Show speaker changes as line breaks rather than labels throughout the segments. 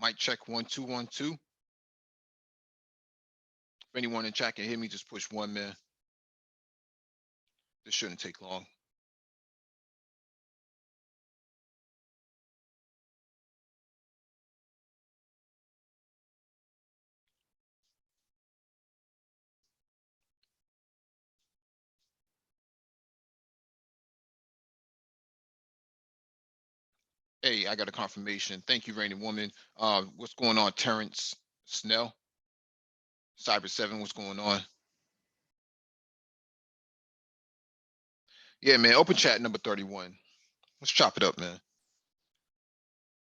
Mic check 1 2 1 2. If anyone in chat can hear me, just push one, man. This shouldn't take long. Hey, I got a confirmation. Thank you, Rainy Woman. What's going on, Terrence Snell? Cyber 7, what's going on? Yeah, man. Open chat number 31. Let's chop it up, man.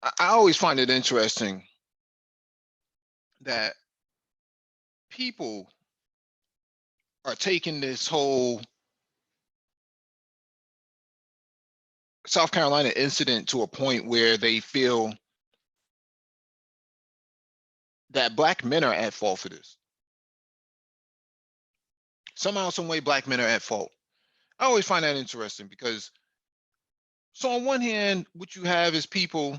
I always find it interesting that people are taking this whole South Carolina incident to a point where they feel that black men are at fault for this. Somehow, some way, black men are at fault. I always find that interesting because, so on one hand, what you have is people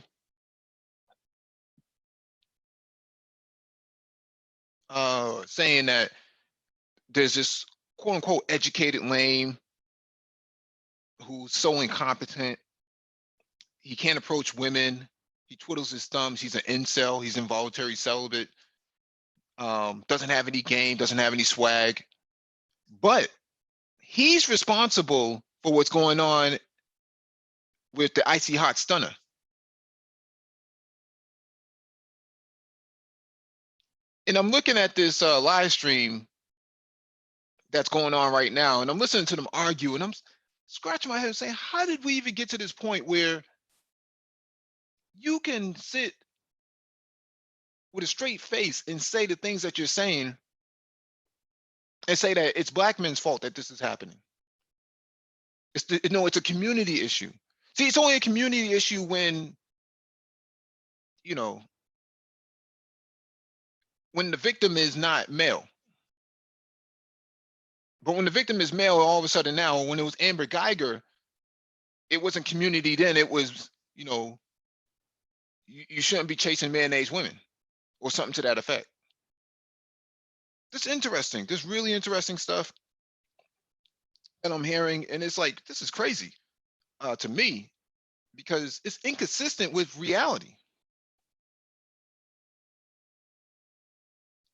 saying that there's this quote unquote educated lame who's so incompetent. He can't approach women. He twiddles his thumbs. He's an incel. He's involuntary celibate. Doesn't have any game, doesn't have any swag. But he's responsible for what's going on with the icy hot stunner. And I'm looking at this live stream that's going on right now, and I'm listening to them argue, and I'm scratching my head saying, how did we even get to this point where you can sit with a straight face and say the things that you're saying and say that it's black men's fault that this is happening? No, it's a community issue. See, it's only a community issue when, you know, when the victim is not male. But when the victim is male, all of a sudden now, when it was Amber Geiger, it wasn't community then. It was, you shouldn't be chasing mayonnaise women or something to that effect. This is interesting. This really interesting stuff that I'm hearing. And it's like, this is crazy to me because it's inconsistent with reality.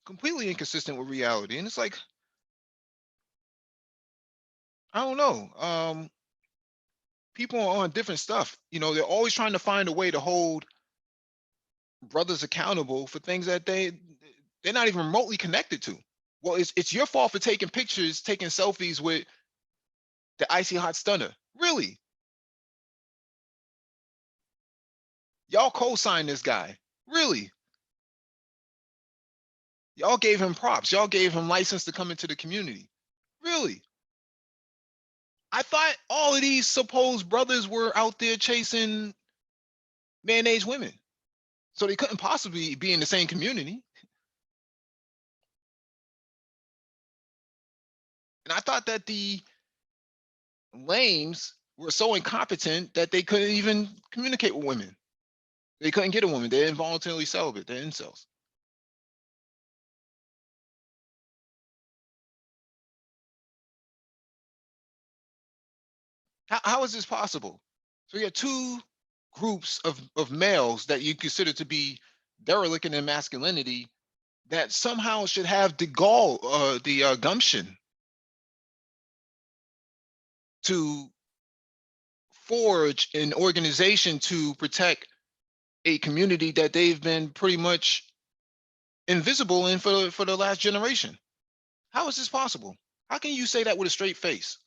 Completely inconsistent with reality. And it's like, I don't know. People are on different stuff. They're always trying to find a way to hold brothers accountable for things that they're not even remotely connected to. Well, it's your fault for taking pictures, taking selfies with the icy hot stunner. Really? Y'all co-signed this guy. Really? Y'all gave him props. Y'all gave him license to come into the community. Really? I thought all of these supposed brothers were out there chasing mayonnaise women. So they couldn't possibly be in the same community. And I thought that the lames were so incompetent that they couldn't even communicate with women. They couldn't get a woman. They're involuntarily celibate. They're incels. How is this possible? So you have two groups of males that you consider to be derelict in their masculinity that somehow should have the gumption to forge an organization to protect a community that they've been pretty much invisible in for the last generation. How is this possible? How can you say that with a straight face?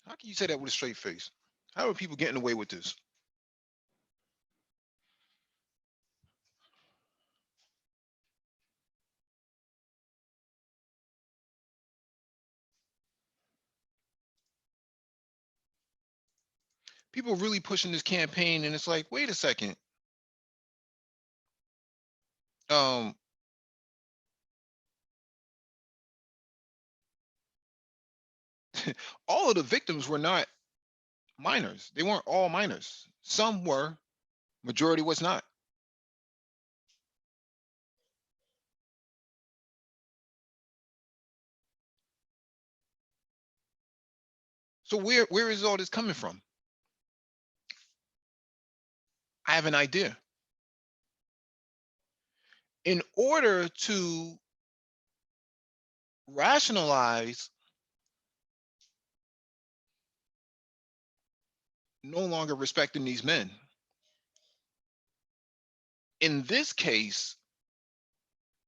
How can you say that with a straight face? How are people getting away with this? people really pushing this campaign, and it's like, wait a second. Um, all of the victims were not minors. They weren't all minors. Some were, majority was not. So where is all this coming from? I have an idea. In order to rationalize no longer respecting these men, in this case,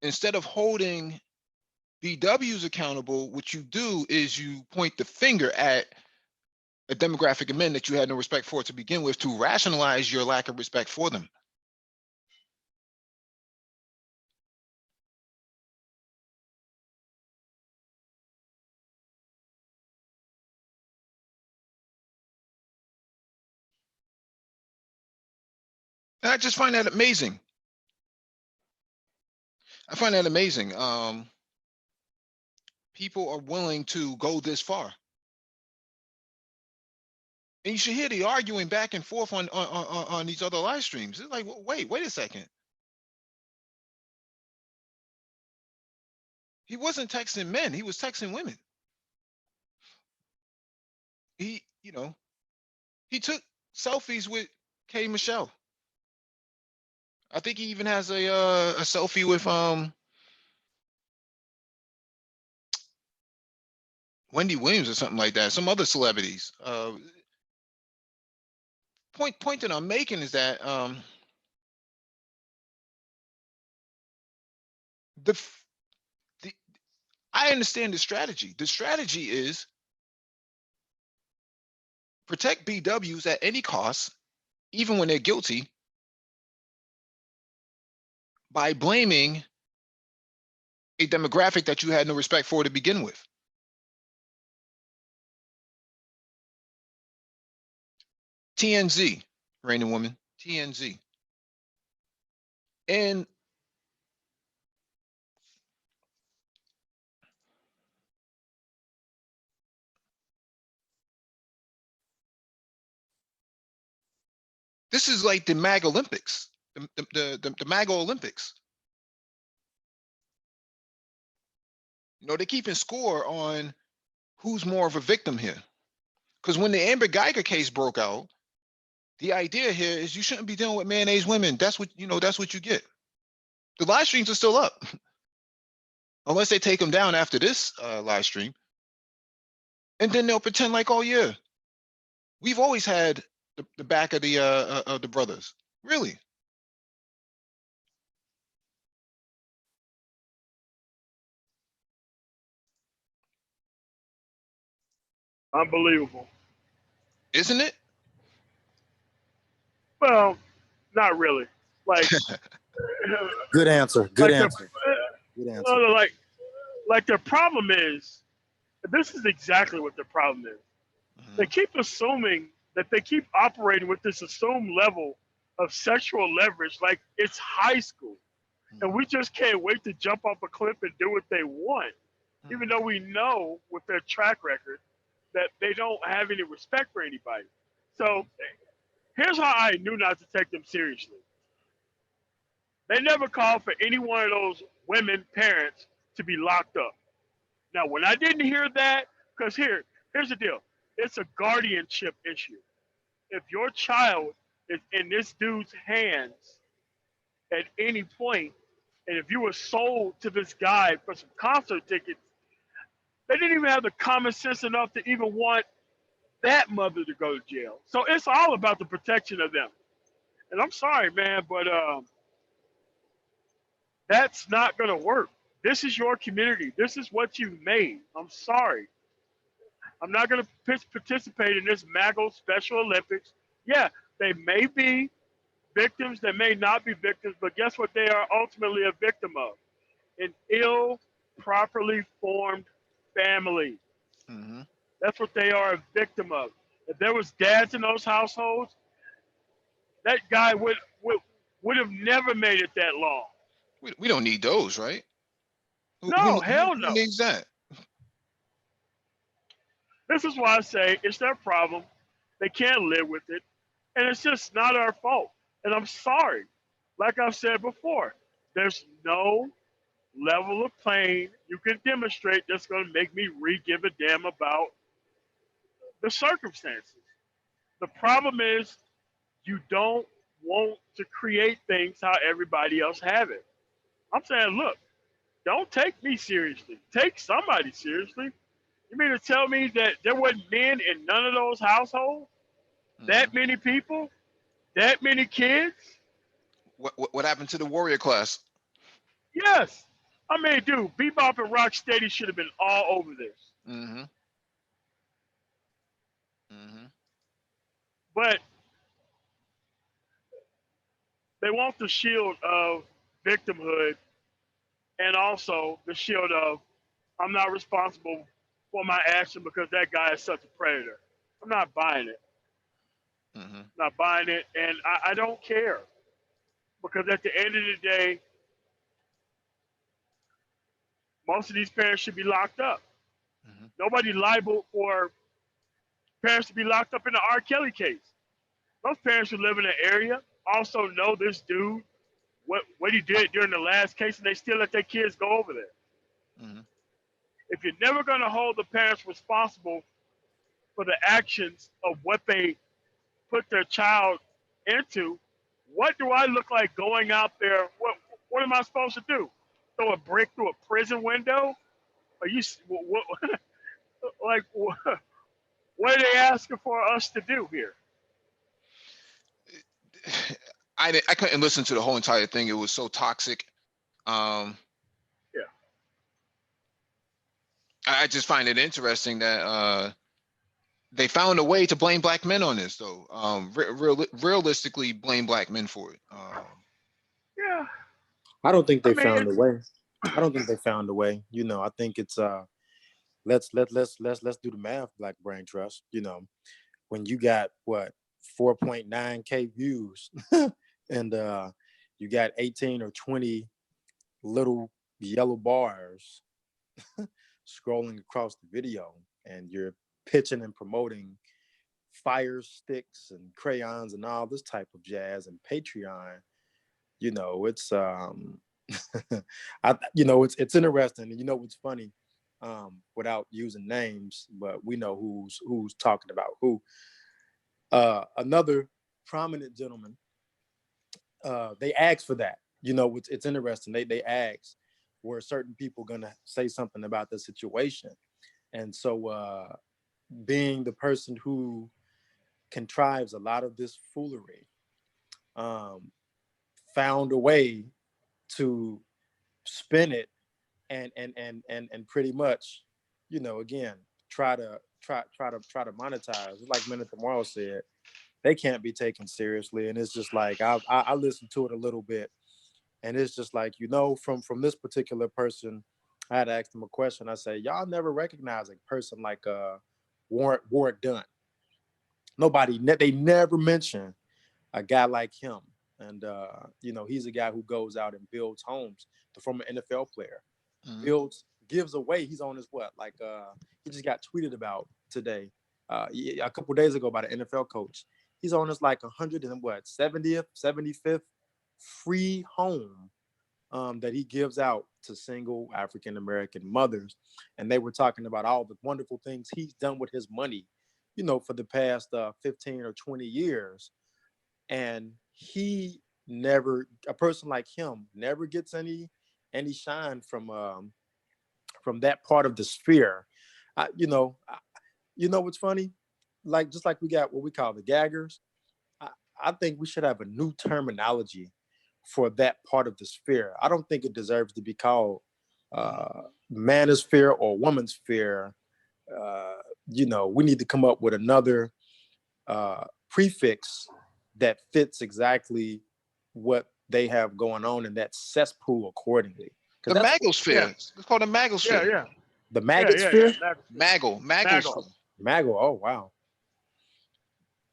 instead of holding BWs accountable, what you do is you point the finger at a demographic of men that you had no respect for to begin with to rationalize your lack of respect for them. And I just find that amazing. I find that amazing. People are willing to go this far. And you should hear the arguing back and forth on these other live streams. It's like, wait a second. He wasn't texting men, he was texting women. He, he took selfies with K Michelle. I think he even has a selfie with Wendy Williams or something like that, some other celebrities. Point that I'm making is that the I understand the strategy. The strategy is protect BWs at any cost, even when they're guilty, by blaming a demographic that you had no respect for to begin with. TNZ, Raining Woman, TNZ. And this is like the MAG Olympics, the MAGA Olympics. They're keeping score on who's more of a victim here. Because when the Amber Geiger case broke out, the idea here is you shouldn't be dealing with mayonnaise women. That's what that's what you get. The live streams are still up, unless they take them down after this live stream, and then they'll pretend like, oh yeah, we've always had the back of the brothers. Really?
Unbelievable.
Isn't it?
Well, not really. Like,
Good answer. Good
like
answer. Good answer.
like the problem is, this is exactly what the problem is. They keep assuming that they keep operating with this assumed level of sexual leverage like it's high school. And we just can't wait to jump off a cliff and do what they want, even though we know with their track record that they don't have any respect for anybody. So here's how I knew not to take them seriously. They never called for any one of those women parents to be locked up. Now, when I didn't hear that, because here's the deal. It's a guardianship issue. If your child is in this dude's hands at any point, and if you were sold to this guy for some concert tickets, they didn't even have the common sense enough to even want that mother to go to jail. So it's all about the protection of them. And I'm sorry, man, but that's not going to work. This is your community. This is what you've made. I'm sorry. I'm not going to participate in this MAGO Special Olympics. Yeah, they may be victims, they may not be victims, but guess what they are ultimately a victim of? An ill, properly formed family. That's what they are a victim of. If there was dads in those households, that guy would have never made it that long.
We don't need those, right?
No, hell
Who
no.
needs that?
This is why I say it's their problem. They can't live with it. And it's just not our fault. And I'm sorry. Like I've said before, there's no level of pain you can demonstrate that's going to make me re-give a damn about the circumstances. The problem is you don't want to create things how everybody else have it. I'm saying, look, don't take me seriously. Take somebody seriously. You mean to tell me that there wasn't men in none of those households? That many people? That many kids?
What happened to the warrior class?
Yes. I mean, dude, Bebop and Rocksteady should have been all over this.
Mm-hmm. Mm-hmm.
But they want the shield of victimhood and also the shield of I'm not responsible for my action because that guy is such a predator. I'm not buying it.
Mm-hmm.
Not buying it, and I don't care because at the end of the day, most of these parents should be locked up.
Mm-hmm.
Nobody liable for parents to be locked up in the R. Kelly case. Those parents who live in the area also know this dude, what he did during the last case, and they still let their kids go over there.
Mm-hmm.
If you're never going to hold the parents responsible for the actions of what they put their child into, what do I look like going out there? What am I supposed to do? Throw a brick through a prison window? Are you like what are they asking for us to do here?
I couldn't listen to the whole entire thing. It was so toxic.
Yeah.
I just find it interesting that they found a way to blame black men on this, though. Realistically, blame black men for it.
Yeah.
I don't think they
I mean,
found a way. I don't think they found a way. You know, I think it's let's do the math, Black Brain Trust. You know, when you got what 4.9K views and you got 18 or 20 little yellow bars scrolling across the video, and you're pitching and promoting fire sticks and crayons and all this type of jazz and Patreon, you know, it's it's interesting. And you know what's funny, without using names, but we know who's talking about who. Another prominent gentleman, they asked for that. You know, it's interesting. They asked, were certain people gonna say something about the situation? And so being the person who contrives a lot of this foolery, found a way to spin it and pretty much, you know, again, try to monetize. Like Minute Tomorrow said, they can't be taken seriously. And it's just like I listened to it a little bit, and it's just like, you know, from this particular person, I had to ask them a question. I say, y'all never recognize a person like Warwick Dunn. Nobody, they never mention a guy like him. And you know, he's a guy who goes out and builds homes. The former NFL player gives away. He's on his he just got tweeted about today, a couple of days ago by the NFL coach. He's on his 170th, 75th free home that he gives out to single African American mothers. And they were talking about all the wonderful things he's done with his money, you know, for the past 15 or 20 years. And a person like him never gets any shine from that part of the sphere. You know what's funny? Just like we got what we call the gaggers, I think we should have a new terminology for that part of the sphere. I don't think it deserves to be called manosphere or womansphere. You know, we need to come up with another prefix that fits exactly what they have going on in that cesspool accordingly.
The magosphere.
Yeah.
It's called the magosphere.
Yeah.
The maggot sphere?
Magosphere.
Mago. Oh, wow.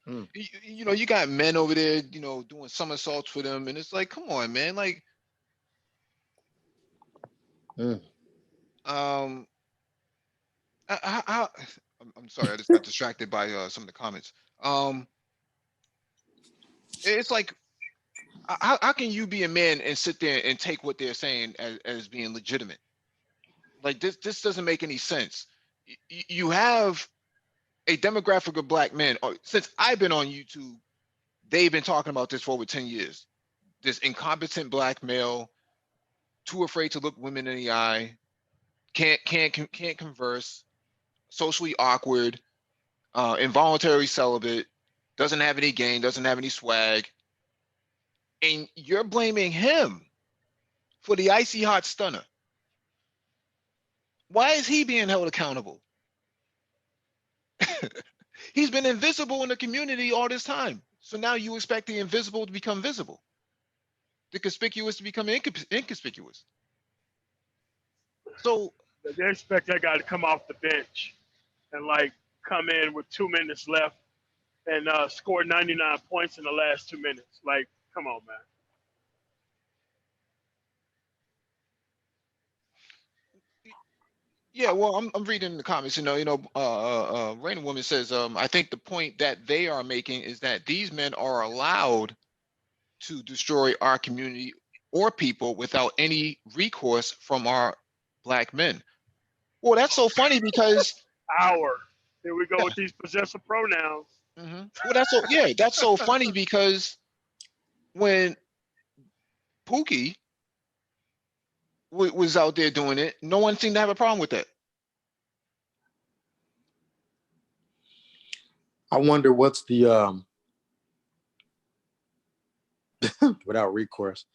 You know, you got men over there, you know, doing somersaults for them, and it's like, come on, man. Like,
Mm.
um, I'm sorry, I just got distracted by some of the comments. Um, it's like, how can you be a man and sit there and take what they're saying as being legitimate? Like this doesn't make any sense. You have a demographic of black men. Since I've been on YouTube, they've been talking about this for over 10 years. This incompetent black male, too afraid to look women in the eye, can't converse, socially awkward, involuntary celibate, doesn't have any game, doesn't have any swag, and you're blaming him for the icy hot stunner. Why is he being held accountable? He's been invisible in the community all this time. So now you expect the invisible to become visible, the conspicuous to become inconspicuous. So
They expect that guy to come off the bench and like come in with 2 minutes left and score 99 points in the last 2 minutes. Like, come on, man.
yeah, well, I'm reading the comments. Rain Woman says, I think the point that they are making is that these men are allowed to destroy our community or people without any recourse from our black men. Well, that's so funny because
Our. Here we go
yeah,
with these possessive pronouns.
well, that's so funny because when Pookie was out there doing it, no one seemed to have a problem with that.
I wonder what's the without recourse.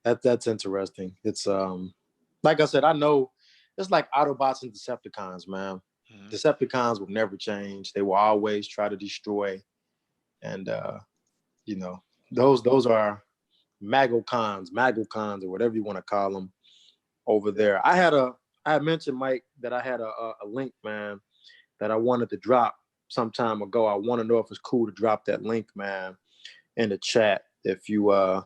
That's interesting. It's like I said, I know it's like Autobots and Decepticons, man. Decepticons will never change. They will always try to destroy. And you know, those are Magocons, or whatever you want to call them over there. I had mentioned, Mike, that I had a link, man, that I wanted to drop some time ago. I want to know if it's cool to drop that link, man, in the chat. If you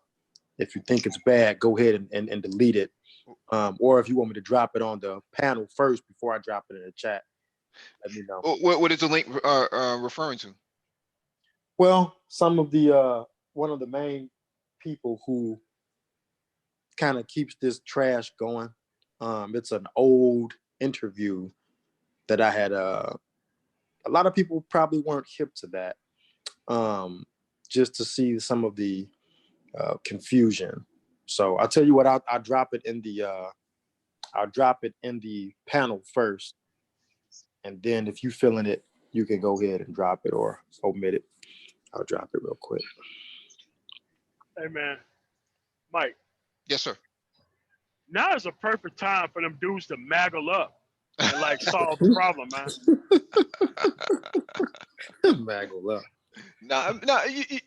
think it's bad, go ahead and delete it. Or if you want me to drop it on the panel first before I drop it in the chat, let me know.
What is the link referring to?
Well, some of the one of the main people who kind of keeps this trash going. It's an old interview that I had. A lot of people probably weren't hip to that. Just to see some of the confusion. So I'll tell you what. I'll drop it in the. I'll drop it in the panel first, and then if you're feeling it, you can go ahead and drop it or omit it. I'll drop it real quick.
Hey, man. Mike.
Yes, sir.
Now is a perfect time for them dudes to maggle up and like solve the problem, man.
Maggle up.
Now,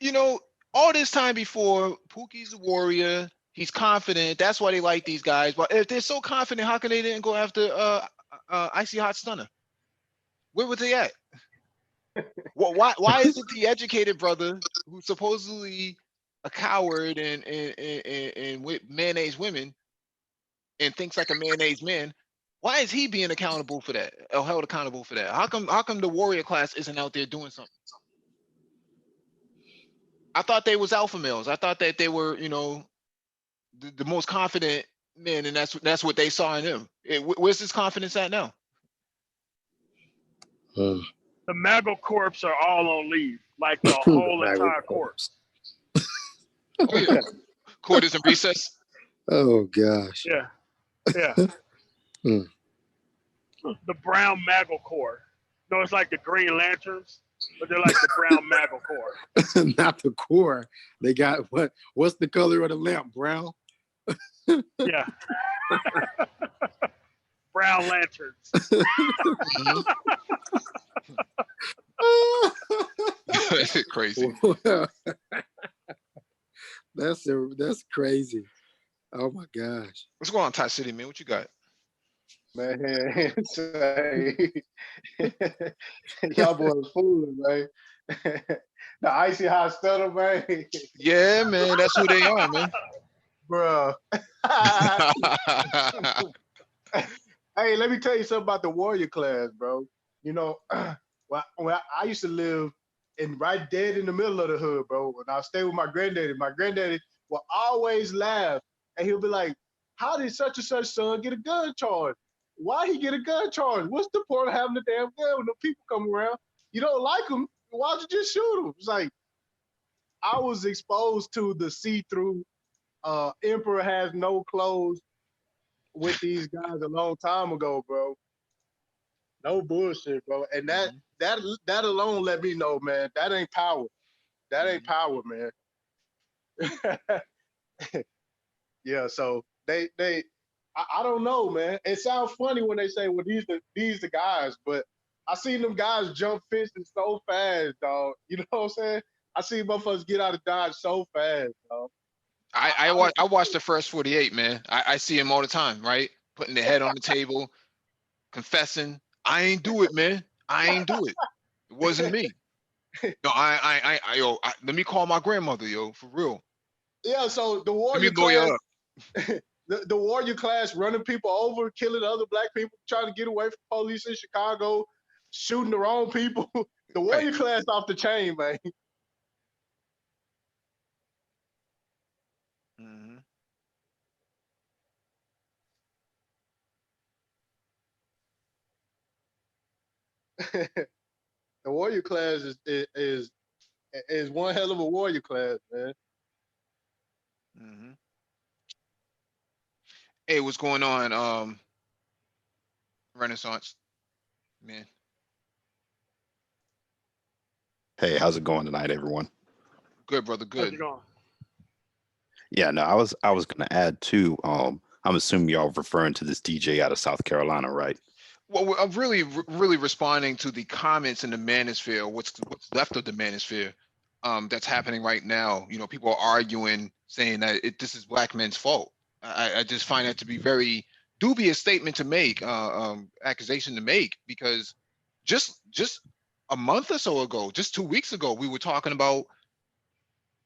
you know, all this time before, Pookie's a warrior. He's confident. That's why they like these guys. But if they're so confident, how come they didn't go after Icy Hot Stunner? Where was they at? Why is it the educated brother who's supposedly a coward and with mayonnaise women and thinks like a mayonnaise man? Why is he being accountable for that or held accountable for that? How come the warrior class isn't out there doing something? I thought they was alpha males. I thought that they were, you know, the most confident men, and that's what they saw in them. Where's this confidence at now?
The Maggle Corps are all on leave, like the whole entire corps.
Oh, yeah. Court is in recess.
Oh gosh.
Yeah. The Brown Maggle Corps. No, it's like the Green Lanterns, but they're like the Brown Maggle Corps.
Not the core. They got what's the color of the lamp? Brown?
Yeah. Brown Lanterns.
Crazy.
That's crazy. Oh my gosh.
What's going on, Ty City, man? What you got?
Man, say, y'all boys fooling, man. The icy hot stunner, man.
Yeah, man, that's who they are, man.
Bruh. Hey, let me tell you something about the warrior class, bro. You know, when I used to live right dead in the middle of the hood, bro. When I stayed with my granddaddy will always laugh, and he'll be like, "How did such and such son get a gun charge? Why he get a gun charge? What's the point of having a damn gun when the people come around? You don't like them? Why don't you just shoot them?" It's like I was exposed to the see-through Emperor has no clothes with these guys a long time ago, bro. No bullshit, bro. And
Mhm,
that alone let me know, man, that ain't power. That ain't
mhm.
power, man. Yeah, so I don't know, man. It sounds funny when they say, well, these the guys, but I seen them guys jump fences so fast, dog. You know what I'm saying? I see motherfuckers get out of Dodge so fast, dog.
I watched the first 48, man. I see him all the time, right? Putting their head on the table, confessing, I ain't do it, man. I ain't do it. It wasn't me. No, let me call my grandmother, yo, for real.
Yeah, so the
Let me
warrior
lawyer
class,
up.
the warrior class running people over, killing other black people, trying to get away from police in Chicago, shooting the wrong people. The
Right.
warrior class off the chain, man.
Mhm.
The warrior class is one hell of a warrior class, man.
Mhm. Hey, what's going on, Renaissance, man?
Hey, how's it going tonight, everyone?
Good, brother.
How's
Good.
it going?
Yeah, no, I was gonna add too. I'm assuming y'all referring to this DJ out of South Carolina, right?
Well, I'm really responding to the comments in the manosphere, what's left of the manosphere, that's happening right now. You know, people are arguing, saying that this is black men's fault. I just find that to be very dubious statement to make, accusation to make, because just a month or so ago, just 2 weeks ago, we were talking about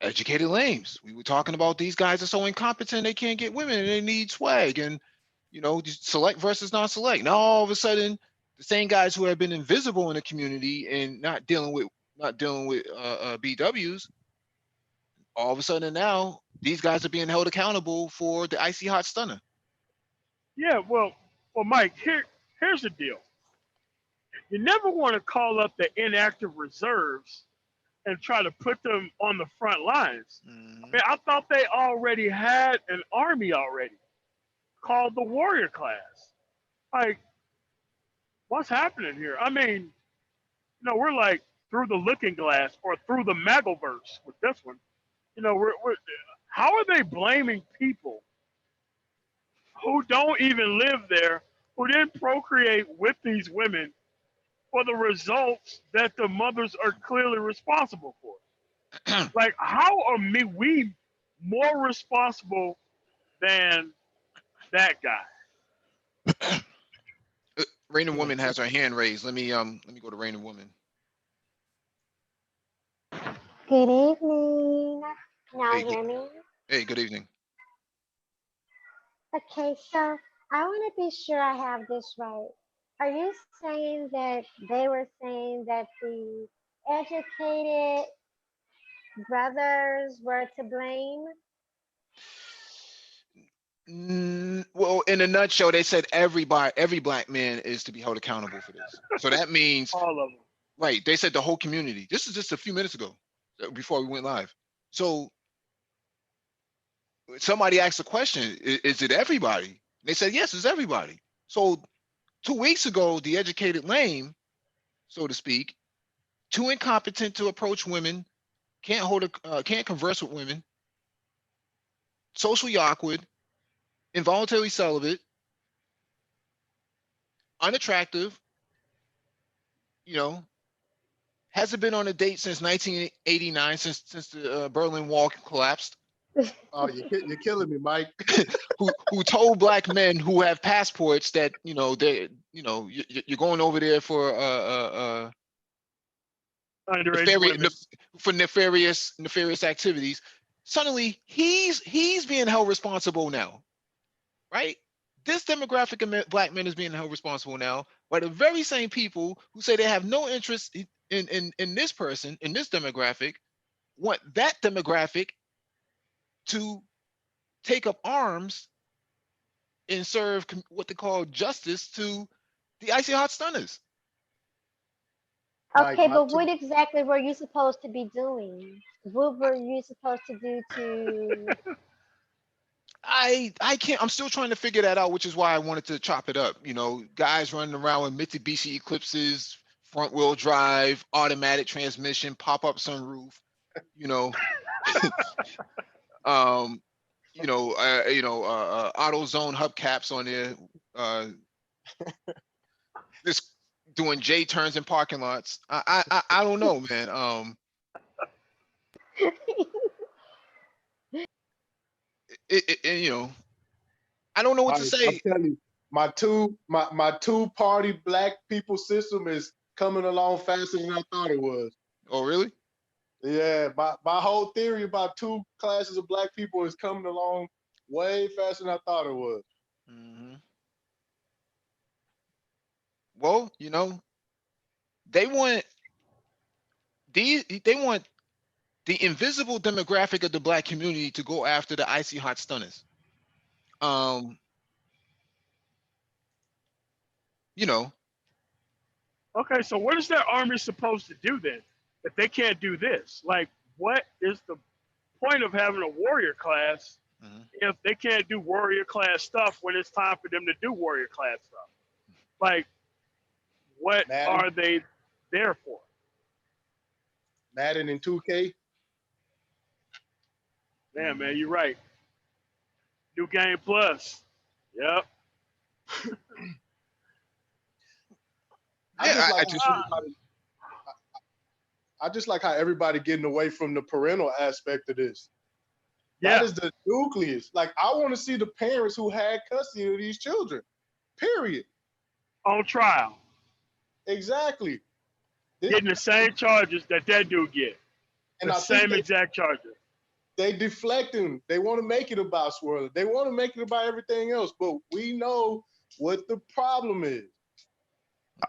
educated lames. We were talking about these guys are so incompetent they can't get women and they need swag, and select versus non-select. Now all of a sudden, the same guys who have been invisible in the community and not dealing with BWs, all of a sudden now these guys are being held accountable for the icy hot stunner.
Yeah, well, Mike, here's the deal. You never want to call up the inactive reserves and try to put them on the front lines. I
Mhm.
mean, I thought they already had an army already called the warrior class. Like, what's happening here? I mean, we're like through the looking glass or through the Maggleverse with this one. We're how are they blaming people who don't even live there, who didn't procreate with these women for the results that the mothers are clearly responsible for? Like, how are we more responsible than that guy?
Rainin
Hmm.
Woman has her hand raised. Let me go to Rainin Woman.
Good evening. Can y'all
Hey,
hear me?
hey, good evening.
Okay, so I want to be sure I have this right. Are you saying that they were saying that the educated brothers were to blame?
Well, in a nutshell, they said every black man is to be held accountable for this. So that means,
All of them.
right? They said the whole community. This is just a few minutes ago, before we went live. So somebody asked a question: is it everybody? They said yes, it's everybody. So 2 weeks ago, the educated lame, so to speak, too incompetent to approach women, can't converse with women, socially awkward, involuntarily celibate, unattractive, you know, hasn't been on a date since 1989, since the Berlin Wall collapsed.
Oh, you're killing me, Mike.
Who told black men who have passports that you're going over there for
Underage
nefarious,
women.
for nefarious activities. Suddenly, he's being held responsible now, right? This demographic of black men is being held responsible now by the very same people who say they have no interest in this person, in this demographic, want that demographic to take up arms and serve what they call justice to the icy hot stunners.
Like
Okay,
my
but
two,
what exactly were you supposed to be doing? What were you supposed to do to?
I can't. I'm still trying to figure that out, which is why I wanted to chop it up. You know, guys running around with Mitsubishi Eclipses, front wheel drive, automatic transmission, pop up sunroof. You know, um, AutoZone hubcaps on there. Uh, this doing J turns in parking lots. I don't know, man. You know, I don't know what to
I'm
say.
telling you, my two party black people system is coming along faster than I thought it was.
Oh, really?
Yeah, my whole theory about two classes of black people is coming along way faster than I thought it was.
Hmm. Well, you know, they want they want the invisible demographic of the black community to go after the icy hot stunners. Um, you know,
Okay, so what is that army supposed to do then if they can't do this? Like, what is the point of having a warrior class
mhm.
if they can't do warrior class stuff when it's time for them to do warrior class stuff? Like, what
Madden,
are they there for?
Madden and 2K.
Damn, man,
Mhm.
you're right. New Game Plus. Yep.
I
Yeah,
just
I
like
just
how everybody, I just like how everybody getting away from the parental aspect of this. That
Yeah.
is the nucleus. Like I want to see the parents who had custody of these children. Period.
On trial.
Exactly. This,
Getting the same charges that dude get.
and
The
I think
same exact charges.
they deflecting. They want to make it about Swirler. They want to make it about everything else. But we know what the problem is.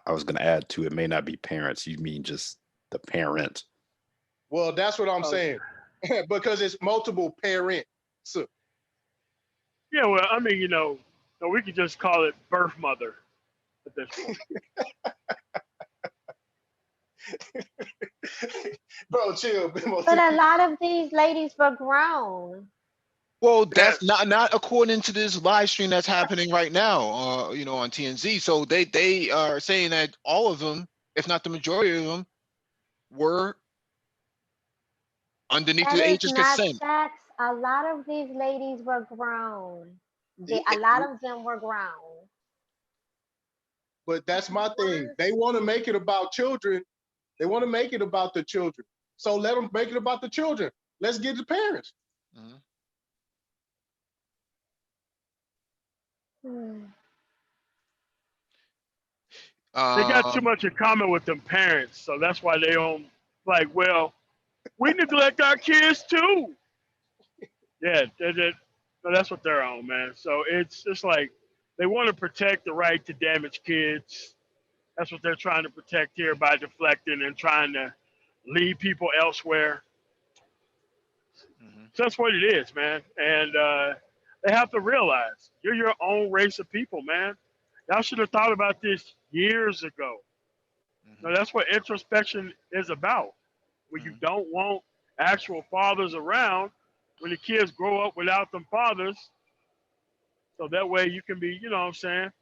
I was going to add to it may not be parents. You mean just the parent.
Well, that's what I'm
Oh.
saying. Because it's multiple parents. So,
Yeah, well, I mean, we could just call it birth mother at this point.
bro, chill.
But a lot of these ladies were grown.
well, that's not according to this live stream that's happening right now, on TNZ. So they are saying that all of them, if not the majority of them, were underneath
That
the
is
age of
not
consent.
facts. A lot of these ladies were grown. A lot of them were grown.
But that's my thing. They want to make it about children. They want to make it about the children. So let them make it about the children. Let's get the parents.
Mhm.
Hmm.
They got too
Um,
much in common with them parents, so that's why they don't like. Well, we neglect our kids too. Yeah, no, that's what they're on, man. So it's just like they want to protect the right to damage kids. That's what they're trying to protect here by deflecting and trying to lead people elsewhere.
mhm.
So that's what it is, man. And they have to realize you're your own race of people, man. Y'all should have thought about this years ago.
Mhm.
No, that's what introspection is about. When you
Mhm.
don't want actual fathers around, when the kids grow up without them fathers, so that way you can be, you know what I'm saying,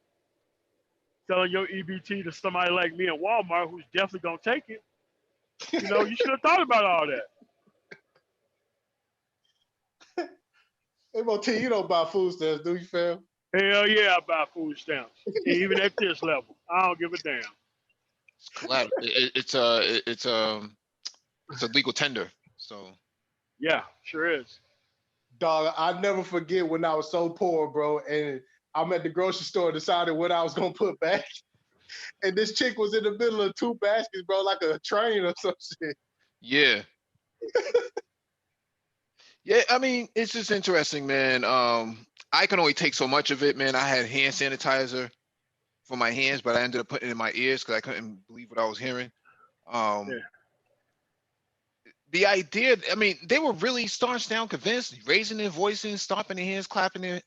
selling your EBT to somebody like me in Walmart who's definitely gonna take it. You should have thought about all that.
Hey, Moti, you don't buy food stamps, do you, fam?
Hell yeah, I buy food stamps, even at this level. I don't give a damn.
It's collateral. It's a legal tender. So
Yeah, sure is.
Dog, I never forget when I was so poor, bro, and I'm at the grocery store deciding what I was gonna put back. and this chick was in the middle of two baskets, bro, like a train or some shit.
Yeah. Yeah, I mean, it's just interesting, man. I can only take so much of it, man. I had hand sanitizer for my hands, but I ended up putting it in my ears because I couldn't believe what I was hearing.
Yeah.
The idea, I mean, they were really staunch down convinced, raising their voices, stomping their hands, clapping their,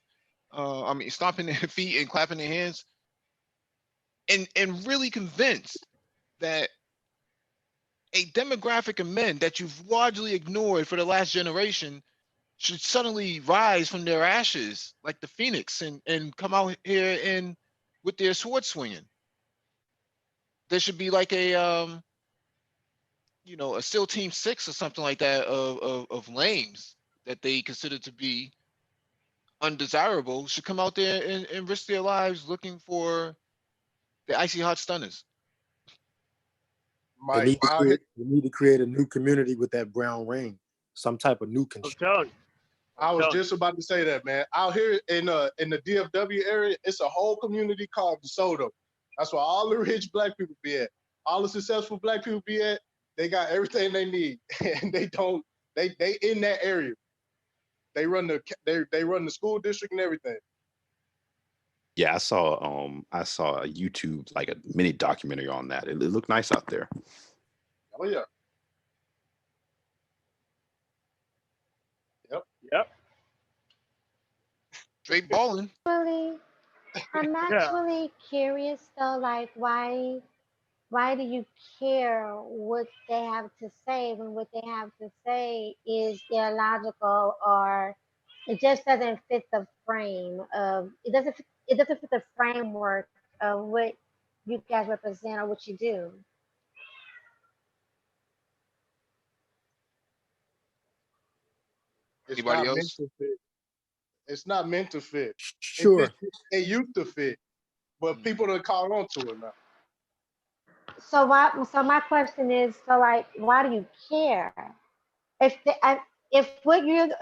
stomping their feet and clapping their hands, and really convinced that a demographic of men that you've largely ignored for the last generation should suddenly rise from their ashes like the phoenix and come out here and with their sword swinging. There should be like a a SEAL Team 6 or something like that of lames that they consider to be undesirable should come out there and risk their lives looking for the icy hot stunners.
They
Mike,
need to create. They need to create a new community with that brown ring, some type of new
I'm
construction.
telling you.
I was just about to say that, man. Out here in the DFW area, it's a whole community called DeSoto. That's where all the rich black people be at. All the successful black people be at. They got everything they need, and they don't. They in that area. They run the school district and everything.
Yeah, I saw a YouTube, like a mini documentary on that. It looked nice out there.
Oh yeah.
Yep.
Straight balling.
Really, I'm actually curious though, like why do you care what they have to say when what they have to say is illogical or it just doesn't fit the frame of it doesn't fit the framework of what you guys represent or what you do.
It's
Anybody
not meant
else?
to fit. It's not meant to fit.
Sure.
It used to fit, but people don't call on to it now.
So my question is, so like, why do you care? If if what you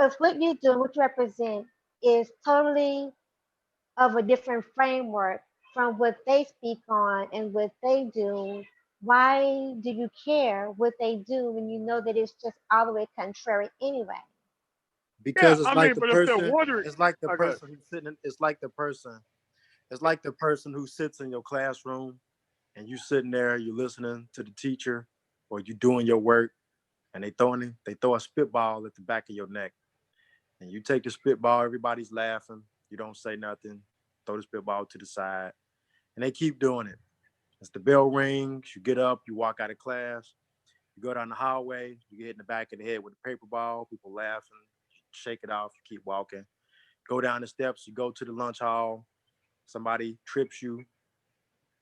do, what you represent, is totally of a different framework from what they speak on and what they do, why do you care what they do when you know that it's just all the way contrary anyway?
Because
I mean, but if they're wondering,
it's like the
okay.
person who's sitting in, it's like the person who sits in your classroom and you sitting there, you're listening to the teacher or you doing your work and they throw a spitball at the back of your neck. And you take the spitball, everybody's laughing, you don't say nothing, throw the spitball to the side, and they keep doing it. As the bell rings, you get up, you walk out of class, you go down the hallway, you get hit in the back of the head with a paper ball, people laughing, shake it off, you keep walking. Go down the steps, you go to the lunch hall, somebody trips you,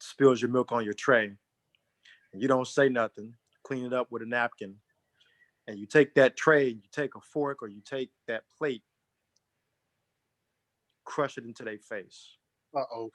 spills your milk on your tray, and you don't say nothing, clean it up with a napkin, and you take that tray, you take a fork or you take that plate, crush it into their face.
Uh-oh.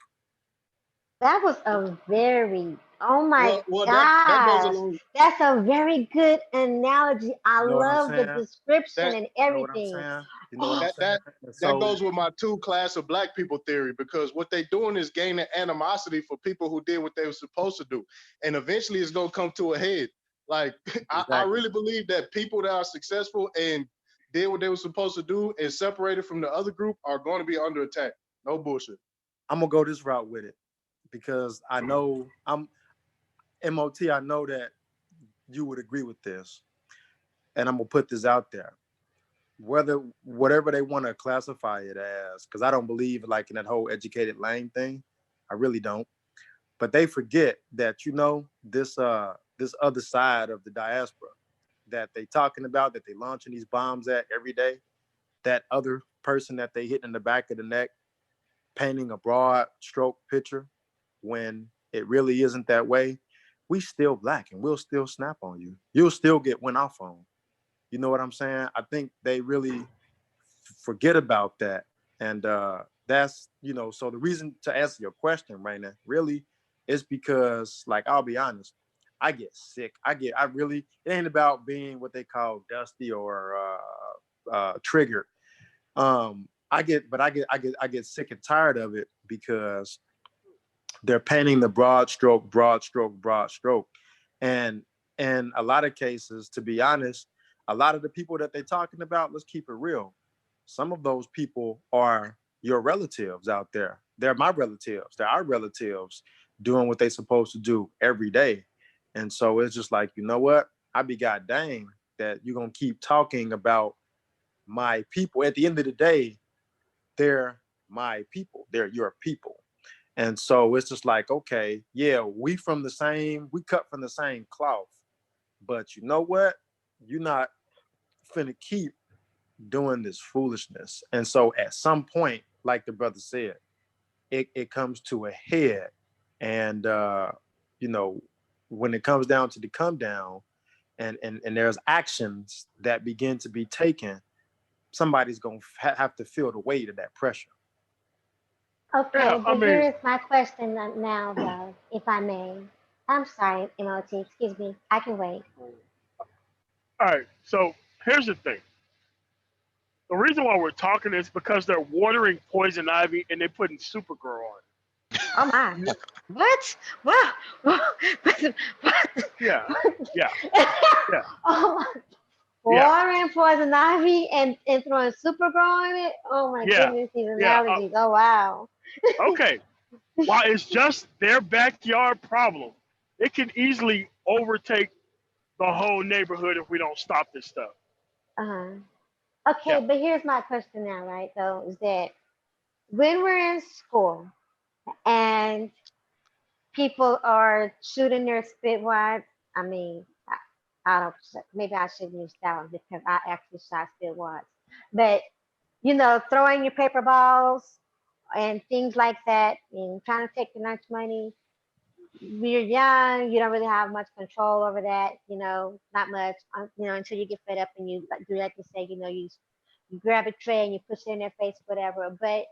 That was a very, oh my
Well, that goes
gosh,
along.
that's a very good analogy. I
You know what I'm
love the
saying?
description
That
and
You know what I'm
everything.
saying? You know what I'm
that
saying?
that
And
that
so,
goes with my two class of black people theory, because what they doing is gaining animosity for people who did what they were supposed to do, and eventually it's gonna come to a head. Like I
exactly.
really believe that people that are successful and did what they were supposed to do and separated from the other group are going to be under attack. No bullshit.
I'm gonna go this route with it because I know I'm MOT. I know that you would agree with this, and I'm gonna put this out there. Whatever they want to classify it as, because I don't believe like in that whole educated lane thing. I really don't. But they forget that this other side of the diaspora that they talking about, that they launching these bombs at every day. That other person that they hit in the back of the neck, painting a broad stroke picture when it really isn't that way. We still black and we'll still snap on you. You'll still get went off on. You know what I'm saying? I think they really forget about that. And that's, so the reason to answer your question right now really is because, like, I'll be honest, I get sick. It ain't about being what they call dusty or triggered. I get sick and tired of it because they're painting the broad stroke, broad stroke, broad stroke. And in a lot of cases, to be honest, a lot of the people that they're talking about, let's keep it real. Some of those people are your relatives out there. They're my relatives. They're our relatives doing what they're supposed to do every day. And so it's just like, you know what? I be god dang that you're going to keep talking about my people. At the end of the day, they're my people. They're your people. And so it's just like, okay, yeah, we cut from the same cloth. But you know what? You're not finna keep doing this foolishness. And so at some point, like the brother said, it comes to a head. And you know, when it comes down to the come down and there's actions that begin to be taken, somebody's gonna have to feel the weight of that pressure.
Okay,
Yeah, I
but
mean,
here is my question now, though, if I may. I'm sorry, MOT, excuse me. I can wait.
all right. So here's the thing. The reason why we're talking is because they're watering poison ivy and they're putting Supergirl on it.
Oh my. What? What? What?
Yeah, yeah, yeah,
Oh my.
yeah,
Watering poison ivy and throwing Supergirl on it? Oh my
yeah,
goodness, these
yeah.
analogies. Oh wow.
Okay. While it's just their backyard problem, it can easily overtake the whole neighborhood if we don't stop this stuff.
Uh-huh.
Yeah.
Okay, but here's my question now, right? Though, is that when we're in school and people are shooting their spit wads, I mean, I don't, maybe I shouldn't use that one because I actually shot spit wads. But, you know, throwing your paper balls and things like that and trying to take your lunch money. When you're young, you don't really have much control over that, you know, not much, you know, until you get fed up and you do like you say, you know, you grab a tray and you push it in their face, whatever. But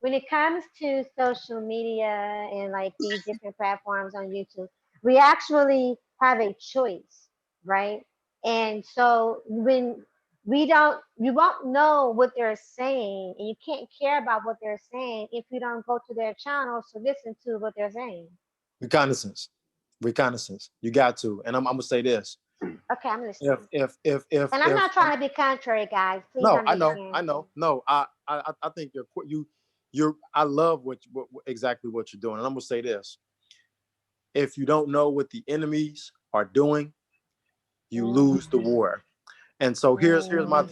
when it comes to social media and like these different platforms on YouTube, we actually have a choice, right? And so when you won't know what they're saying, and you can't care about what they're saying if you don't go to their channels to listen to what they're saying.
Reconnaissance. You got to. And I'm gonna say this.
Okay, I'm listening.
If
And I'm not trying to be contrary, guys. Please
no,
understand.
I know. No, I think you're. I love what exactly what you're doing. And I'm gonna say this: if you don't know what the enemies are doing, you lose the war. And so here's my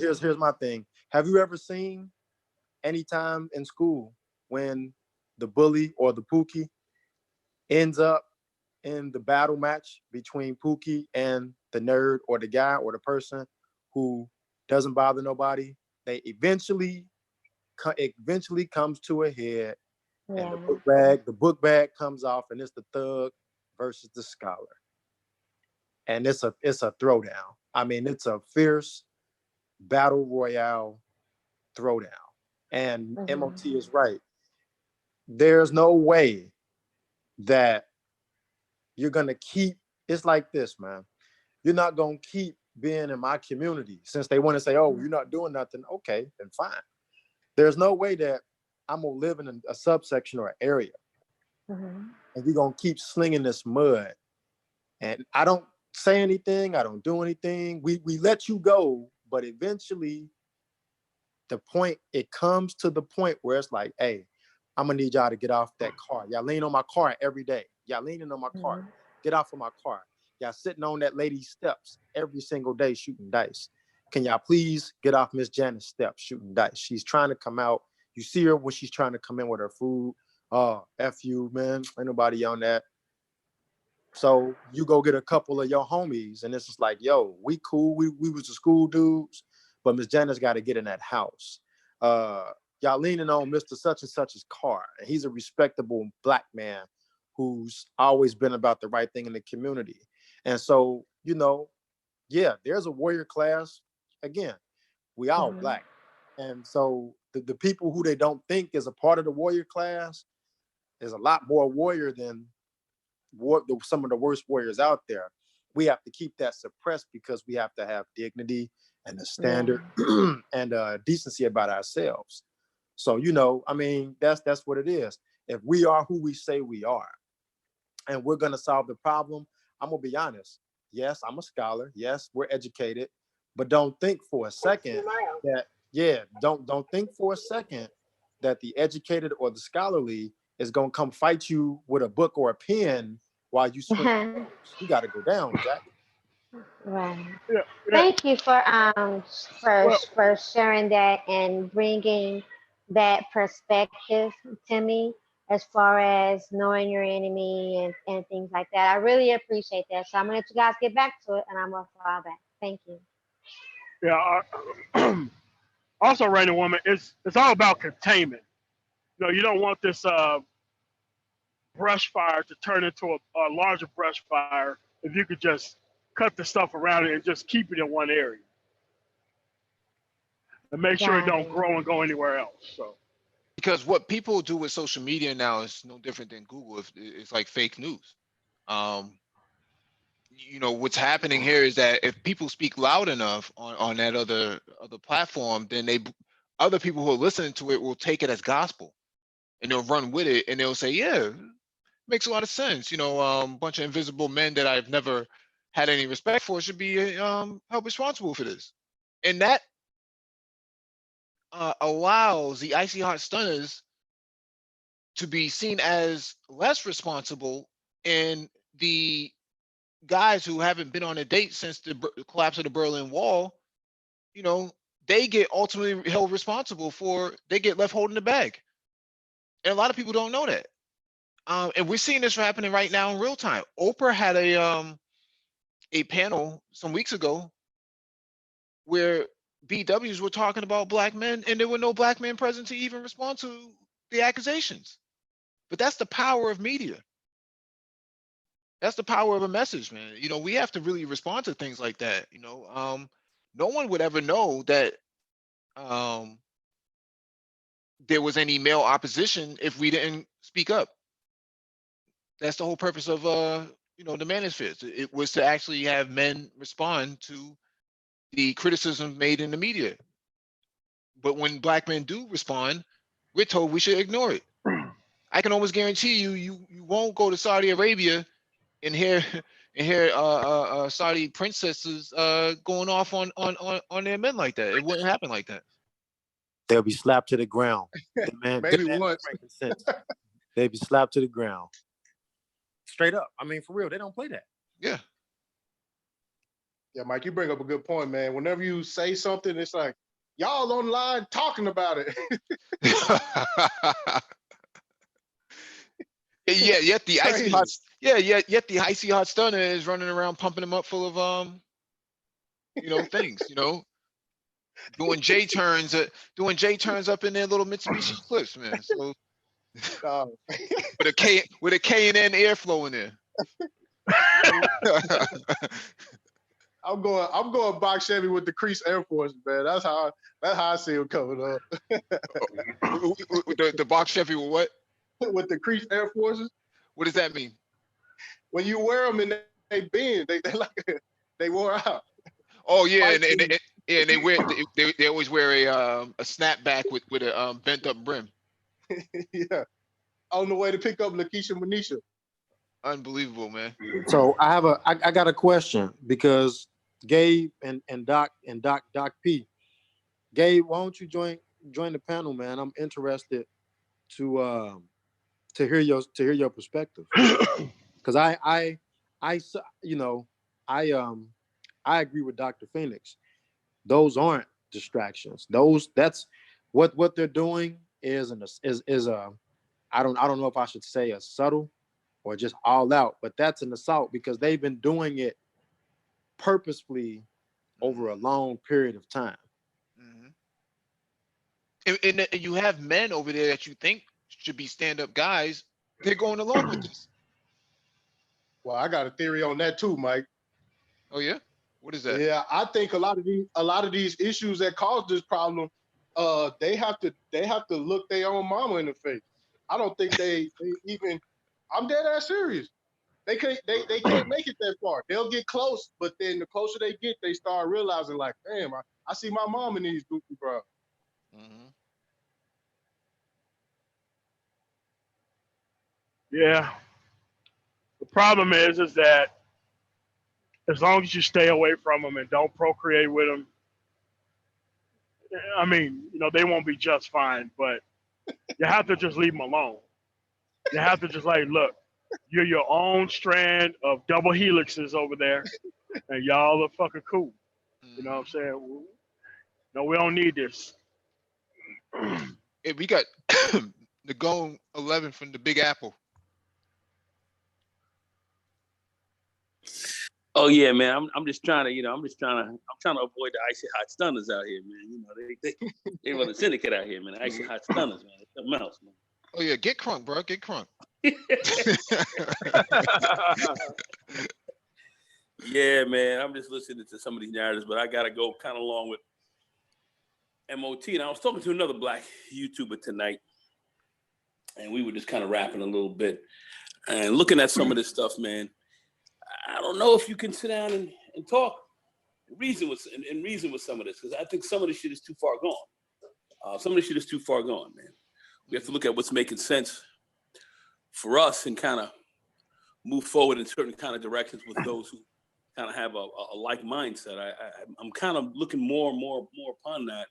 thing. Have you ever seen any time in school when the bully or the Pookie ends up in the battle match between Pookie and the nerd or the guy or the person who doesn't bother nobody? They eventually comes to a head, and the book bag comes off, and it's the thug versus the scholar, and it's a throwdown. I mean, it's a fierce battle royale throwdown. And MOT is right. There's no way that you're gonna keep. It's like this, man. You're not gonna keep being in my community since they want to say, "Oh, you're not doing nothing." Okay, then fine. There's no way that I'm gonna live in a subsection or an area, and you're gonna keep slinging this mud. And I don't say anything. I don't do anything. We let you go, but eventually, it comes to the point where it's like, "Hey, I'm gonna need y'all to get off that car. Y'all lean on my car every day. Y'all leaning on my car. Get off of my car. Y'all sitting on that lady's steps every single day shooting dice. Can y'all please get off Miss Janet's steps shooting dice? She's trying to come out. You see her when she's trying to come in with her food. Oh, F you, man. Ain't nobody on that." So you go get a couple of your homies, and it's just like, "Yo, we cool. We was the school dudes, but Miss Janet's got to get in that house. Y'all leaning on Mr. Such and Such's car, and he's a respectable black man who's always been about the right thing in the community." And so, you know, yeah, there's a warrior class. Again, we all black. And so the people who they don't think is a part of the warrior class is a lot more warrior than some of the worst warriors out there. We have to keep that suppressed because we have to have dignity and a standard and decency about ourselves. So, you know, I mean, that's what it is. If we are who we say we are, and we're going to solve the problem. I'm going to be honest. Yes, I'm a scholar. Yes, we're educated, but don't think for a second that, don't think for a second that the educated or the scholarly is going to come fight you with a book or a pen while you swing. You got to go down, Jack.
Right.
Yeah, yeah.
Thank you
Well,
for sharing that and bringing that perspective to me as far as knowing your enemy and things like that. I really appreciate that. So I'm gonna let you guys get back to it, and I'm gonna fall back. Thank you.
yeah. Also, Rainy Woman, it's all about containment. You don't want this brush fire to turn into a larger brush fire if you could just cut the stuff around it and just keep it in one area and make sure it
Got
don't
it.
grow and go anywhere else. So
Because what people do with social media now is no different than Google. It's like fake news. What's happening here is that if people speak loud enough on that other platform, then other people who are listening to it will take it as gospel, and they'll run with it, and they'll say, yeah, makes a lot of sense. Bunch of invisible men that I've never had any respect for should be held responsible for this. And that allows the Icy Hot Stunners to be seen as less responsible, and the guys who haven't been on a date since the collapse of the Berlin Wall, they get ultimately held responsible they get left holding the bag. And a lot of people don't know that. And we're seeing this happening right now in real time. Oprah had a panel some weeks ago where BWs were talking about black men, and there were no black men present to even respond to the accusations. But that's the power of media. That's the power of a message, man. We have to really respond to things like that. No one would ever know that there was any male opposition if we didn't speak up. That's the whole purpose of the manosphere. It was to actually have men respond to the criticism made in the media. But when black men do respond, we're told we should ignore it. I can almost guarantee you won't go to Saudi Arabia and hear Saudi princesses going off on their men like that. It wouldn't happen like that.
They'll be slapped to the ground.
Maybe once.
They'll be slapped to the ground. Straight up. I mean, for real, they don't play that.
Yeah.
Yeah, Mike, you bring up a good point, man. Whenever you say something, it's like, y'all online talking about it.
Yet the icy
Crazy.
hot yet the icy hot stunner is running around pumping them up full of things, doing J turns up in their little Mitsubishi Eclipse, man. So with a K and N airflow in there.
I'm going box Chevy with the Crease Air Force, man. That's how I see him coming up.
the box Chevy with what?
With the Crease Air Forces.
What does that mean?
When you wear them and they bend, they wore out.
Oh yeah, and they always wear a snapback with a bent up brim.
Yeah, on the way to pick up Lakeisha Manisha.
Unbelievable, man.
So I got a question, because Gabe and Doc P. Gabe, why don't you join the panel, man? I'm interested to hear your perspective, because I agree with Dr. Phoenix. Those aren't distractions. That's what they're doing is I don't know if I should say a subtle or just all out, but that's an assault, because they've been doing it purposefully over a long period of time.
Mm-hmm. And you have men over there that you think should be stand-up guys. They're going along with this.
Well, I got a theory on that too, Mike.
Oh yeah? What is that?
Yeah, I think a lot of these issues that cause this problem, they have to look their own mama in the face. I don't think they even. I'm dead ass serious. They can't make it that far. They'll get close, but then the closer they get, they start realizing like, damn, I see my mom in these goofy bros.
Mm-hmm.
yeah, problem is that as long as you stay away from them and don't procreate with them, I mean, they won't be just fine. But you have to just leave them alone. You have to just look, you're your own strand of double helixes over there, and y'all are fucking cool. You know what I'm saying? No, we don't need this.
Hey, we got the Go 11 from the Big Apple.
Oh yeah, man. I'm just trying to, I'm trying to avoid the icy hot stunners out here, man. They run a syndicate out here, man. The icy hot stunners, man. It's something else, man.
Oh yeah, get crunk, bro. Get crunk.
Yeah, man. I'm just listening to some of these narratives, but I gotta go kind of along with MOT. And I was talking to another black YouTuber tonight, and we were just kind of rapping a little bit and looking at some of this stuff, man. I don't know if you can sit down and talk and reason with some of this, because I think some of this shit is too far gone. Some of this shit is too far gone, man. We have to look at what's making sense for us and kind of move forward in certain kind of directions with those who kind of have a like mindset. I'm kind of looking more and more upon that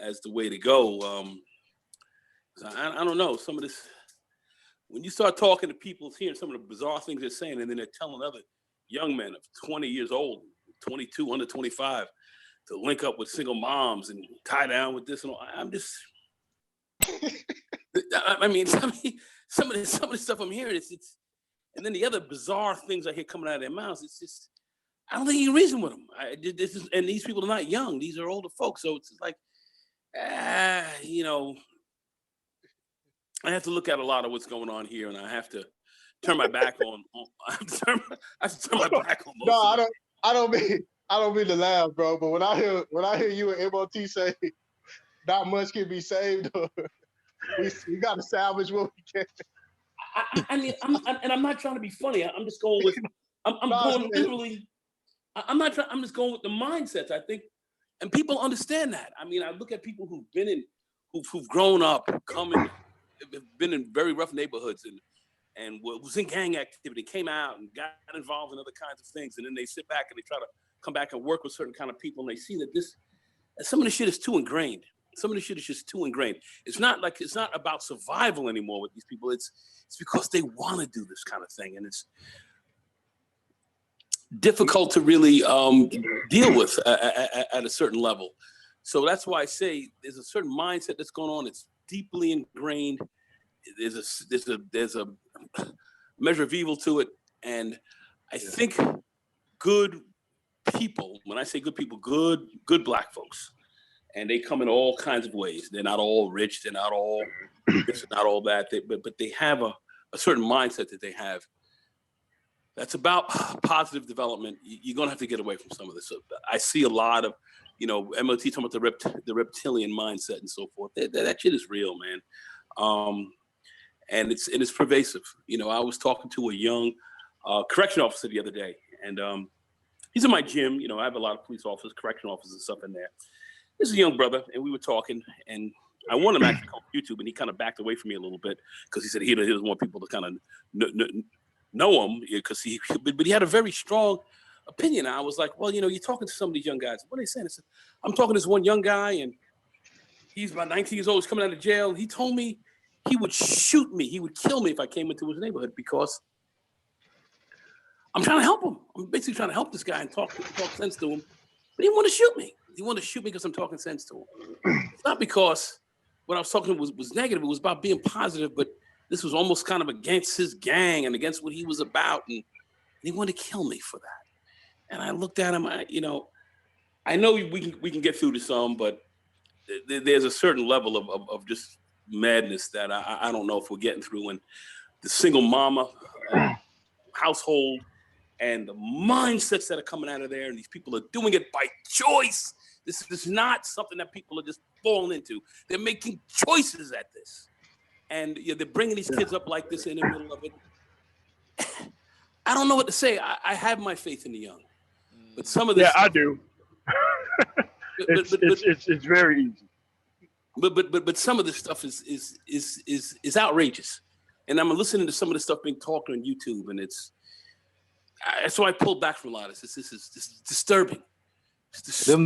as the way to go. I don't know, some of this, when you start talking to people, hearing some of the bizarre things they're saying, and then they're telling other young men of 20 years old, 22, under 25, to link up with single moms and tie down with this and all. I'm just, I mean, some of the stuff I'm hearing, it's, and then the other bizarre things I hear coming out of their mouths, it's just, I don't think you can reason with them. And these people are not young; these are older folks. So it's like, I have to look at a lot of what's going on here, and I have to turn my back on. I have to turn my back on.
No, I don't mean to laugh, bro. But when I hear you and MOT say not much can be saved, we got to salvage what we can.
I mean, I'm not trying to be funny. I'm just going with. I'm going literally. I'm not trying. I'm just going with the mindsets. I think, and people understand that. I mean, I look at people who've been who've grown up, been in very rough neighborhoods, and was in gang activity, came out and got involved in other kinds of things, and then they sit back and they try to come back and work with certain kind of people, and they see that some of the shit is too ingrained. Some of the shit is just too ingrained. It's not about survival anymore with these people. It's because they want to do this kind of thing, and it's difficult to really deal with at a certain level. So that's why I say there's a certain mindset that's going on. It's deeply ingrained. There's a measure of evil to it, and I think good people. When I say good people, good black folks, and they come in all kinds of ways. They're not all rich. They're not all this, not all that. But they have a certain mindset that they have. That's about positive development. You're gonna have to get away from some of this. So I see a lot of, MOT talking about the reptilian mindset and so forth. That shit is real, man. And it's pervasive. I was talking to a young correction officer the other day, and he's in my gym. I have a lot of police officers, correction officers and stuff in there. This is a young brother, and we were talking, and I wanted him to actually come to YouTube, and he kind of backed away from me a little bit because he said he doesn't want people to kind of know him, because but he had a very strong opinion. I was like, well, you're talking to some of these young guys. What are they saying? I said, I'm talking to this one young guy, and he's about 19 years old. He's coming out of jail. He told me he would shoot me. He would kill me if I came into his neighborhood because I'm trying to help him. I'm basically trying to help this guy and talk sense to him. But he didn't want to shoot me. He wanted to shoot me because I'm talking sense to him. It's not because what I was talking was negative. It was about being positive, but this was almost kind of against his gang and against what he was about. And he wanted to kill me for that. And I looked at him, I know we can get through to some, but there's a certain level of just madness that I don't know if we're getting through. And the single mama household and the mindsets that are coming out of there, and these people are doing it by choice. This is not something that people are just falling into. They're making choices at this. And they're bringing these kids up like this in the middle of it. I don't know what to say. I have my faith in the young. But some of this...
Yeah, I do. It's very easy.
But some of this stuff is outrageous, And I'm listening to some of the stuff being talked on YouTube, and so I pulled back from a lot of this. This is disturbing. It's disturbing.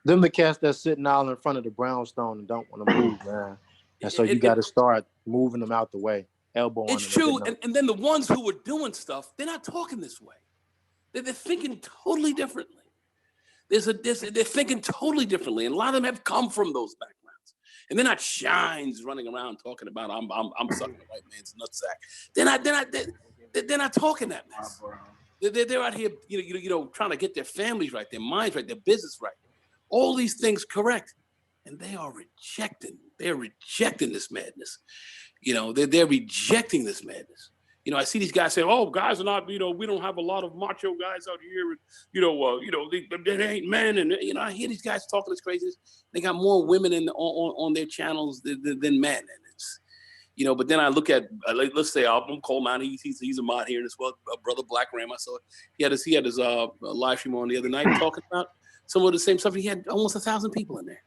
Them the cats that's sitting all in front of the brownstone and don't want to move, man. And so you got to start moving them out the way, elbowing them.
It's true. And then the ones who were doing stuff, they're not talking this way. They're thinking totally differently. They're thinking totally differently. And a lot of them have come from those backgrounds. And they're not shines running around talking about I'm sucking the white man's nutsack. They're not talking that mess. They're out here, trying to get their families right, their minds right, their business right. All these things correct. And they are rejecting. They're rejecting this madness. They're rejecting this madness. I see these guys say, "Oh, guys are not. We don't have a lot of macho guys out here. They ain't men." And I hear these guys talking this craziness. They got more women on their channels than men. And it's, But then I look at let's say Album Cole Mountain. He's a mod here as well. Brother Black Ram. I saw it. He had his live stream on the other night talking about some of the same stuff. He had almost 1,000 people in there.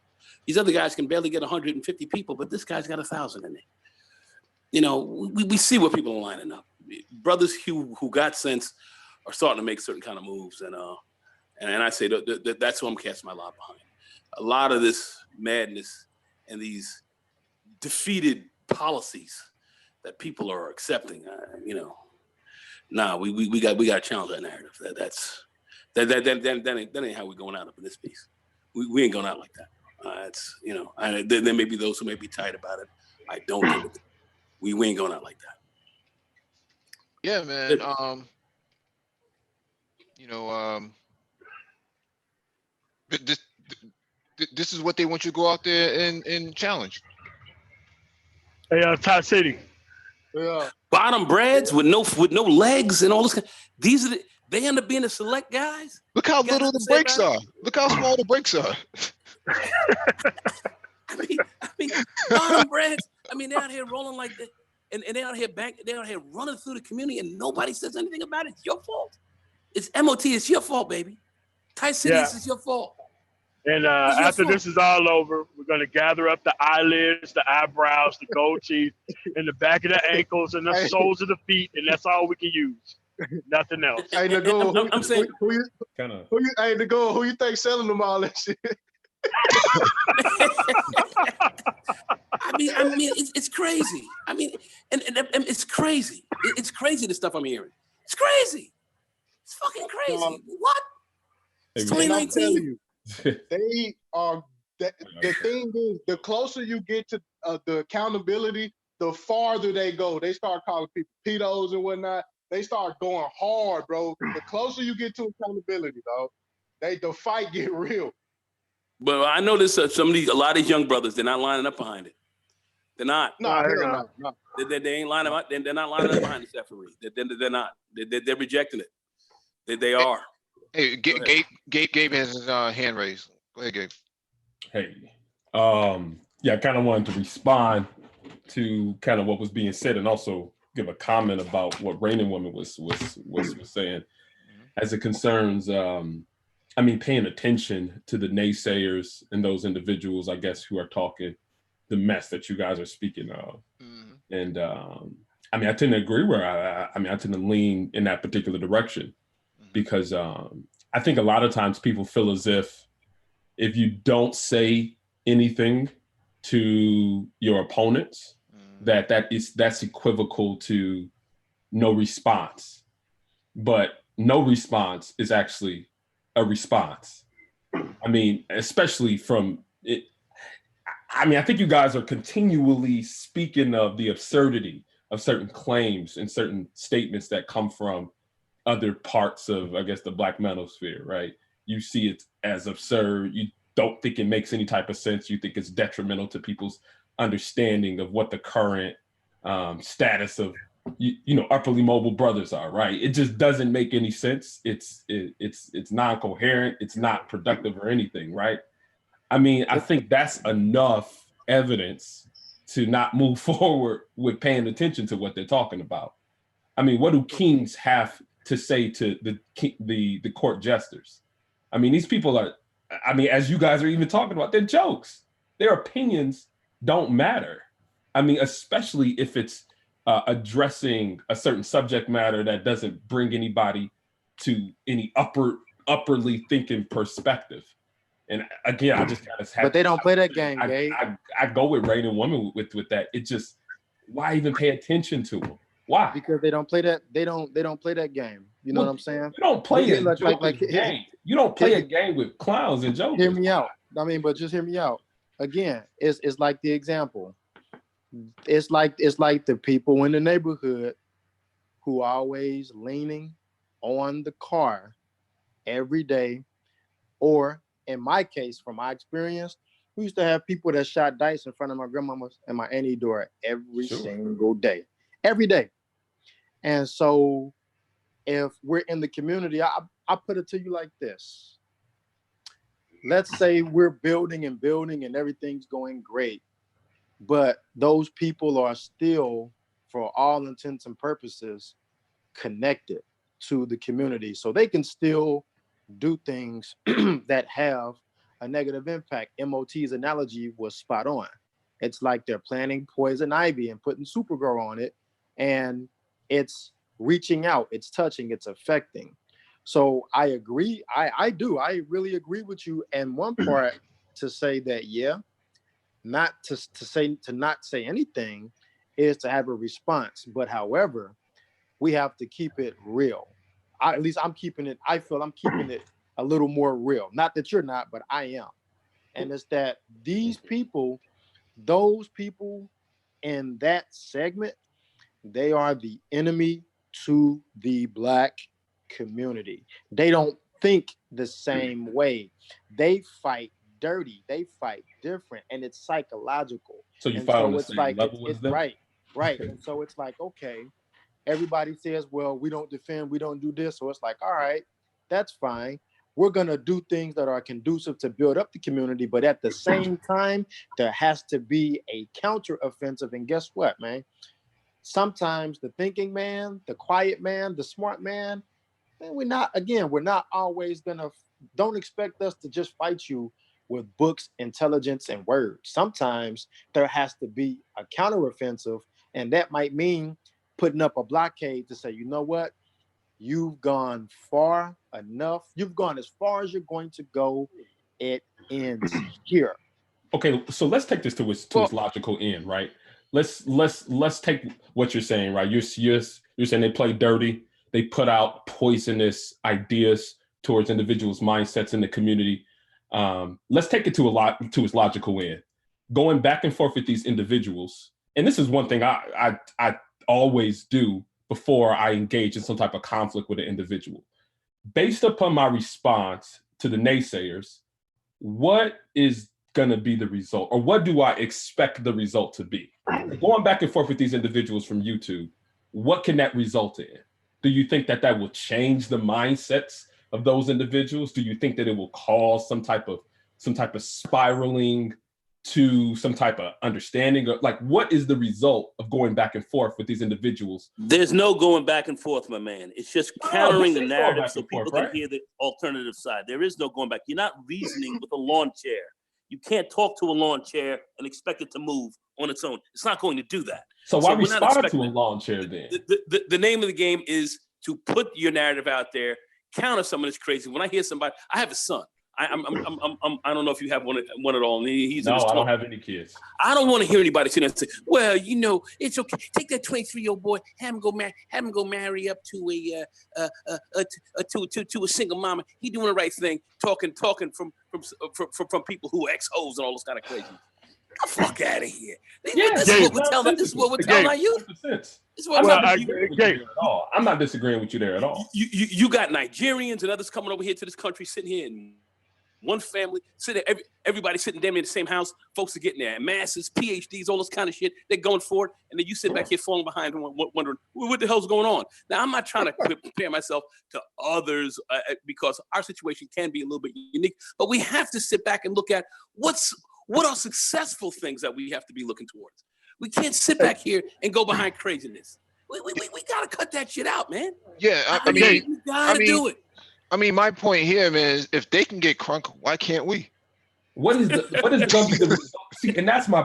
These other guys can barely get 150 people, but this guy's got 1,000 in there. We see what people are lining up. Brothers who got sense are starting to make certain kind of moves, and I say that's who I'm casting my lot behind. A lot of this madness and these defeated policies that people are accepting, we got to challenge that narrative. That ain't how we're going out up in this piece. We ain't going out like that. There may be those who may be tight about it. I don't give it. We ain't going out like that.
Yeah, man. This is what they want you to go out there and challenge.
Hey, Todd City.
Yeah.
Bottom breads with no legs and all this. They end up being the select guys.
Look how little the brakes are. Look how small the brakes are.
I mean, bottom breads. They're out here rolling like that, and they're out here running through the community, and nobody says anything about it. It's your fault. It's MOT. It's your fault, baby. Ty City, This is your fault.
And after this is all over, we're going to gather up the eyelids, the eyebrows, the gold teeth, and the back of the ankles and the soles of the feet, and that's all we can use. Nothing else.
Hey, Nicole,
I'm saying,
who you think selling them all that shit?
It's crazy. And it's crazy. It's crazy, the stuff I'm hearing. It's crazy. It's fucking crazy. What? It's 2019.
They are. The thing is, the closer you get to the accountability, the farther they go. They start calling people pedos and whatnot. They start going hard, bro. The closer you get to accountability, dog, the fight get real.
But I noticed a lot of these young brothers, they're not lining up behind it. They're not.
No.
They ain't lining up. They're not lining up behind this effortry. They're not. They're rejecting it. They are.
Hey, Gabe has his hand raised. Go ahead, Gabe.
Hey, I kind of wanted to respond to kind of what was being said, and also give a comment about what Raining Woman was saying, as it concerns. Paying attention to the naysayers and those individuals, I guess, who are talking the mess that you guys are speaking of. Mm-hmm. And I tend to agree where I tend to lean in that particular direction, because I think a lot of times people feel as if you don't say anything to your opponents, that's equivocal to no response. But no response is actually a response. Especially from it. I think you guys are continually speaking of the absurdity of certain claims and certain statements that come from other parts of, I guess, the Black manosphere, right? You see it as absurd. You don't think it makes any type of sense. You think it's detrimental to people's understanding of what the current status of upperly mobile brothers are, right? It just doesn't make any sense. It's non-coherent. It's not productive or anything, right? I think that's enough evidence to not move forward with paying attention to what they're talking about. What do kings have to say to the court jesters? These people are, as you guys are even talking about, they're jokes. Their opinions don't matter. Especially if it's addressing a certain subject matter that doesn't bring anybody to any upperly thinking perspective. And again, I just kind of
But they don't play that game, Gabe.
I go with Raining Woman with that. It just, why even pay attention to them? Why?
Because they don't play that. They don't play that game. You know what I'm saying?
You don't play
Yeah,
a game. You don't play a game with clowns and jokers.
Hear me out. I mean, but just hear me out. Again, it's like the example. It's like the people in the neighborhood who are always leaning on the car every day, or in my case, from my experience, we used to have people that shot dice in front of my grandmama's and my auntie door every single day, every day. And so if we're in the community, I put it to you like this. Let's say we're building and everything's going great, but those people are still, for all intents and purposes, connected to the community. So they can still do things that have a negative impact. MOT's analogy was spot on. It's like they're planting poison ivy and putting Supergirl on it, and it's reaching out, it's touching, it's affecting. So I agree. I do. I really agree with you. And one part to say that, yeah, not to not say anything is to have a response. But however, we have to keep it real. At least I'm keeping it. I feel I'm keeping it a little more real. Not that you're not, but I am. And it's that these people, those people in that segment, they are the enemy to the Black community. They don't think the same way. They fight dirty. They fight different, and it's psychological.
So you
And
fight
so
on the
it's
same
like
level as
it's
them?
right. And so it's like, okay, everybody says, well, we don't defend, we don't do this. So it's like, all right, that's fine. We're gonna do things that are conducive to build up the community, but at the same time, there has to be a counteroffensive. And guess what, man? Sometimes the thinking man, the quiet man, the smart man, and we're not always gonna, don't expect us to just fight you with books, intelligence, and words. Sometimes there has to be a counteroffensive, and that might mean putting up a blockade to say, you know what? You've gone far enough. You've gone as far as you're going to go. It ends here.
Okay, so let's take this to its logical end, right? Let's take what you're saying, right? You're saying they play dirty, they put out poisonous ideas towards individuals' mindsets in the community. Let's take it to its logical end. Going back and forth with these individuals, and this is one thing I always do before I engage in some type of conflict with an individual. Based upon my response to the naysayers, what is going to be the result, or what do I expect the result to be? Going back and forth with these individuals from YouTube, what can that result in? Do you think that will change the mindsets of those individuals? Do you think that it will cause some type of spiraling to some type of understanding? Or like, what is the result of going back and forth with these individuals?
There's no going back and forth, my man. It's just countering the narrative so people
forth,
can hear the alternative side. There is no going back. You're not reasoning with a lawn chair. You can't talk to a lawn chair and expect it to move on its own. It's not going to do that.
So why respond to a lawn chair then?
The name of the game is to put your narrative out there, counter someone that's crazy. When I hear somebody, I have a son. I don't know if you have one at all. And he's
no, I don't have any kids.
I don't want to hear anybody sit there and say, "Well, you know, it's okay. Take that 23-year-old boy, have him go marry up to a single mama. He doing the right thing, talking from people who are ex-hoes and all this kind of crazy. Get the fuck out of here. This is what we're telling our youth.
I'm not disagreeing with you there at all.
You got Nigerians and others coming over here to this country, sitting here in one family, sitting there, everybody sitting damn in the same house. Folks are getting their masters, PhDs, all this kind of shit. They're going for it, and then you sit back here falling behind and wondering what the hell's going on. Now, I'm not trying to compare myself to others because our situation can be a little bit unique, but we have to sit back and look at what are successful things that we have to be looking towards. We can't sit back here and go behind craziness. We gotta cut that shit out, man.
Yeah,
we gotta do it.
I mean, my point here, man, is if they can get crunk, why can't we?
What is going to be the result? See, and that's my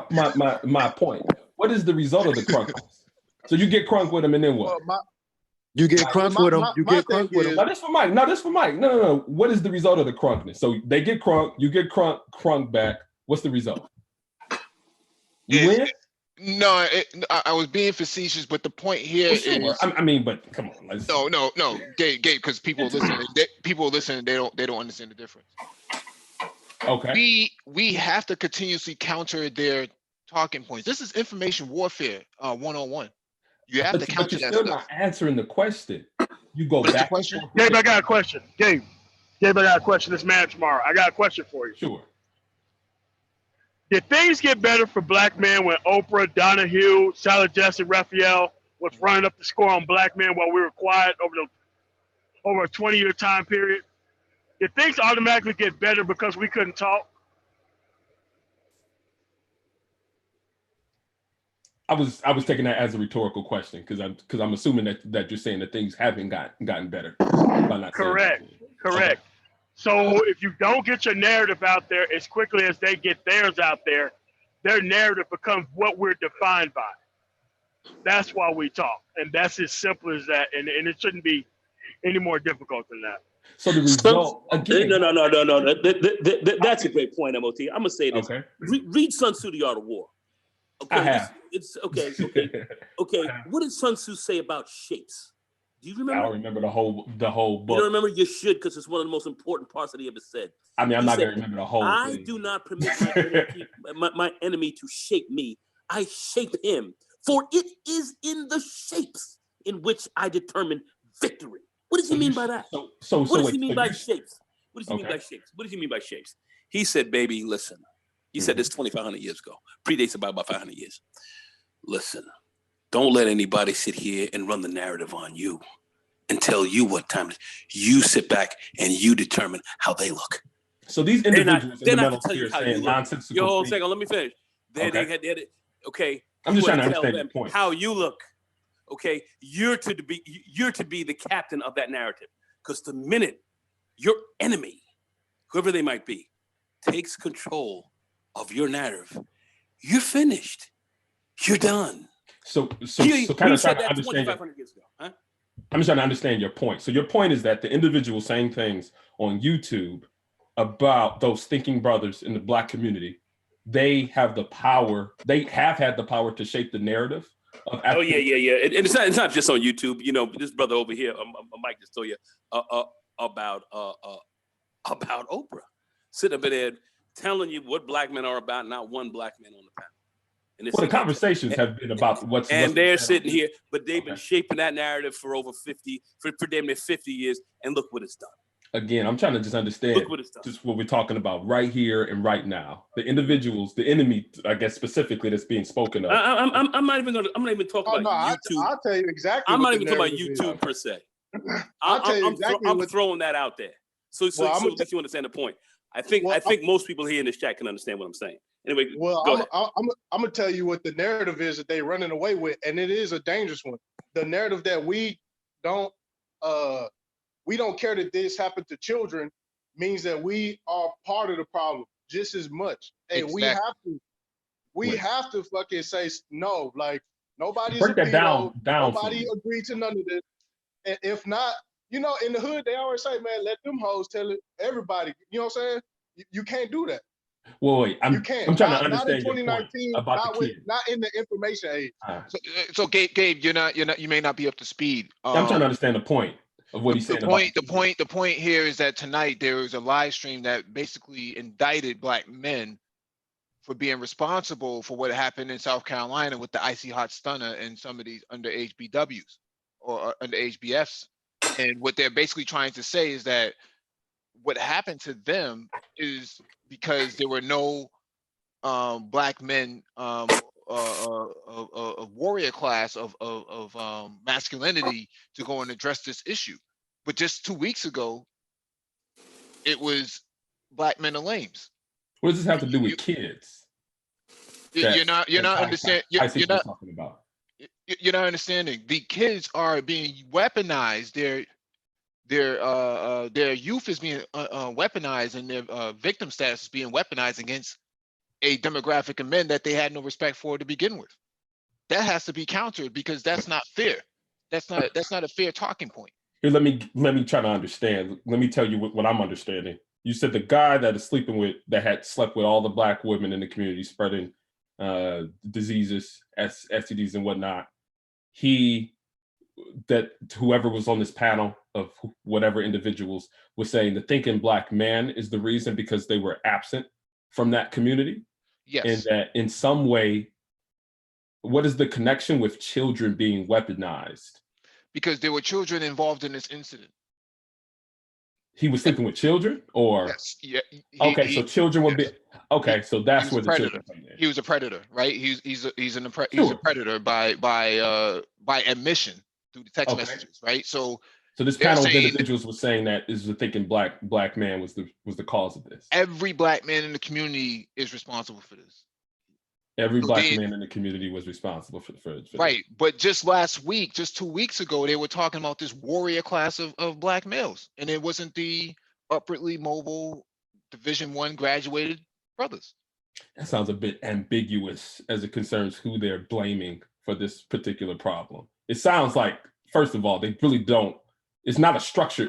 point. What is the result of the crunk? So you get crunk with him, and then what?
Well,
You get crunk with them. You
my
get crunk
thing
with them.
is-
Now this for Mike. Now this for Mike. No. What is the result of the crunkness? So they get crunk. You get crunk back. What's the result? You
It's-
win.
No, I was being facetious, but the point here
Well,
is
sure. I mean, but come on. Let's,
no, Gabe, because people listening, they don't understand the difference.
Okay.
We have to continuously counter their talking points. This is information warfare 101. You have to
But
counter
you're
that
still
stuff.
not answering the question. You go
What's the
back.
question?
Gabe, I got a question. Gabe, I got a question. It's man tomorrow. I got a question for you.
Sure.
Did things get better for black men when Oprah, Donahue, Sarah Jesse Raphael was running up the score on black men while we were quiet over a 20-year time period? Did things automatically get better because we couldn't talk?
I was taking that as a rhetorical question because I'm assuming that you're saying that things haven't gotten better. By not saying
Correct.
that.
Correct. So if you don't get your narrative out there as quickly as they get theirs out there, their narrative becomes what we're defined by. That's why we talk. And that's as simple as that. And it shouldn't be any more difficult than that.
So the result again.
No. That's a great point, MOT. I'm gonna say this.
Okay.
Read Sun Tzu, The Art of War. Okay,
I have.
It's okay. What did Sun Tzu say about shapes? Do you
I
remember?
don't remember the whole
You
book.
don't remember? You should, because it's one of the most important parts that he ever said.
I mean, I'm
He
not
said,
gonna remember the whole
I
thing.
do not permit my enemy to shape me. I shape him, for it is in the shapes in which I determine victory. What does he mean by that?
So
What does
wait,
he mean
so
by
you-
shapes? What does he mean
Okay.
by shapes? What does he mean by shapes? He said, baby, listen. He said this 2,500 years ago. Predates about 500 years. Listen, don't let anybody sit here and run the narrative on you and tell you what time it is. You sit back and you determine how they look.
So these
They're not-
individuals
they're
in the
not
mental
to tell you
sphere
how you
saying
look.
nonsensical
Yo, hold on a
things.
second. Let me finish. Okay.
I'm
you
just trying
wanna
to
tell
understand
them
your point.
how you look. Okay, you're to be the captain of that narrative. Because the minute your enemy, whoever they might be, takes control of your narrative, you're finished. You're done.
So
He
kind of trying
said
to
that
understand.
2,500 years ago. Huh?
I'm just trying to understand your point. So your point is that the individual saying things on YouTube about those thinking brothers in the Black community, they have the power. They have had the power to shape the narrative of.
Oh yeah. And it's not just on YouTube. You know, this brother over here, Mike just told you about Oprah sitting up in there telling you what black men are about. Not one black man on the panel. And
Well, the conversations have been about what's.
And
what's
they're
said on
sitting
YouTube.
here, but they've been
Okay.
shaping that narrative for over 50, for damn near 50 years. And look what it's done.
Again, I'm trying to just understand
Look what it's done.
just what we're talking about right here and right now. The individuals, the enemy, I guess specifically that's being spoken of.
I'm not even talking
Oh,
about
no,
YouTube.
I'll tell you exactly.
I'm
what
not
the
even talking about
narrative is.
YouTube per se.
I'll tell you exactly
I'm
what-
throwing that out there. So
Well,
at least you understand the point. I think most people here in this chat can understand what I'm saying. Anyway,
Well,
go ahead.
I'm gonna tell you what the narrative is that they're running away with, and it is a dangerous one. The narrative that we don't care that this happened to children means that we are part of the problem just as much. And
Exactly.
we have to fucking say no. Like nobody's
Break
a
that down
pedo.
for
Nobody
me.
agreed to none of this. And if not, in the hood they always say, man, let them hoes tell it everybody. You know what I'm saying? You can't do that.
Well, wait,
You can't.
I'm trying to
Not in
understand your point
2019.
about the kids.
Not in the information age.
So Gabe, you may not be up to speed.
I'm trying to understand the point of what he's saying.
The point here is that tonight there was a live stream that basically indicted black men for being responsible for what happened in South Carolina with the icy hot stunner and some of these underage BWs or underage BFs. And what they're basically trying to say is that what happened to them is because there were no black men of warrior class of masculinity to go and address this issue. But just 2 weeks ago, it was black men are lames.
What does this have to do with kids?
You're not understanding.
You're not talking about.
You're not understanding. The kids are being weaponized. Their youth is being weaponized, and their victim status is being weaponized against a demographic of men that they had no respect for to begin with. that has to be countered because that's not fair. That's not a fair talking point.
Here, let me try to understand. Let me tell you what I'm understanding. You said the guy that had slept with all the Black women in the community, spreading diseases, STDs and whatnot. Whoever was on this panel of whatever individuals was saying the thinking Black man is the reason because they were absent from that community.
Yes.
And that in some way, what is the connection with children being weaponized?
Because there were children involved in this incident.
He was sleeping with children, or
yes, yeah.
So children would be okay. So that's where the children come in.
He was a predator, right? He's a predator by admission through the text messages, right? So
this panel of individuals was saying that is the thinking black man was the cause of this.
Every Black man in the community is responsible for this.
Every Black man in the community was responsible for
right. But just last week, just 2 weeks ago, they were talking about this warrior class of Black males, and it wasn't the upwardly mobile Division I graduated brothers.
That sounds a bit ambiguous as it concerns who they're blaming for this particular problem. It sounds like, first of all, they really don't. It's not a structure.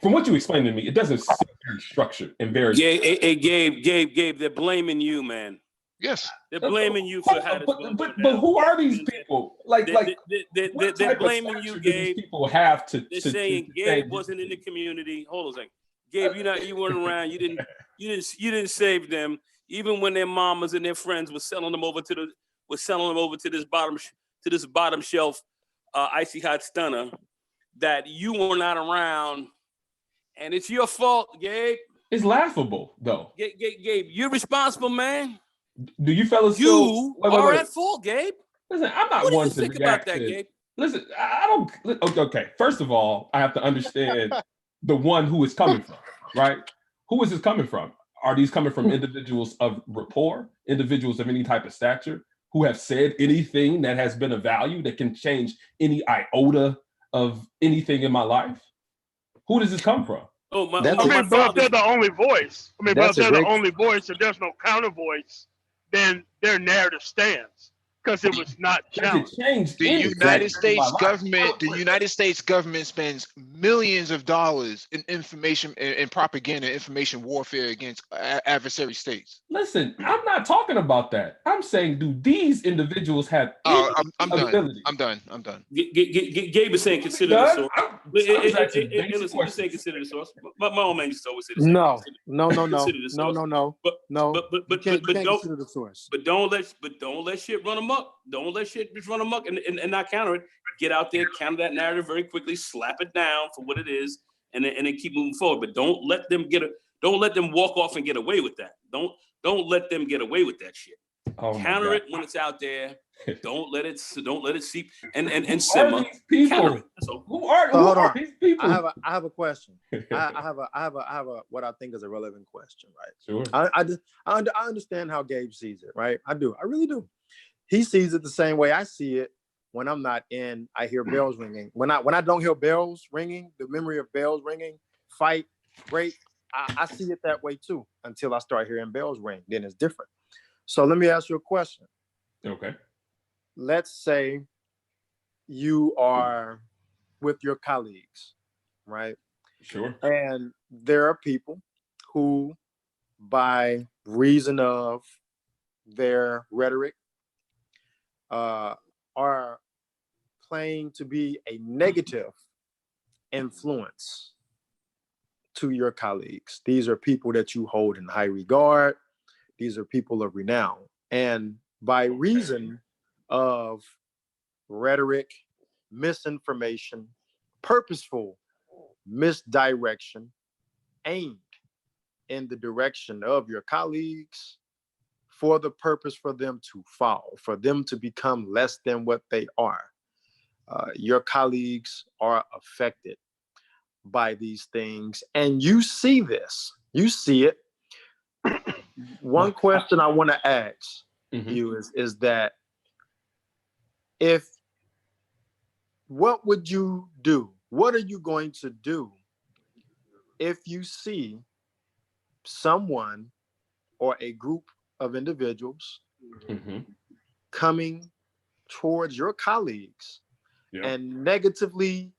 From what you explained to me, it doesn't seem very structured and very.
Yeah, hey, Gabe, they're blaming you, man.
Yes,
they're blaming you for how.
But who are these people?
They're blaming you, Gabe.
These people have to.
They're saying Gabe wasn't in the community. Hold on a second, Gabe, you weren't around. You didn't save them, even when their mamas and their friends were selling them over to this bottom shelf icy hot stunner. That you were not around, and it's your fault, Gabe.
It's laughable, though.
Gabe, you're responsible, man.
Do you fellas
are at fault, Gabe?
Listen, I'm not one to think about that, Gabe. Listen, I don't. Okay, first of all, I have to understand the one who is coming from, right? Who is this coming from? Are these coming from individuals of rapport, individuals of any type of stature, who have said anything that has been of value that can change any iota of anything in my life? Who does this come from?
But they're the only voice. But if they're the only voice and there's no counter voice, then their narrative stands because it was not challenged.
The United States government spends millions of dollars in information and propaganda, information warfare against adversary states.
Listen, I'm not talking about that. I'm saying, do these individuals have?
I'm done.
Gabe is saying consider the source. You're saying consider the source. My old man used to always say the same.
No.
But
consider the source.
But don't let shit run amok. Don't let shit just run amok and not counter it. Get out there, counter that narrative very quickly, slap it down for what it is, and then keep moving forward. But don't let them walk off and get away with that. Don't let them get away with that shit. Counter it when it's out there. Don't let it seep and simmer. Counter it. So,
who are these people? I have a question. I have a what I think is a relevant question, right?
Sure.
I understand how Gabe sees it, right? I do. I really do. He sees it the same way I see it. When I'm not in, I hear bells ringing. When I don't hear bells ringing, the memory of bells ringing, fight, break, I see it that way too until I start hearing bells ring. Then it's different. So let me ask you a question.
Okay.
Let's say you are with your colleagues, right?
Sure.
And there are people who, by reason of their rhetoric, are playing to be a negative influence to your colleagues. These are people that you hold in high regard. These are people of renown. And by reason of rhetoric, misinformation, purposeful misdirection aimed in the direction of your colleagues for the purpose for them to fall, for them to become less than what they are. Your colleagues are affected by these things, and you see this, you see it. One question I want to ask you is that what would you do? What are you going to do if you see someone or a group of individuals coming towards your colleagues
Yeah.
and negatively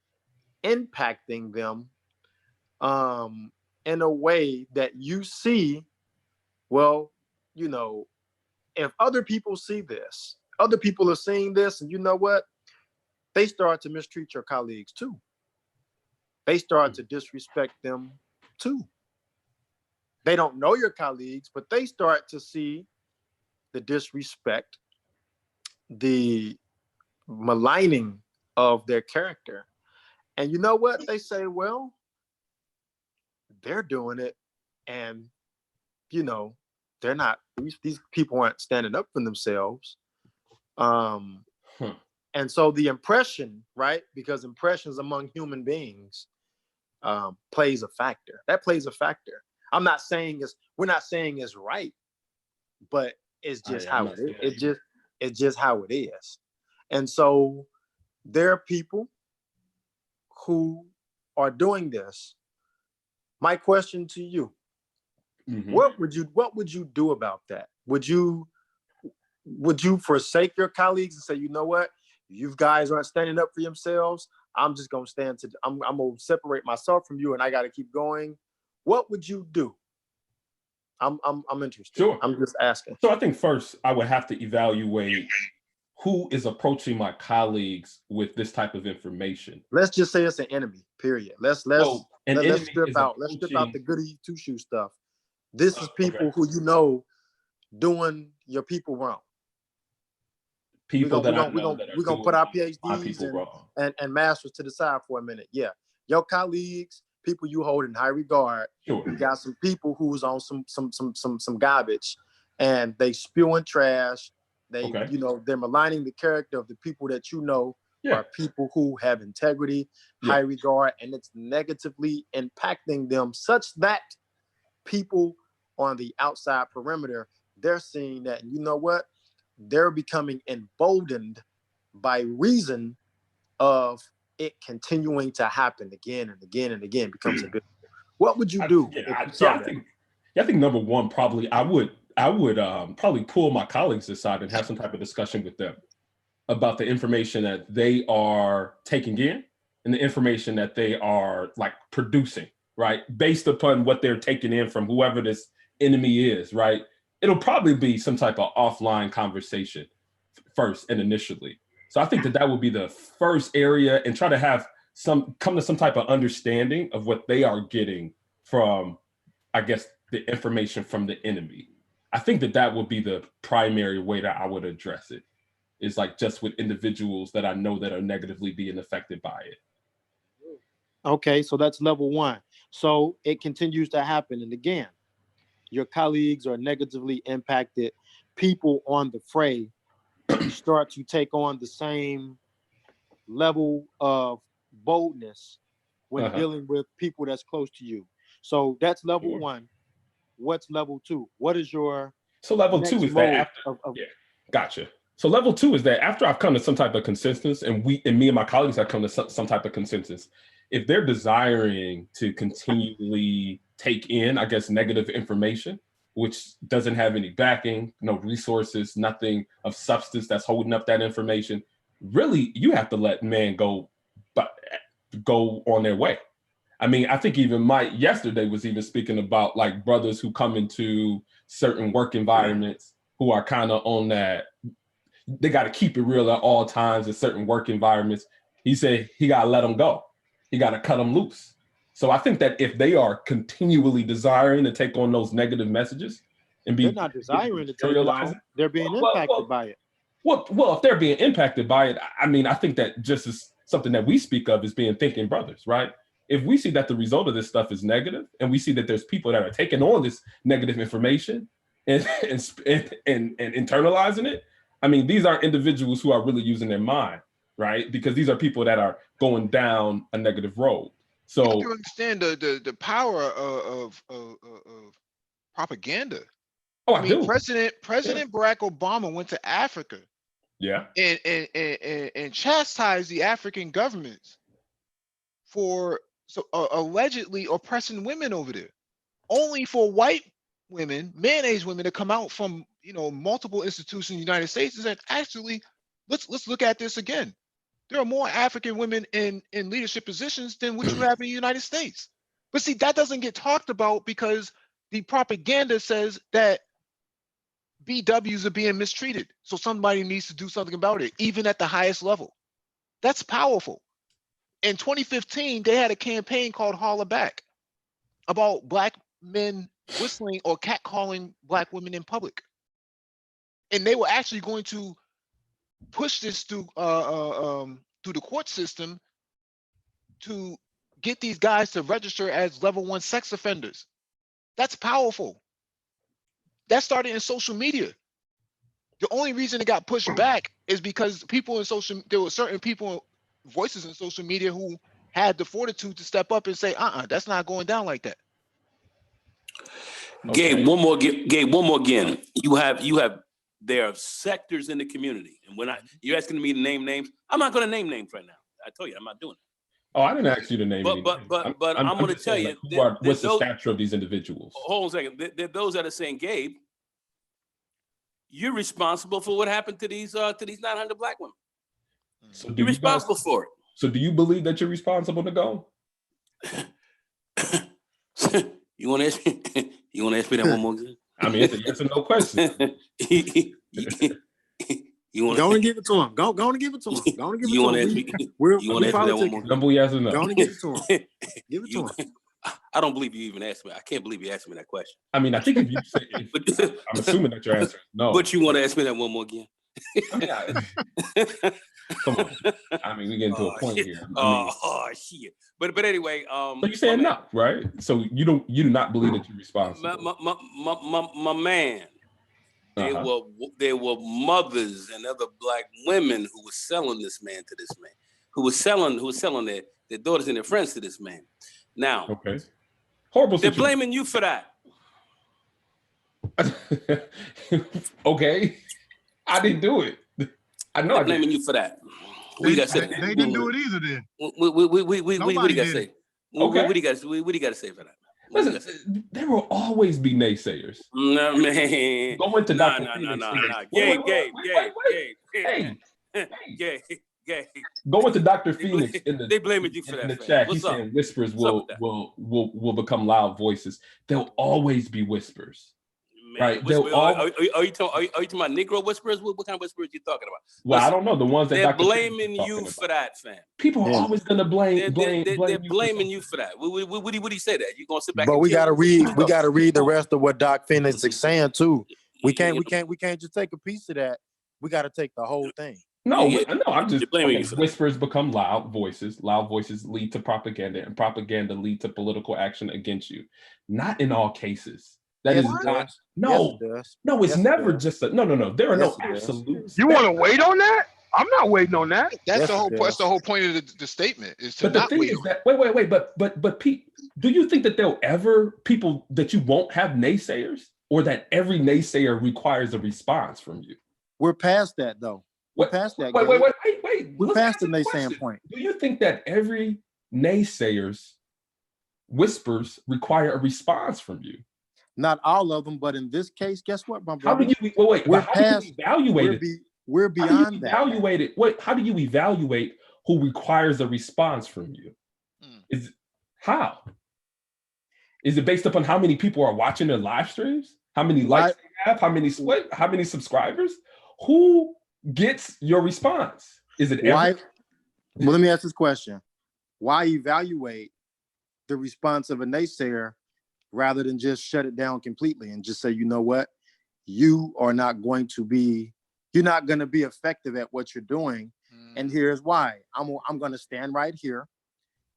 impacting them in a way that you see, well, you know, if other people see this, other people are seeing this, and you know what? They start to mistreat your colleagues too. They start to disrespect them too. They don't know your colleagues, but they start to see the disrespect, the maligning of their character. And you know what? They say, well, they're doing it. And, you know, they're not, these people aren't standing up for themselves. And so the impression, right? Because impressions among human beings plays a factor. That plays a factor. I'm not saying we're not saying it's right, but it's just how it is. It's just how it is. And so there are people who are doing this. My question to you, what would you do about that? Would you forsake your colleagues and say, you know what, you guys aren't standing up for yourselves, I'm just gonna I'm gonna separate myself from you and I gotta keep going? What would you do? I'm interested.
Sure.
I'm just asking.
So I think first I would have to evaluate who is approaching my colleagues with this type of information.
Let's just say it's an enemy, period. Let's strip out the goody two-shoe stuff. This is people who you know doing your people wrong. We're gonna put our PhDs and masters to the side for a minute. Yeah. Your colleagues, people you hold in high regard.
Sure.
You got some people who's on some garbage and they spewing trash. They, they're maligning the character of the people that you know are people who have integrity, high regard, and it's negatively impacting them such that people on the outside perimeter, they're seeing that, and you know what? They're becoming emboldened by reason of it continuing to happen again and again and again. Becomes a bit. What would you do?
I think number one, probably I would probably pull my colleagues aside and have some type of discussion with them about the information that they are taking in and the information that they are like producing, right? Based upon what they're taking in from whoever this enemy is, right? It'll probably be some type of offline conversation first and initially. So I think that would be the first area, and try to have come to some type of understanding of what they are getting from, I guess, the information from the enemy. I think that would be the primary way that I would address it, is like just with individuals that I know that are negatively being affected by it.
Okay, so that's level one. So it continues to happen. And again, your colleagues are negatively impacted. People on the fray start to take on the same level of boldness when dealing with people that's close to you. So that's level one. What's level two? What is your
level two is that after gotcha. So level two is that after I've come to some type of consensus, and me and my colleagues have come to some type of consensus, if they're desiring to continually take in, I guess, negative information, which doesn't have any backing, no resources, nothing of substance that's holding up that information, really, you have to let man go on their way. I mean, I think even Mike yesterday was even speaking about like brothers who come into certain work environments who are kind of on that, they got to keep it real at all times in certain work environments. He said he got to let them go. He got to cut them loose. So I think that if they are continually desiring to take on those negative messages and
they're not desiring to take it on, they're being impacted by it.
Well, if they're being impacted by it, I mean, I think that just is something that we speak of as being thinking brothers, right? If we see that the result of this stuff is negative, and we see that there's people that are taking on this negative information and internalizing it, I mean, these are individuals who are really using their mind, right? Because these are people that are going down a negative road. So
you understand the power of propaganda.
Oh,
I mean, President Barack Obama went to Africa.
Yeah.
And chastised the African governments for allegedly oppressing women over there, only for white women, mayonnaise women, to come out from multiple institutions in the United States and said, actually, let's look at this again. There are more African women in leadership positions than what you have in the United States. But see, that doesn't get talked about because the propaganda says that BWs are being mistreated. So somebody needs to do something about it, even at the highest level. That's powerful. In 2015, they had a campaign called Holla Back about Black men whistling or catcalling Black women in public. And they were actually going to push this through the court system to get these guys to register as level 1 sex offenders. That's powerful. That started in social media. The only reason it got pushed back is because there were certain people, voices in social media who had the fortitude to step up and say, that's not going down like that.
Okay.
Gabe, one more again. There are sectors in the community, and when you're asking me to name names, I'm not going to name names right now. I told you, I'm not doing it.
Oh, I didn't ask you to name any
But
names.
I'm going to
just
tell
saying,
you,
like, what's the stature of these individuals?
Hold on a second. There are those that are saying, Gabe, you're responsible for what happened to these 900 Black women.
So
You're responsible for it.
So do you believe that you're responsible to go?
You want to ask me? You want to ask me that one more again?
I mean, it's a yes or no question.
You want
Go and give it to him. Go and give it to him. Go and give it
You
to
want to
him.
ask me?
We're
You want to ask me that one more?
Simple yes or no.
Go and give it to him. Give it to him.
I don't believe you even asked me. I can't believe you asked me that question.
I mean, I think if you say, I'm assuming that your answer is no.
But you want to ask me that one more again?
I mean, come on. I mean, we get into a point
shit.
here.
Shit. But anyway,
so you're saying no, right? So you do not believe that you're responsible.
My man. There were mothers and other Black women who were selling this man to this man, who were selling their daughters and their friends to this man. Now,
okay, horrible.
They're blaming you for that.
Okay, I didn't do it. I know.
They're blaming you for that. What you got to say?
They didn't do it either. Then
what do you got to say?
Okay.
What do you got to say for that?
Listen, there will always be naysayers.
No, man.
Go into Dr.
Gabe.
Go into Dr. Phoenix
They blaming you for that.
In the chat, he's saying whispers will become loud voices. There'll always be whispers. Man, right?
Are you talking about Negro whispers? What kind of whispers are you talking about?
Well, I don't know. The ones that
they're blaming you for that, fam.
People are always gonna blame.
They're blaming you for that. What do you say that? You gonna sit back?
But we gotta read. We gotta read the rest of what Doc Phoenix is saying too. We can't just take a piece of that. We gotta take the whole thing.
No, I'm just blaming you. Whispers become loud voices. Loud voices lead to propaganda, and propaganda lead to political action against you. Not in all cases. That is not. No, no, it's never just a no. There are no absolutes.
You want to wait on that? I'm not waiting on that.
That's the whole. That's the whole point of the statement is to not wait.
Wait. But Pete, do you think that there'll ever people that you won't have naysayers, or that every naysayer requires a response from you?
We're past that though. We're past that.
Wait.
We're past the naysaying point.
Do you think that every naysayer's whispers require a response from you?
Not all of them, but in this case, guess what, my brother?
How do you We're past. Evaluate it.
We're beyond that.
Evaluate it. How do you evaluate who requires a response from you? How? Is it based upon how many people are watching their live streams? How many likes they have? How many subscribers? Who gets your response? Is it
why? Well, let me ask this question: why evaluate the response of a naysayer rather than just shut it down completely and just say, you know what, you're not going to be effective at what you're doing, and here's why. I'm going to stand right here,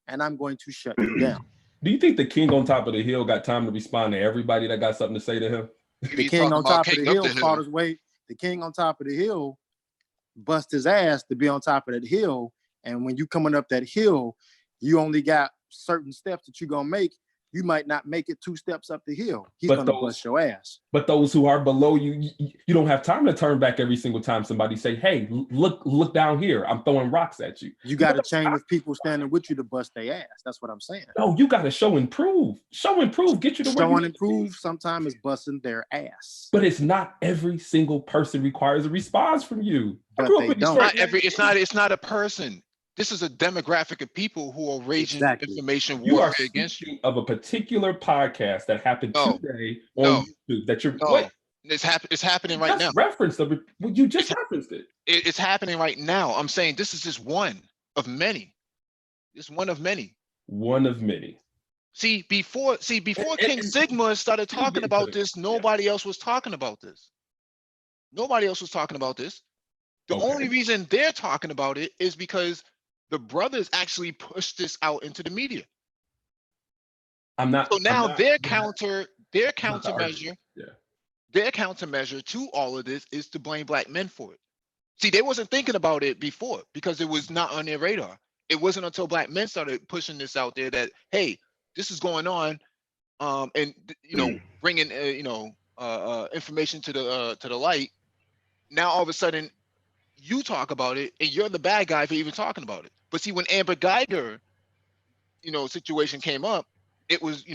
and I'm going to shut you down.
Do you think the king on top of the hill got time to respond to everybody that got something to say to him?
The king on top of the hill fought his way. The king on top of the hill bust his ass to be on top of that hill. And when you coming up that hill, you only got certain steps that you're gonna make you might not make it 2 steps up the hill. He's
But
gonna
those-
bust your ass.
But those who are below you, you don't have time to turn back every single time somebody say, "Hey, look down here. I'm throwing rocks at you."
You got a chain of people standing with you to bust their ass. That's what I'm saying.
No, you got to show and prove. Show and prove. Get you to where you
Showing
need
and
to be.
prove sometimes is busting their ass.
But it's not every single person requires a response from you. I
But
grew up
they
with these
don't.
straight
It's not a person. This is a demographic of people who are waging
Exactly.
information
You are
warfare against you.
speaking of a particular podcast that happened
No.
today
No.
on YouTube that you're
No,
wait,
it's happening right now.
just reference the you just referenced it.
It's happening right now. I'm saying this is just one of many. It's one of many.
One of many.
See, before King
and-
Sigma started
getting
talking
to
about
the-
this, nobody else was talking about this. Nobody else was talking about this. The
Okay.
only reason they're talking about it is because the brothers actually pushed this out into the media.
I'm not.
So
I'm
now
not-
their
I'm not the
countermeasure,
argument. Yeah.
their countermeasure to all of this is to blame black men for it. See, they wasn't thinking about it before because it was not on their radar. It wasn't until black men started pushing this out there that, hey, this is going on, and bringing information to the light. Now all of a sudden, you talk about it, and you're the bad guy for even talking about it. But see, when Amber Geiger, situation came up, it was, you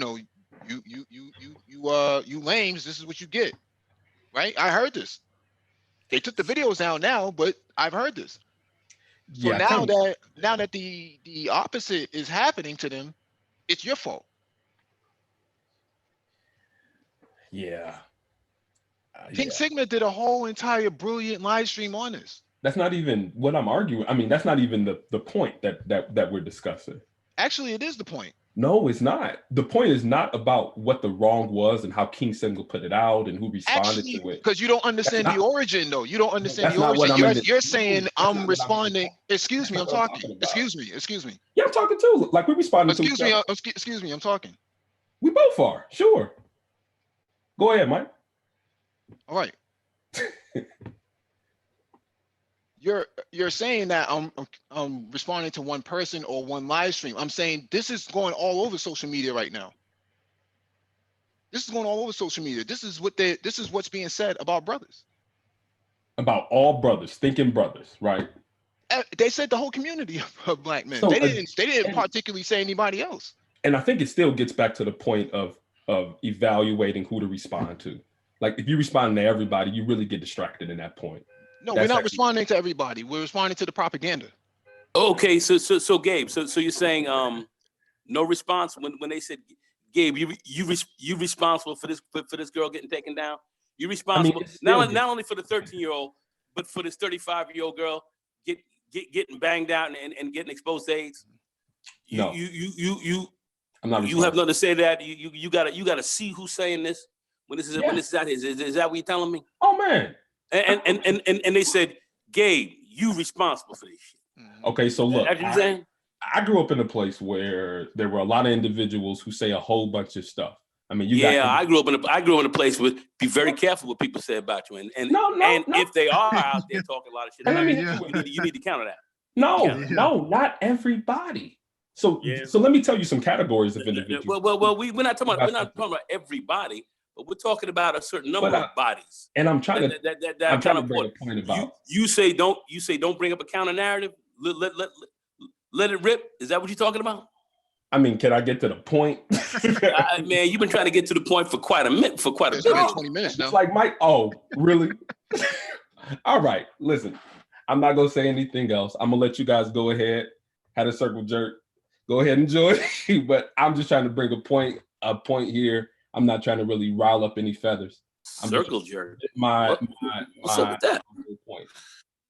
lames, this is what you get, right? I heard this. They took the videos down now, but I've heard this. So
Yeah,
now
tell me.
that the opposite is happening to them, it's your fault.
Yeah.
King
Yeah.
Sigma did a whole entire brilliant live stream on this.
That's not even what I'm arguing. I mean, that's not even the point that we're discussing.
Actually, it is the point.
No, it's not. The point is not about what the wrong was and how King Single put it out and who responded
Actually,
to it.
because you don't understand
That's
the origin, though. You don't understand
that's
the
not what
origin.
I'm in
You're
the-
saying
That's not what
I'm
I'm
responding.
about.
Excuse me, I'm
That's not what I'm
talking.
talking about.
Excuse me.
Yeah, I'm talking too. Like we responded to
Excuse
each
me.
other.
Excuse me. I'm talking.
We both are. Sure. Go ahead, Mike.
All right. You're saying that I'm responding to one person or one live stream. I'm saying this is going all over social media right now. This is going all over social media. This is what's being said about brothers.
About all brothers, thinking brothers, right?
They said the whole community of black men.
So,
They didn't
and-
particularly say anybody else.
And I think it still gets back to the point of evaluating who to respond to. Like if you respond to everybody, you really get distracted in that point.
No,
That's
we're not
actually-
responding to everybody. We're responding to the propaganda.
Okay, so Gabe, so you're saying no response when they said, Gabe, you responsible for this girl getting taken down? You responsible
it's still-
not only for the 13-year-old, but for this 35-year-old girl getting banged out and getting exposed to AIDS?
No. I'm not.
You have nothing to say to that. You gotta see who's saying this when this is
Yeah.
when this is out here. Is that what you're telling me?
Oh man.
And they said, Gabe, you responsible for this shit.
Okay, so look,
That's what you're saying?
I grew up in a place where there were a lot of individuals who say a whole bunch of stuff. I mean, you got
I grew up in a place where be very careful what people say about you, and
No.
if they are out there talking a lot of shit,
And
about
let
you,
me-
you need to counter that.
No,
Yeah.
no, not everybody. So let me tell you some categories of individuals.
Well, we're not talking about everybody, but we're talking about a certain number
But
of bodies.
And I'm trying to
that
I'm
kind
trying to
of
bring
important.
a point about.
You say don't bring up a counter narrative. Let it rip. Is that what you're talking about?
I mean, can I get to the point?
Man, you've been trying to get to the point for quite a minute.
It's been 20 minutes now.
It's like Mike. Oh, really? All right. Listen, I'm not gonna say anything else. I'm gonna let you guys go ahead. Had a circle jerk. Go ahead and enjoy it. But I'm just trying to bring a point here. I'm not trying to really rile up any feathers. I'm just-
Circle jerk.
What's
up with that?
Point.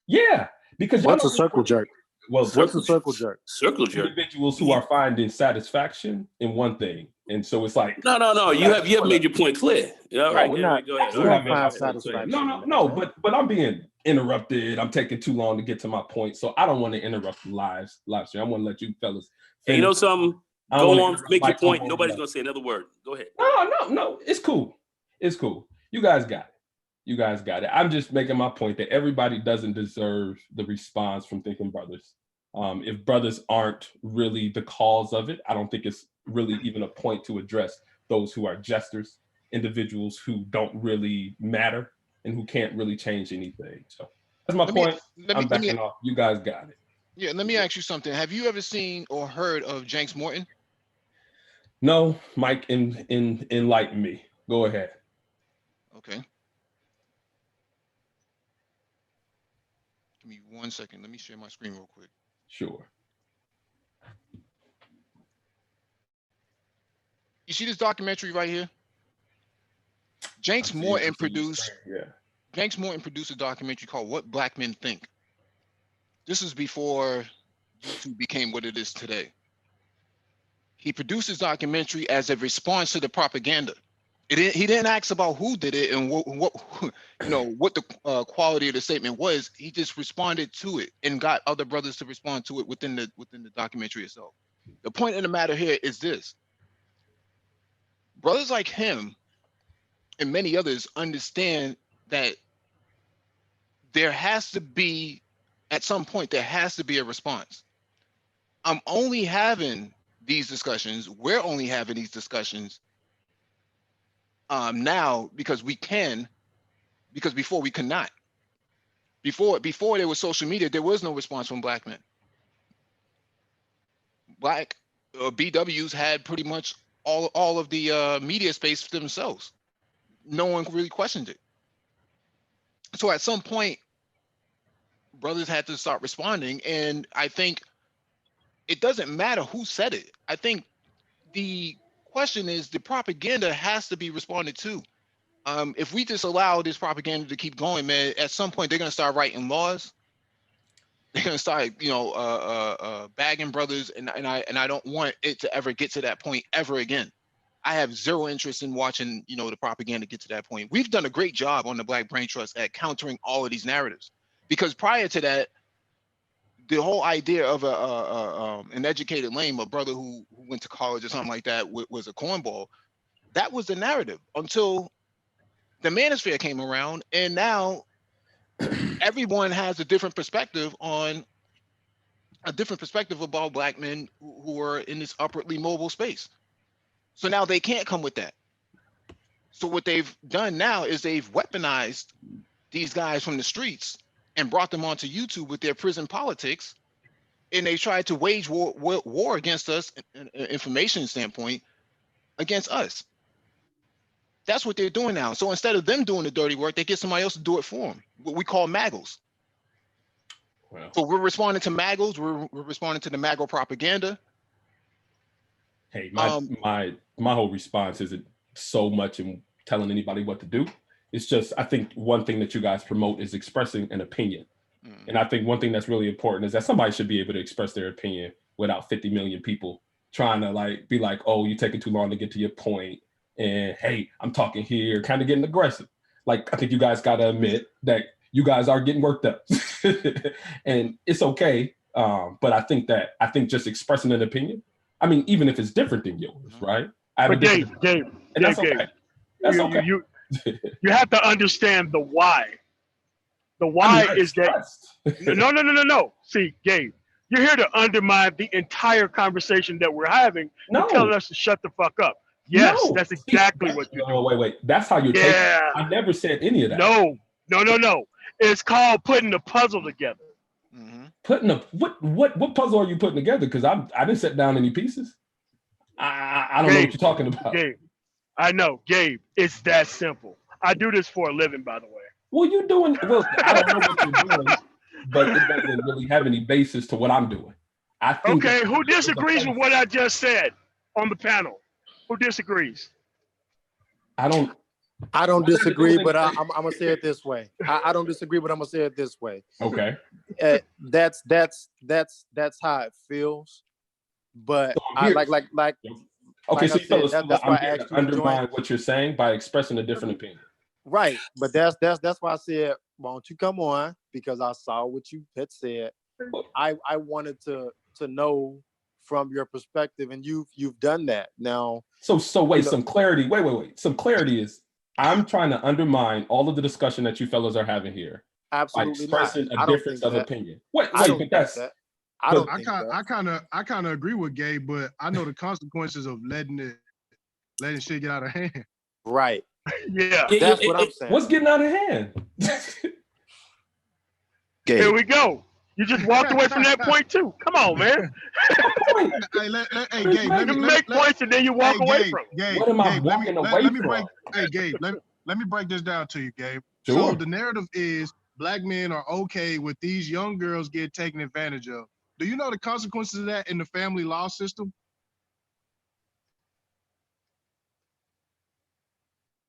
Yeah, because
What's
y'all
a circle jerk?
Well,
What's a circle jerk?
Circle jerk.
individuals who are finding satisfaction in one thing, and so it's like
No. You have made your point clear. All right,
we're not-
go ahead.
we're
All right,
not
man.
satisfaction.
no, but I'm being interrupted. I'm taking too long to get to my point, so I don't want to interrupt the live stream. I want to let you fellas.
Hey, you know
finish.
something?
I don't
Go
wanna
on,
interrupt
make
my
your point.
co-host.
Nobody's gonna say another word. Go ahead.
No. It's cool. You guys got it. I'm just making my point that everybody doesn't deserve the response from Thinking Brothers. If brothers aren't really the cause of it, I don't think it's really even a point to address those who are jesters, individuals who don't really matter and who can't really change anything. So that's my point. I'm backing off. You guys got it.
Yeah, let me ask you something. Have you ever seen or heard of Jenks Morton?
No, Mike, enlighten me. Go ahead.
Okay. Give me 1 second. Let me share my screen real quick.
Sure.
You see this documentary right here? Jenks Morton produced a documentary called What Black Men Think. This is before YouTube became what it is today. He produced this documentary as a response to the propaganda. He didn't ask about who did it and what the quality of the statement was. He just responded to it and got other brothers to respond to it within the documentary itself. The point of the matter here is this: brothers like him and many others understand that there has to be, at some point, there has to be a response. I'm only having these discussions. We're only having these discussions now because we can, because before we could not. Before there was social media, there was no response from black men. Black BWs had pretty much all of the media space for themselves. No one really questioned it. So at some point, brothers had to start responding, and I think it doesn't matter who said it. I think the question is the propaganda has to be responded to. If we just allow this propaganda to keep going, man, at some point they're gonna start writing laws. They're gonna start, bagging brothers, and I don't want it to ever get to that point ever again. I have zero interest in watching, the propaganda get to that point. We've done a great job on the Black Brain Trust at countering all of these narratives, because prior to that, the whole idea of an educated lame, a brother who went to college or something like that, was a cornball. That was the narrative until the manosphere came around, and now everyone has a different perspective about black men who are in this upwardly mobile space. So now they can't come with that. So what they've done now is they've weaponized these guys from the streets and brought them onto YouTube with their prison politics, and they tried to wage war against us, in an information standpoint, against us. That's what they're doing now. So instead of them doing the dirty work, they get somebody else to do it for them, what we call Maggles. Wow. So we're responding to Maggles, we're responding to the Maggle propaganda.
Hey, my whole response isn't so much in telling anybody what to do. It's just, I think one thing that you guys promote is expressing an opinion. And I think one thing that's really important is that somebody should be able to express their opinion without 50 million people trying to be like, oh, you're taking too long to get to your point. And hey, I'm talking here, kind of getting aggressive. Like, I think you guys got to admit that you guys are getting worked up and it's okay. But I think just expressing an opinion, I mean, even if it's different than yours, right?
But Gabe,
that's okay. That's okay.
You have to understand the why. The why is that no. See, Gabe, you're here to undermine the entire conversation that we're having.
No.
You're telling us to shut the fuck up. Yes,
no.
That's exactly what you're doing.
Wait. That's how you're taking it. I never said any of that.
No. It's called putting the puzzle together.
Mm-hmm. What puzzle are you putting together? Because I didn't set down any pieces. I don't know what you're talking about.
Gabe, I know, Gabe. It's that simple. I do this for a living, by the way.
Well, I don't know what you're doing, but it doesn't really have any basis to what I'm doing. I think.
Okay, who disagrees with what I just said on the panel? Who disagrees?
I don't disagree, but I'm gonna say it this way. I don't disagree, but I'm gonna say it this way.
Okay.
That's how it feels. But
so
I like.
Okay, so
said, that's why I asked you to
undermine what you're saying by expressing a different opinion.
Right, but that's why I said, why don't you come on? Because I saw what you had said. I wanted to know from your perspective, and you've done that now.
So wait, some clarity. Wait. Some clarity is I'm trying to undermine all of the discussion that you fellas are having here.
Absolutely
by expressing a difference of opinion. But
I don't
I
think
kind
that.
I kind of agree with Gabe, but I know the consequences of letting shit get out of hand.
Right.
Yeah.
That's what I'm saying.
What's getting out of hand?
Here
Gabe,
we go. You just walked away from that point too. Come on, man.
Hey, Gabe,
You make points and then you walk away from it.
Gabe,
What am I
Gabe,
walking away
let me
from?
break. Hey, Gabe, let me break this down to you, Gabe.
Sure.
So the narrative is black men are okay with these young girls get taken advantage of. Do you know the consequences of that in the family law system?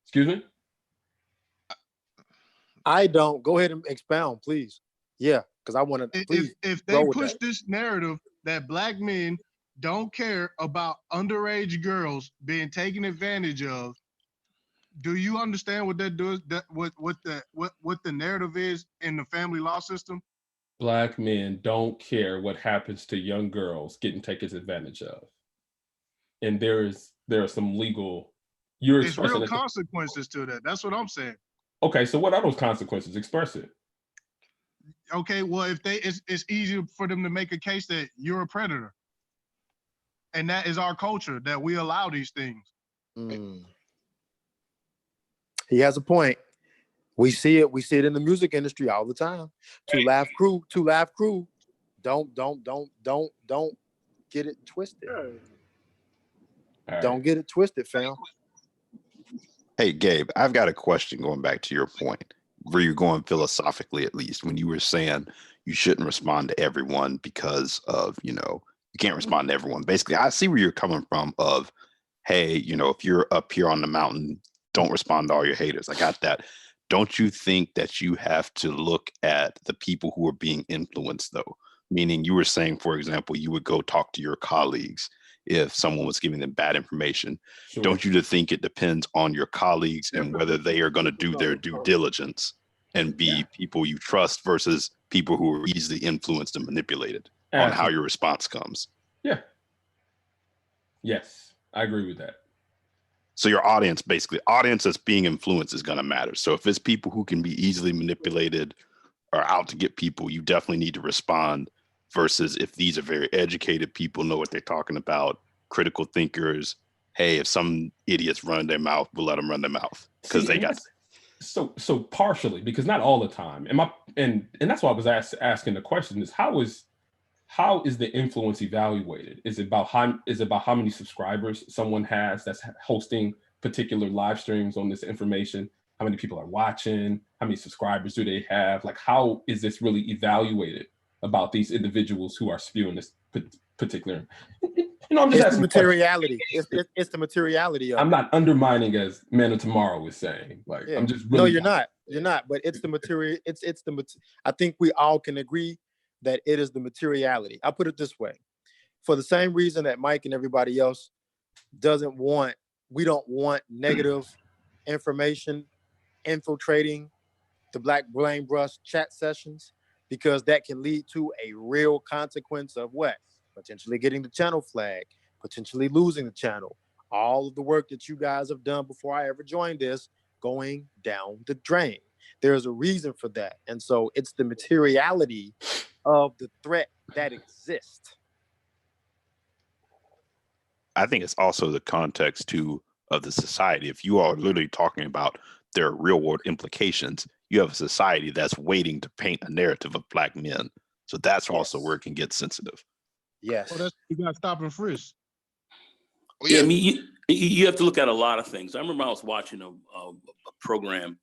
Excuse me?
I don't. Go ahead and expound, please. Yeah, because I want to. Please.
If they
go with
push
that.
this narrative that black men don't care about underage girls being taken advantage of, do you understand what that does? That what the narrative is in the family law system?
Black men don't care what happens to young girls getting taken advantage of. And there are some legal, you're
It's
expressing
real
it.
consequences to that. That's what I'm saying.
Okay, so what are those consequences? Express it.
Okay, well, if it's easier for them to make a case that you're a predator, and that is our culture that we allow these things.
He has a point. We see it in the music industry all the time. Two Laugh Crew. Don't get it twisted.
All right.
Don't get it twisted, fam.
hey Gabe, I've got a question going back to your point, where you're going philosophically, at least, when you were saying you shouldn't respond to everyone because of, you can't respond to everyone. Basically, I see where you're coming from of, hey, if you're up here on the mountain, don't respond to all your haters. I got that. Don't you think that you have to look at the people who are being influenced, though? Meaning, you were saying, for example, you would go talk to your colleagues if someone was giving them bad information.
Sure.
Don't you think it depends on your colleagues and whether they are going to do their due diligence and be people you trust versus people who are easily influenced and manipulated on how your response comes?
Yeah. Yes, I agree with that.
So your audience that's being influenced is going to matter. So if it's people who can be easily manipulated or out to get people, you definitely need to respond, versus if these are very educated people, know what they're talking about, critical thinkers. Hey, if some idiots run their mouth, we'll let them run their mouth because they got.
So partially, because not all the time. And that's why I was asking the question is how is the influence evaluated? Is it about how many subscribers someone has that's hosting particular live streams on this information? How many people are watching? How many subscribers do they have? Like, how is this really evaluated about these individuals who are spewing this particular? I'm just
it's the materiality. It's the materiality of
I'm not undermining, as Man of Tomorrow is saying. Like, yeah. I'm just really
no, you're not. You're not. But it's the material. I think we all can agree that it is the materiality. I'll put it this way: for the same reason that Mike and everybody else we don't want negative information infiltrating the Black Blame Brush chat sessions, because that can lead to a real consequence of what? Potentially getting the channel flag, potentially losing the channel. All of the work that you guys have done before I ever joined this going down the drain. There's a reason for that. And so it's the materiality of the threat that exists.
I think it's also the context too of the society. If you are literally talking about their real world implications, you have a society that's waiting to paint a narrative of Black men. So that's also where it can get sensitive.
Yes.
Well, you got to stop and frisk.
Well, yeah, I mean, you have to look at a lot of things. I remember I was watching a program.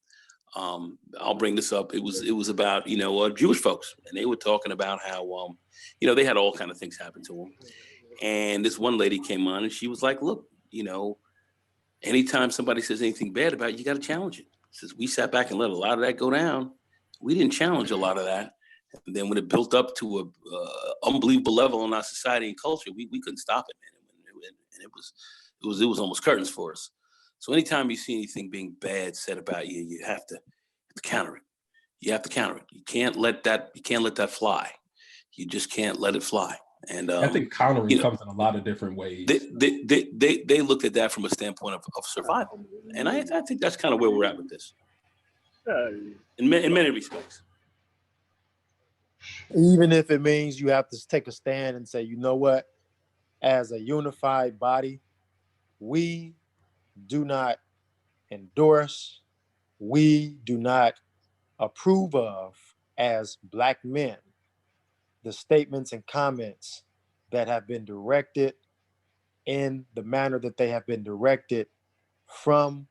I'll bring this up. It was about Jewish folks, and they were talking about how they had all kind of things happen to them. And this one lady came on, and she was like, "Look, anytime somebody says anything bad about you, you got to challenge it." Says we sat back and let a lot of that go down. We didn't challenge a lot of that. And then when it built up to a unbelievable level in our society and culture, we couldn't stop it, man. And it was almost curtains for us. So anytime you see anything being bad said about you, you have to counter it. You have to counter it. You can't let that fly. You just can't let it fly. And
I think countering comes in a lot of different ways.
They looked at that from a standpoint of survival, and I think that's kind of where we're at with this, in many respects.
Even if it means you have to take a stand and say, you know what, as a unified body, we do not endorse, we do not approve of, as Black men, the statements and comments that have been directed in the manner that they have been directed from,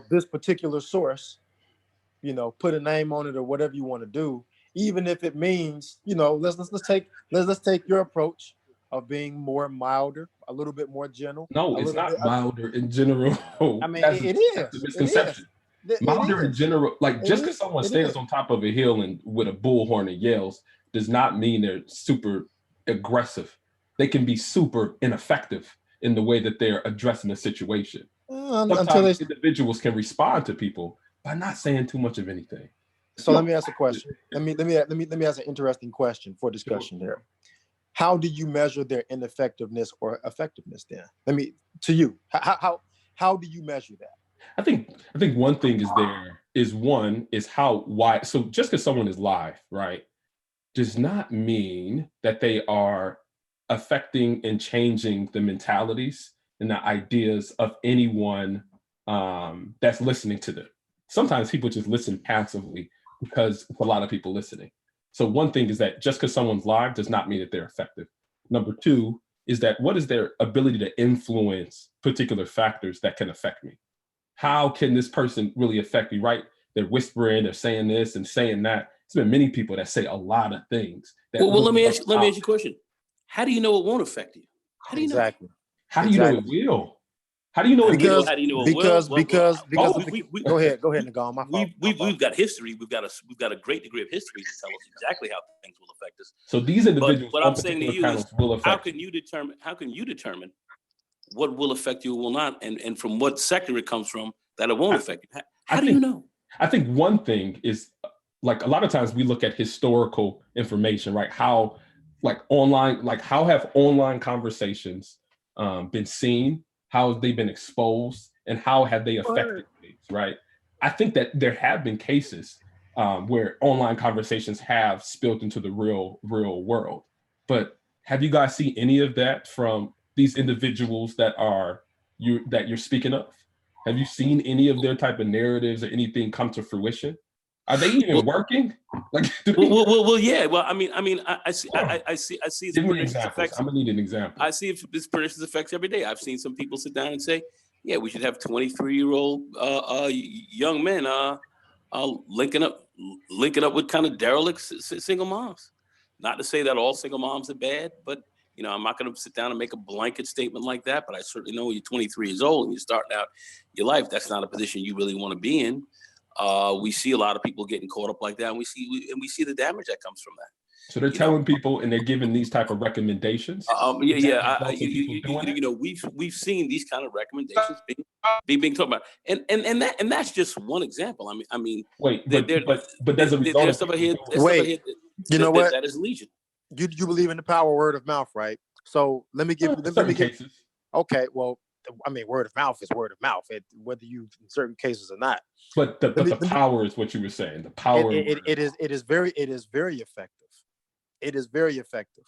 this particular source. Put a name on it or whatever you want to do, even if it means, let's take your approach of being more milder, a little bit more gentle.
No, it's not milder in general.
I mean,
that's
it
that's
is.
a misconception. Milder in general, like just because someone stands on top of a hill and with a bullhorn and yells, does not mean they're super aggressive. They can be super ineffective in the way that they're addressing the situation. Sometimes individuals can respond to people by not saying too much of anything.
So let me ask a question. Let me ask an interesting question for discussion there. How do you measure their ineffectiveness or effectiveness then? How do you measure that?
I think one thing is how wide. So just because someone is live, right, does not mean that they are affecting and changing the mentalities and the ideas of anyone that's listening to them. Sometimes people just listen passively because it's a lot of people listening. So one thing is that just because someone's live does not mean that they're effective. Number two is that what is their ability to influence particular factors that can affect me? How can this person really affect me, right? They're whispering, they're saying this and saying that. There's been many people that say a lot of things.
Well, let me ask you a question. How do you know it won't affect you? How do you know?
How do you know it will? How do you know it will?
How do you know it will?
Because go ahead, Nagall.
We've got history. We've got a great degree of history to tell us exactly how things will affect us.
So these individuals,
but I'm saying to you is, how can you determine what will affect you or will not, and from what sector it comes from that it won't affect you? How do you know?
I think one thing is, like, a lot of times we look at historical information, right? How have online conversations been seen? How have they been exposed? And how have they affected things, right? I think that there have been cases where online conversations have spilled into the real world. But have you guys seen any of that from these individuals that you're speaking of? Have you seen any of their type of narratives or anything come to fruition? Are they even working? Like,
yeah. Well, I see.
Give me examples. I'm gonna need an example.
I see this pernicious effects every day. I've seen some people sit down and say, "Yeah, we should have 23-year-old young men linking up with kind of derelict single moms." Not to say that all single moms are bad, but I'm not going to sit down and make a blanket statement like that. But I certainly know when you're 23 years old and you're starting out your life, that's not a position you really want to be in. We see a lot of people getting caught up like that, and we see the damage that comes from that.
So they're telling people, and they're giving these type of recommendations.
We've seen these kind of recommendations being talked about, and that's just one example.
Wait, but there's a result.
There's stuff ahead.
You know what?
That is legion.
You believe in the power of word of mouth, right? So let me give you.
Cases.
Okay, well, word of mouth is word of mouth, whether you in certain cases or not.
But the power is what you were saying. The power.
It is very effective. It is very effective.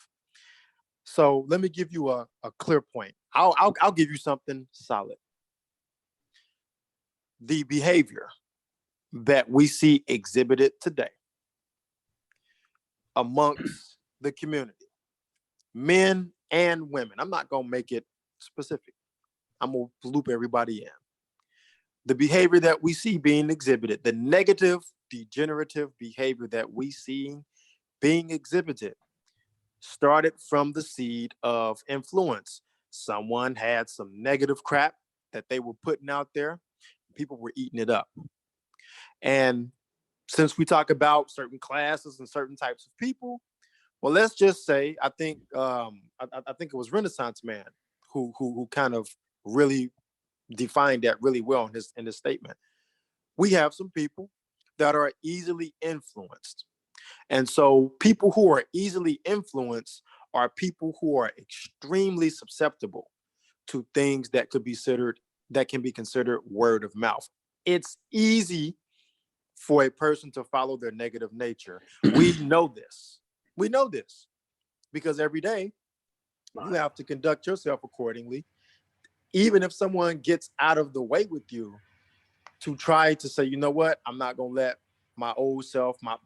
So let me give you a clear point. I'll give you something solid. The behavior that we see exhibited today amongst the community, men and women. I'm not gonna make it specific. I'm gonna loop everybody in. The behavior that we see being exhibited, the negative, degenerative behavior that we see being exhibited, started from the seed of influence. Someone had some negative crap that they were putting out there. People were eating it up. And since we talk about certain classes and certain types of people, well, let's just say, I think it was Renaissance Man who kind of really defined that really well in his statement. We have some people that are easily influenced. And so people who are easily influenced are people who are extremely susceptible to things that can be considered word of mouth. It's easy for a person to follow their negative nature. We know this. We know this because every day you have to conduct yourself accordingly. Even if someone gets out of the way with you, to try to say, you know what, I'm not gonna let my old self, my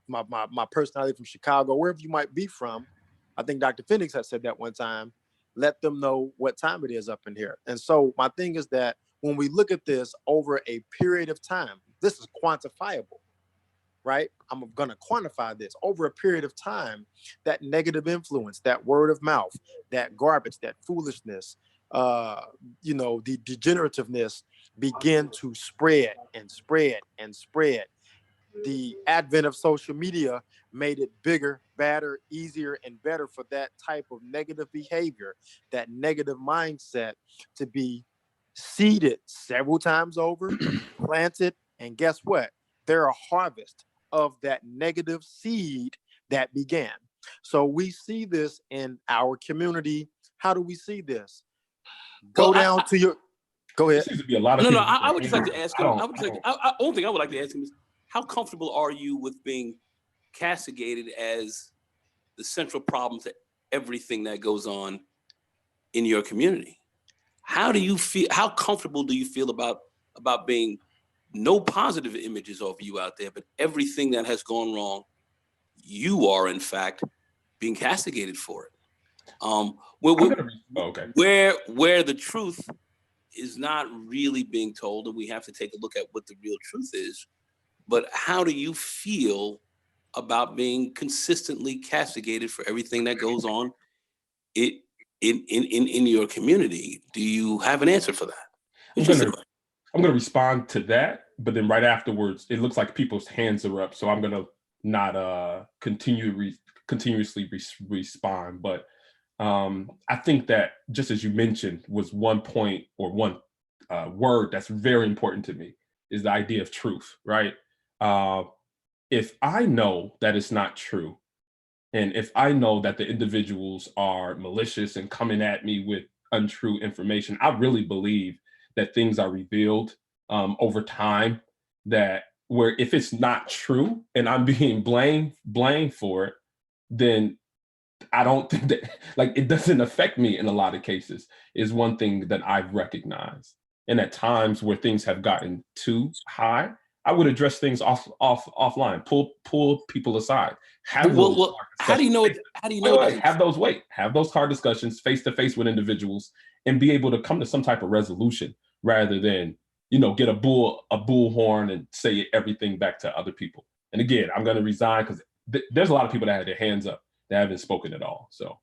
personality from Chicago, wherever you might be from. I think Dr. Phoenix has said that one time. Let them know what time it is up in here. And so my thing is that when we look at this over a period of time, this is quantifiable, right? I'm gonna quantify this over a period of time. That negative influence, that word of mouth, that garbage, that foolishness, the degenerativeness begin to spread and spread and spread. The advent of social media made it bigger, badder, easier, and better for that type of negative behavior, that negative mindset to be seeded several times over, planted, and guess what? They're a harvest of that negative seed that began. So we see this in our community. How do we see this? Go ahead.
There seems to be a lot of
No,
people.
I would just like to ask him.
only
thing I would like to ask him is, how comfortable are you with being castigated as the central problem to everything that goes on in your community? How do you feel? How comfortable do you feel about being no positive images of you out there, but everything that has gone wrong, you are in fact being castigated for it? Where the truth is not really being told, and we have to take a look at what the real truth is. But how do you feel about being consistently castigated for everything that goes on in your community? Do you have an answer for that?
I'm gonna respond to that, but then right afterwards, it looks like people's hands are up, so I'm gonna not continuously respond. But I think that, just as you mentioned, was one point or one word that's very important to me, is the idea of truth, right? If I know that it's not true, and if I know that the individuals are malicious and coming at me with untrue information, I really believe that things are revealed over time, that where if it's not true and I'm being blamed for it, then I don't think that, like, it doesn't affect me in a lot of cases, is one thing that I've recognized. And at times where things have gotten too high, I would address things offline, pull people aside.
How do you know? How do you know?
Have those hard discussions face to face with individuals and be able to come to some type of resolution, rather than, get a bullhorn and say everything back to other people. And again, I'm going to resign because there's a lot of people that had their hands up that haven't spoken at all. So.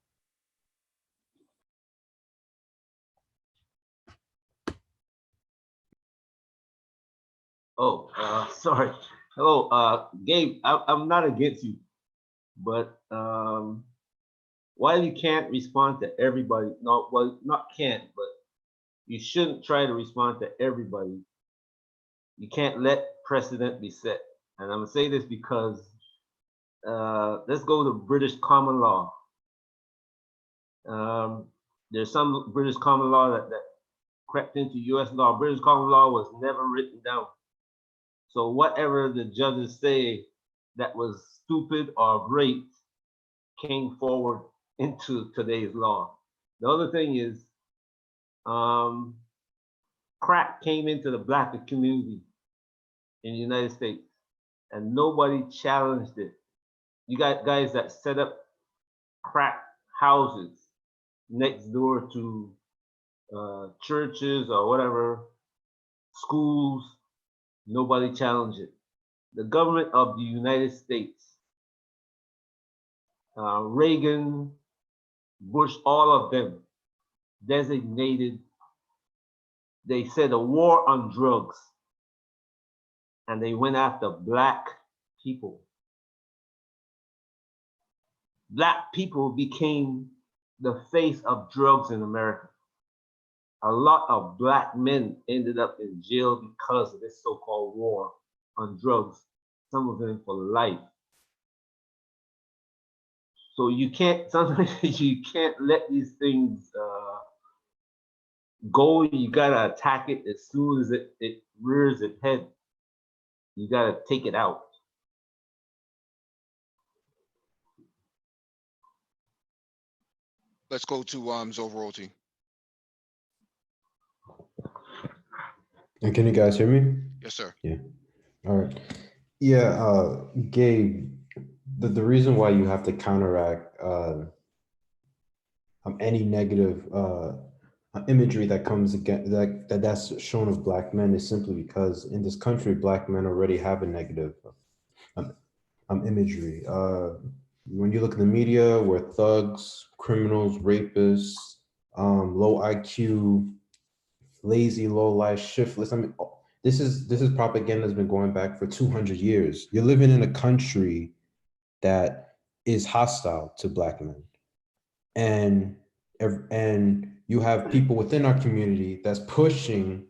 Sorry. Hello, Gabe. I'm not against you, but while you can't respond to everybody, not can't, but you shouldn't try to respond to everybody. You can't let precedent be set. And I'm gonna say this because let's go to British common law. There's some British common law that crept into US law. British common law was never written down. So whatever the judges say that was stupid or great came forward into today's law. The other thing is, crack came into the Black community in the United States and nobody challenged it. You got guys that set up crack houses next door to churches or whatever, schools. Nobody challenged it. The government of the United States, Reagan, Bush, all of them designated, they said, a war on drugs. And they went after Black people. Black people became the face of drugs in America. A lot of Black men ended up in jail because of this so-called war on drugs, some of them for life. So sometimes you can't let these things go. You gotta attack it as soon as it rears its head. You gotta take it out.
Let's go to Zo Royalty.
And can you guys hear me?
Yes, sir.
Yeah. All right. Yeah, Gabe, the reason why you have to counteract any negative imagery that comes against that's shown of Black men is simply because in this country, Black men already have a negative imagery. When you look at the media, we're thugs, criminals, rapists, low IQ, lazy, low life, shiftless. I mean, this is propaganda that's been going back for 200 years. You're living in a country that is hostile to Black men, and you have people within our community that's pushing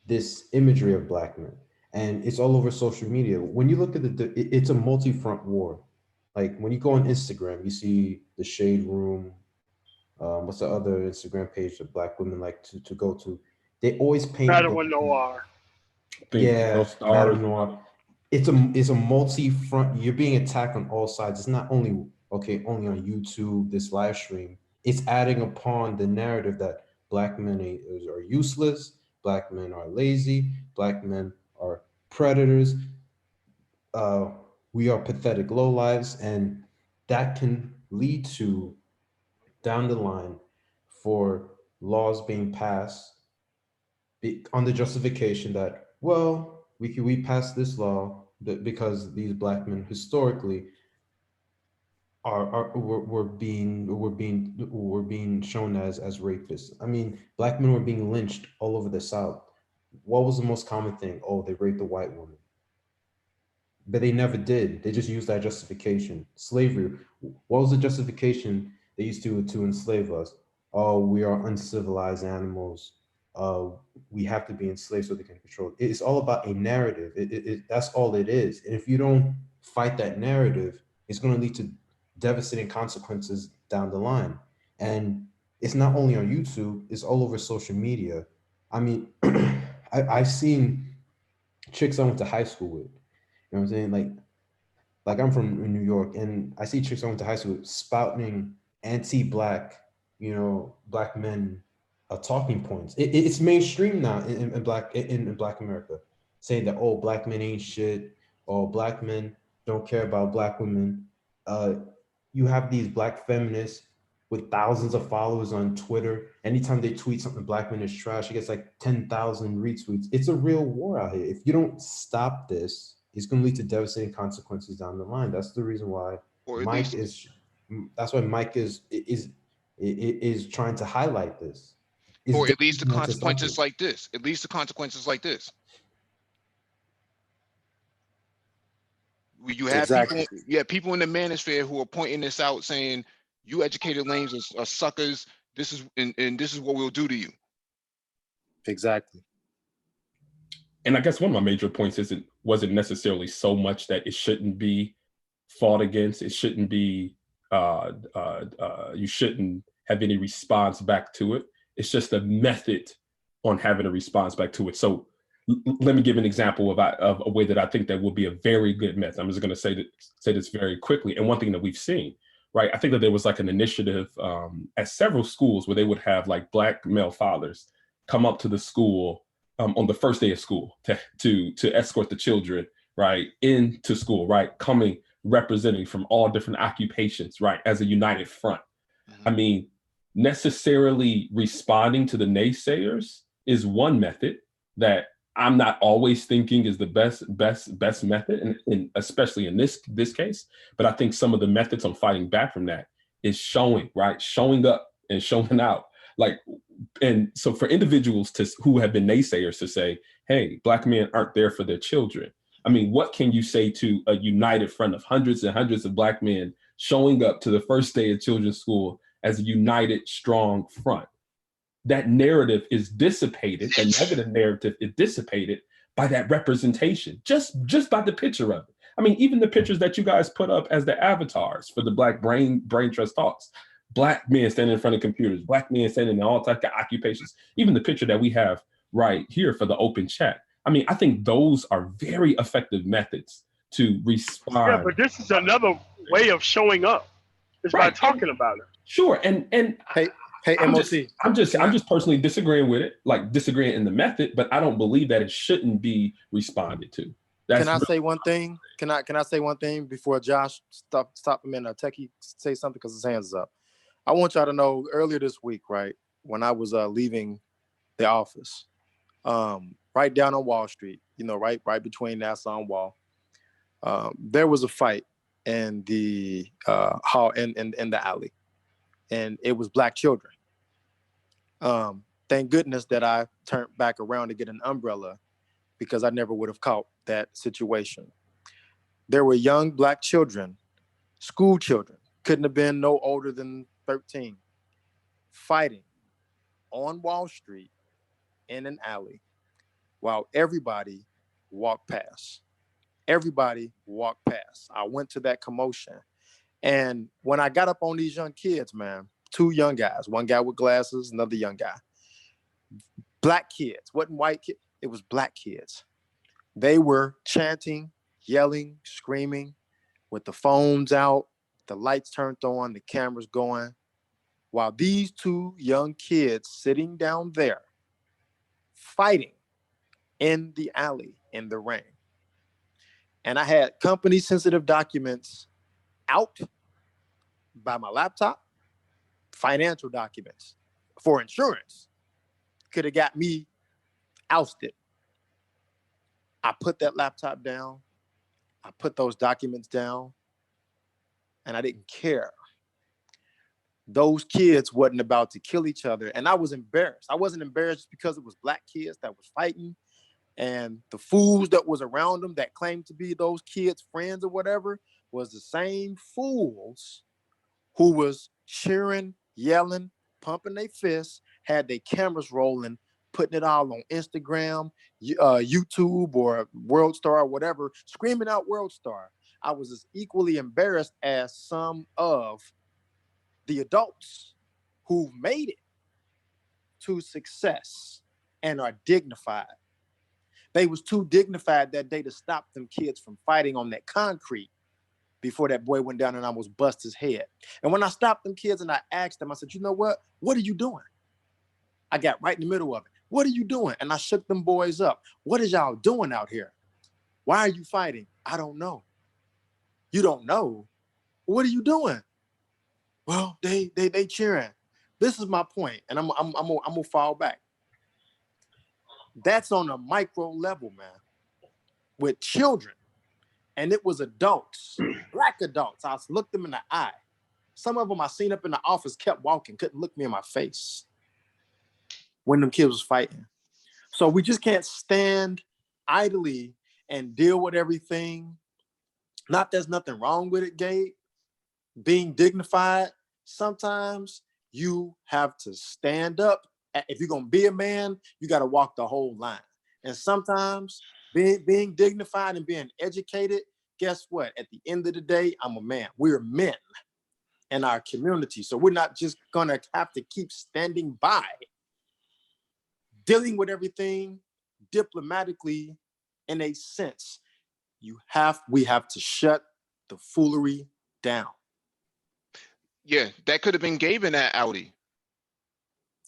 this imagery of Black men, and it's all over social media. When you look at it's a multi-front war. Like when you go on Instagram, you see the Shade Room. What's the other Instagram page that Black women like to go to? They always paint
Madame Noir.
Yeah, Madame Noir. It's a multi-front. You're being attacked on all sides. It's not only only on YouTube, this live stream. It's adding upon the narrative that Black men are useless, Black men are lazy, Black men are predators. We are pathetic lowlives, and that can lead to down the line for laws being passed on the justification that, well, we passed this law because these Black men historically were being shown as rapists. I mean, Black men were being lynched all over the South. What was the most common thing? Oh, they raped a white woman. But they never did. They just used that justification. Slavery. What was the justification they used to enslave us? Oh, we are uncivilized animals. We have to be enslaved so they can control. It's all about a narrative. That's all it is. And if you don't fight that narrative, it's going to lead to devastating consequences down the line. And it's not only on YouTube, it's all over social media. I mean, I've seen chicks I went to high school with. You know what I'm saying? Like I'm from New York, and I see chicks I went to high school with spouting anti-Black, Black men talking points. It's mainstream now in Black America, saying that, oh, Black men ain't shit, or Black men don't care about Black women. You have these Black feminists with thousands of followers on Twitter. Anytime they tweet something Black men is trash, it gets like 10,000 retweets. It's a real war out here. If you don't stop this, it's going to lead to devastating consequences down the line. That's the reason why Mike is trying to highlight this.
Or at least the consequences like this. At least the consequences like this. You have people in the manosphere who are pointing this out, saying, you educated lames are suckers. This is and this is what we'll do to you.
Exactly.
And I guess one of my major points wasn't necessarily so much that it shouldn't be fought against. It shouldn't be, you shouldn't have any response back to it. It's just a method on having a response back to it. So let me give an example of a way that I think that would be a very good method. I'm just going to say this very quickly. And one thing that we've seen, right? I think that there was like an initiative at several schools where they would have like Black male fathers come up to the school on the first day of school to escort the children, right, into school, right, coming representing from all different occupations, right, as a united front. I mean, necessarily responding to the naysayers is one method that I'm not always thinking is the best method, and especially in this case. But I think some of the methods on fighting back from that is showing up and showing out. Like, and so for individuals who have been naysayers to say, hey, Black men aren't there for their children. I mean, what can you say to a united front of hundreds and hundreds of Black men showing up to the first day of children's school as a united, strong front? That narrative is dissipated, that negative narrative is dissipated by that representation, just by the picture of it. I mean, even the pictures that you guys put up as the avatars for the Black Brain Trust Talks, Black men standing in front of computers, Black men standing in all types of occupations, even the picture that we have right here for the open chat. I mean, I think those are very effective methods to respond.
Yeah, but this is another way of showing up. Is by
Right.
talking about it.
Sure, and
Hey,
I'm
MOT.
I'm just personally disagreeing with it, like disagreeing in the method, but I don't believe that it shouldn't be responded to. That's
Can I
really-
say one thing? Can I say one thing before Josh stop him in a techie say something because his hands is up? I want y'all to know earlier this week, right, when I was leaving the office, right down on Wall Street, right between Nassau and Wall, there was a fight in the hall in the alley, and it was black children. Thank goodness that I turned back around to get an umbrella, because I never would have caught that situation. There were young black children, school children, couldn't have been no older than 13, fighting on Wall Street in an alley while everybody walked past. Everybody walked past. I went to that commotion. And when I got up on these young kids, man, two young guys, one guy with glasses, another young guy, black kids, wasn't white kids, it was black kids. They were chanting, yelling, screaming with the phones out, the lights turned on, the cameras going, while these two young kids sitting down there fighting in the alley in the rain. And I had company sensitive documents out by my laptop, financial documents for insurance. Could have got me ousted. I put that laptop down. I put those documents down, and I didn't care. Those kids wasn't about to kill each other, and I was embarrassed. I wasn't embarrassed because it was black kids that was fighting, and the fools that was around them that claimed to be those kids' friends or whatever was the same fools who was cheering, yelling, pumping their fists, had their cameras rolling, putting it all on Instagram, YouTube, or World Star, or whatever, screaming out World Star. I was as equally embarrassed as some of the adults who made it to success and are dignified. They was too dignified that day to stop them kids from fighting on that concrete before that boy went down and almost bust his head. And when I stopped them kids and I asked them, I said, you know what? What are you doing? I got right in the middle of it. What are you doing? And I shook them boys up. What is y'all doing out here? Why are you fighting? I don't know. You don't know? What are you doing? Well, they cheering. This is my point, and I'm gonna fall back. That's on a micro level, man, with children, and it was adults, black adults. I looked them in the eye. Some of them I seen up in the office kept walking, couldn't look me in my face when them kids was fighting. So we just can't stand idly and deal with everything. Not there's nothing wrong with it, Gabe. Being dignified. Sometimes you have to stand up. If you're gonna be a man, you got to walk the whole line. And sometimes being dignified and being educated, guess what? At the end of the day, I'm a man. We're men in our community. So we're not just gonna have to keep standing by, dealing with everything diplomatically in a sense. We have to shut the foolery down.
Yeah, that could have been Gabe in that Audi.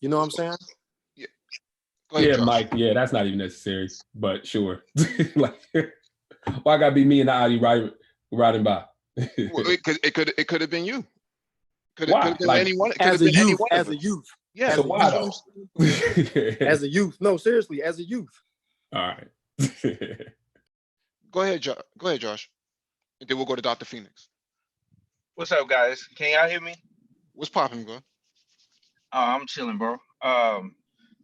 You know what I'm saying?
Go ahead,
Yeah,
Josh.
Mike. Yeah, that's not even necessary, but sure. Like, why gotta be me and the Audi riding by?
Well, it could have been you. Could
Why?
have been
Like,
anyone. It could
As
have
a
been any
youth,
one of
as a
them.
youth,
Yeah.
So why though?
as a youth. No, seriously, as a youth.
All right.
Go ahead, Go ahead, Josh. And then we'll go to Dr. Phoenix.
What's up, guys? Can y'all hear me?
What's popping, bro?
I'm chilling, bro.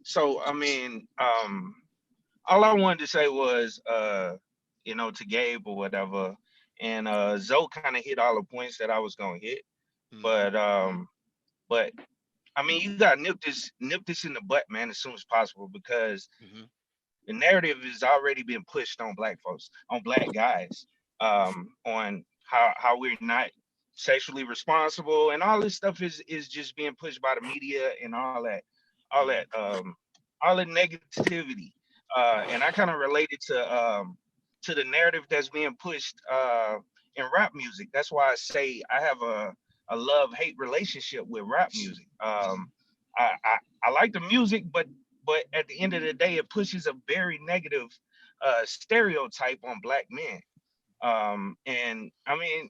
So I mean, all I wanted to say was, to Gabe or whatever, and Zoe kind of hit all the points that I was gonna hit, but I mean, you gotta nip this in the butt, man, as soon as possible, because the narrative is already being pushed on black folks, on black guys, on how we're not sexually responsible, and all this stuff is just being pushed by the media and all that negativity. And I kind of related to the narrative that's being pushed in rap music. That's why I say I have a love-hate relationship with rap music. I like the music, but at the end of the day, it pushes a very negative stereotype on Black men. And I mean,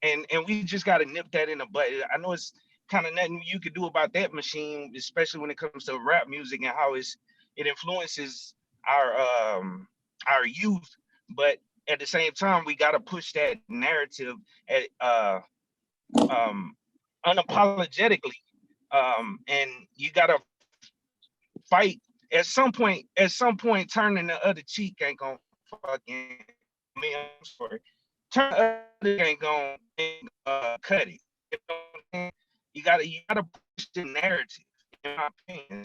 and we just got to nip that in the butt. I know it's kind of nothing you could do about that machine, especially when it comes to rap music and how it influences our youth. But at the same time, we got to push that narrative at unapologetically, and you got to fight at some point. At some point, turning the other cheek ain't gonna fucking. I mean, I'm sorry. Turn the other cheek ain't gonna cut it. You know what I'm saying? You gotta push the narrative. In my opinion.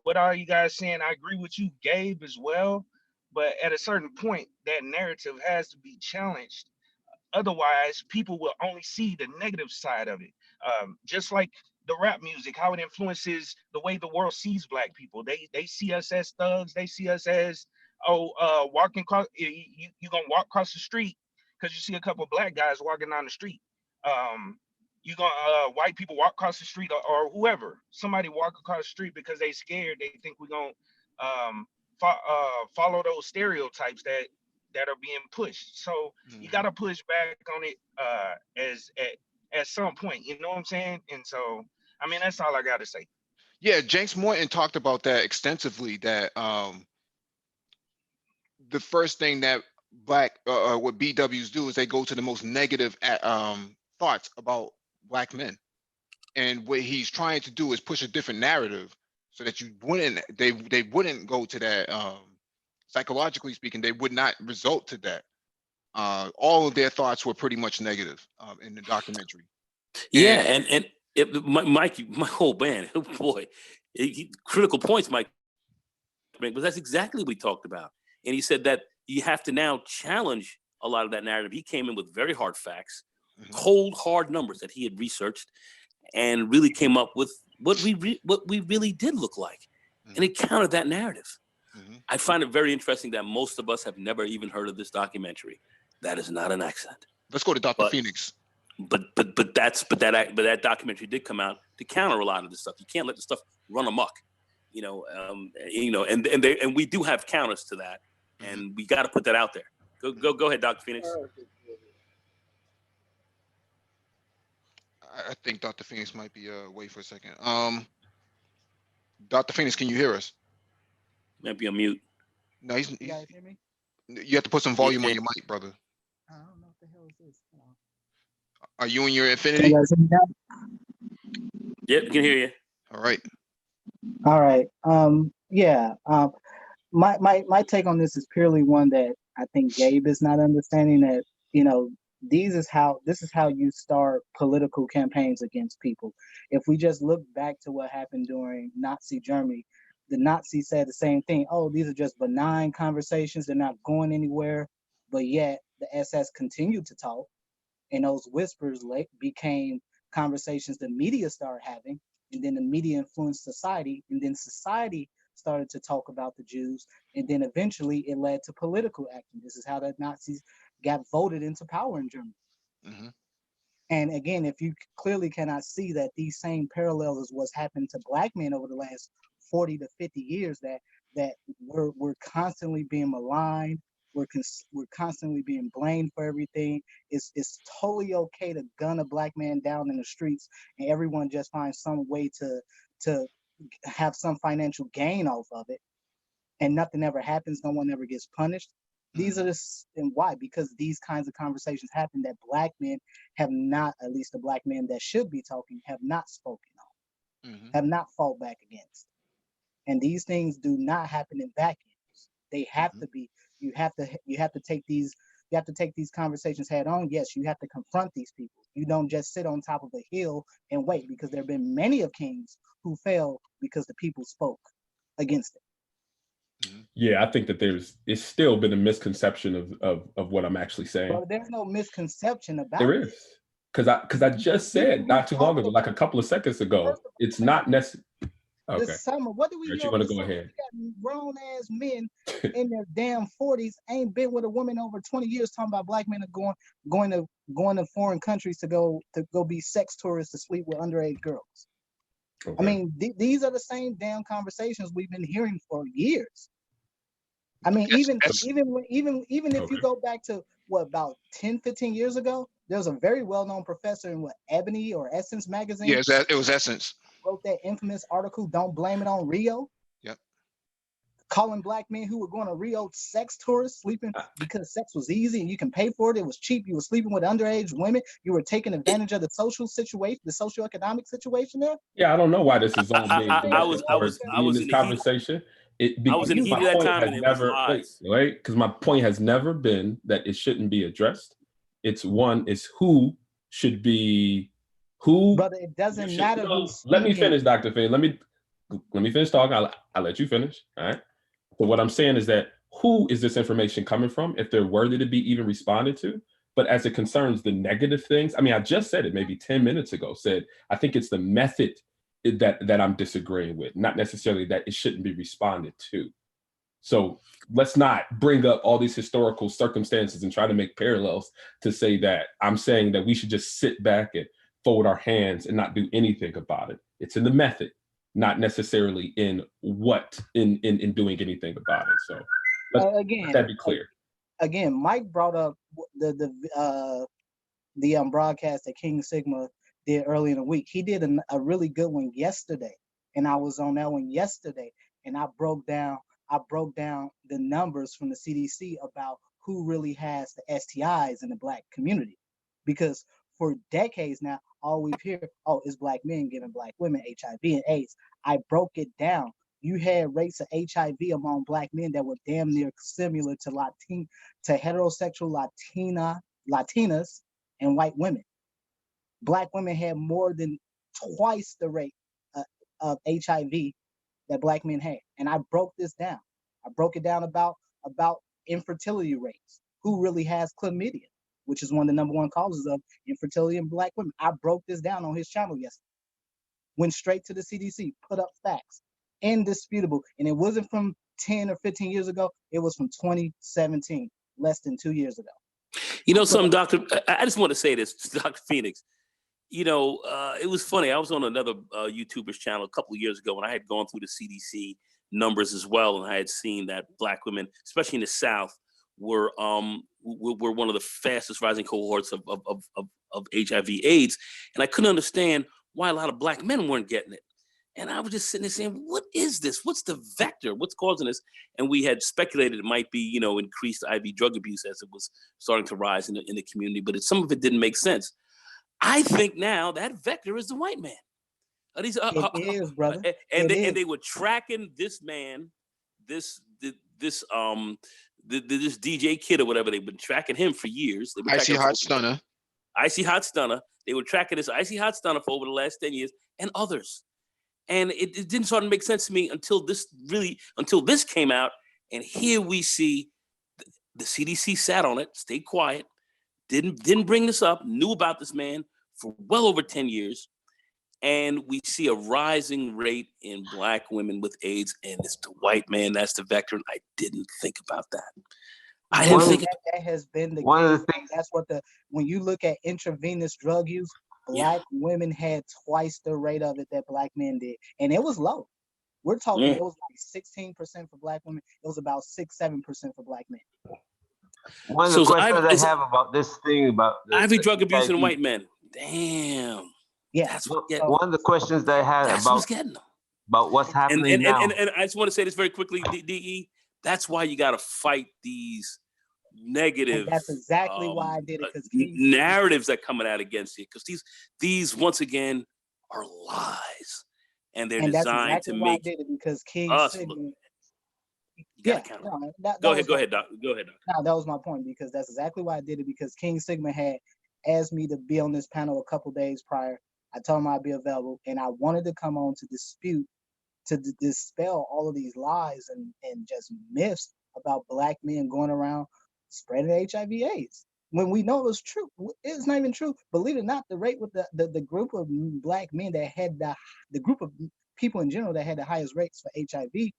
What are you guys saying? I agree with you, Gabe, as well. But at a certain point, that narrative has to be challenged. Otherwise, people will only see the negative side of it. Just like the rap music, how it influences the way the world sees Black people. They see us as thugs. They see us as, walking across, you gonna walk across the street because you see a couple of Black guys walking down the street. You gonna white people walk across the street, or whoever, somebody walk across the street because they scared. They think we're gonna follow those stereotypes that are being pushed. So you got to push back on it at some point. You know what I'm saying? And so, I mean, that's all I got to say.
Yeah, Jenks Morton talked about that extensively. That the first thing that what BWs do is they go to the most negative thoughts about Black men, and what he's trying to do is push a different narrative so that they wouldn't go to that. Psychologically speaking, they would not result to that. All of their thoughts were pretty much negative in the documentary.
Yeah, and Mike, my whole band, oh boy, critical points, Mike. But that's exactly what we talked about. And he said that you have to now challenge a lot of that narrative. He came in with very hard facts, cold, hard numbers that he had researched, and really came up with what we really did look like, and it countered that narrative. I find it very interesting that most of us have never even heard of this documentary. That is not an accident.
Let's go to Dr. Phoenix.
But that documentary did come out to counter a lot of this stuff. You can't let the stuff run amok, and we do have counters to that, and we got to put that out there. Go ahead, Dr. Phoenix.
I think Dr. Phoenix might be away for a second. Dr. Phoenix, can you hear us?
Might be on mute.
No,
you guys hear me?
You have to put some volume on your mic, brother.
I don't know what the hell is this.
Are you in your Infinity?
Can you guys hear me now?
Yep, we can hear you.
All right.
All right. My take on this is purely one that I think Gabe is not understanding, that this is how you start political campaigns against people. If we just look back to what happened during Nazi Germany, the Nazis said the same thing. Oh, these are just benign conversations. They're not going anywhere. But yet the SS continued to talk, and those whispers became conversations the media started having, and then the media influenced society, and then society started to talk about the Jews, and then eventually it led to political action. This is how the Nazis got voted into power in Germany. And again, if you clearly cannot see that these same parallels is what's happened to Black men over the last 40 to 50 years, that we're constantly being maligned, we're constantly being blamed for everything. It's totally okay to gun a Black man down in the streets, and everyone just finds some way to have some financial gain off of it, and nothing ever happens. No one ever gets punished. These are and why? Because these kinds of conversations happen that Black men have not, at least the Black men that should be talking, have not spoken on, have not fought back against. And these things do not happen in vacuums. They have to be. You have to take these conversations head on. Yes, you have to confront these people. You don't just sit on top of a hill and wait, because there have been many of kings who fell because the people spoke against it.
Yeah, I think that it's still been a misconception of what I'm actually saying.
Well, there's no misconception about
there
it.
Is. Because I just said not too long ago, like a couple of seconds ago, it's not necessary. Okay.
This summer, what do we
All right,
hear
you
over
want
the
to go
summer?
ahead?
We got grown ass men in their damn 40s, ain't been with a woman over 20 years, talking about black men are going to foreign countries to go be sex tourists to sleep with underage girls.
Okay.
I mean, these are the same damn conversations we've been hearing for years. I mean, even if you go back to what, about 10, 15 years ago, there was a very well-known professor in what, Ebony or Essence magazine.
Yeah, it was Essence.
Wrote that infamous article, "Don't Blame It on Rio."
Yep.
Calling black men who were going to Rio sex tourists, sleeping because sex was easy and you can pay for it. It was cheap. You were sleeping with underage women. You were taking advantage of the social situation, the socioeconomic situation there.
Yeah, I don't know why this is all being
I was
in this conversation.
I was in the heat of that time, and it was lies.
Wait, because my point has never been that it shouldn't be addressed. It's who should be who.
Brother, it doesn't matter who's
Let me
speaking.
finish, Dr. Finn. Let me finish talking. I'll let you finish. All right. But what I'm saying is that who is this information coming from? If they're worthy to be even responded to. But as it concerns the negative things, I mean, I just said it maybe 10 minutes ago. Said I think it's the method that I'm disagreeing with, not necessarily that it shouldn't be responded to. So let's not bring up all these historical circumstances and try to make parallels to say that I'm saying that we should just sit back and fold our hands and not do anything about it. It's in the method, not necessarily in in doing anything about it. So let that be clear.
Again, Mike brought up the broadcast that King Sigma did early in the week. He did a really good one yesterday, and I was on that one yesterday, and I broke down the numbers from the CDC about who really has the STIs in the black community, because for decades now, all we've heard, is black men giving black women HIV and AIDS. I broke it down. You had rates of HIV among black men that were damn near similar to heterosexual Latinas and white women. Black women had more than twice the rate of HIV that black men had. And I broke this down. I broke it down about infertility rates, who really has chlamydia, which is one of the number one causes of infertility in black women. I broke this down on his channel yesterday. Went straight to the CDC, put up facts, indisputable. And it wasn't from 10 or 15 years ago. It was from 2017, less than 2 years ago.
You know something, Doctor? I just want to say this, Dr. Phoenix. You know, it was funny. I was on another YouTuber's channel a couple of years ago, and I had gone through the CDC numbers as well, and I had seen that black women, especially in the South, were one of the fastest rising cohorts of HIV/AIDS, and I couldn't understand why a lot of black men weren't getting it. And I was just sitting there saying, what is this? What's the vector? What's causing this? And we had speculated it might be, increased IV drug abuse as it was starting to rise in the community, but some of it didn't make sense. I think now that vector is the white man.
It is, brother.
And they were tracking this man, this DJ Kid or whatever. They've been tracking him for years.
Icy Hot Stunner.
Icy Hot Stunner. They were tracking this Icy Hot Stunner for over the last 10 years and others. And it didn't sort of make sense to me until this came out. And here we see the CDC sat on it, stayed quiet, didn't bring this up, knew about this man for well over 10 years. And we see a rising rate in black women with AIDS, and it's the white man that's the vector. And I didn't think about that. I didn't think
that has been the
one
case.
of the things.
That's what when you look at intravenous drug use, black women had twice the rate of it that black men did, and it was low. We're talking it was like 16% for black women. It was about 6-7% for black men.
One of the questions I have about this thing about
IV drug abuse in white men. Damn.
Yeah,
that's what.
One of the questions that I had about what's happening now.
And I just want to say this very quickly, DE. That's why you got to fight these negative.
And that's exactly why I did it, because
narratives that coming out against you, because these once again are lies, and they're designed to make
I did it, because King Sigma.
Go ahead, Doc. Go ahead, Doc.
No, that was my point, because that's exactly why I did it, because King Sigma had asked me to be on this panel a couple days prior. I told him I'd be available, and I wanted to come on to dispel all of these lies and just myths about black men going around spreading HIV/AIDS. When we know it was true, it's not even true. Believe it or not, the rate with the group of black men that had the group of people in general that had the highest rates for HIV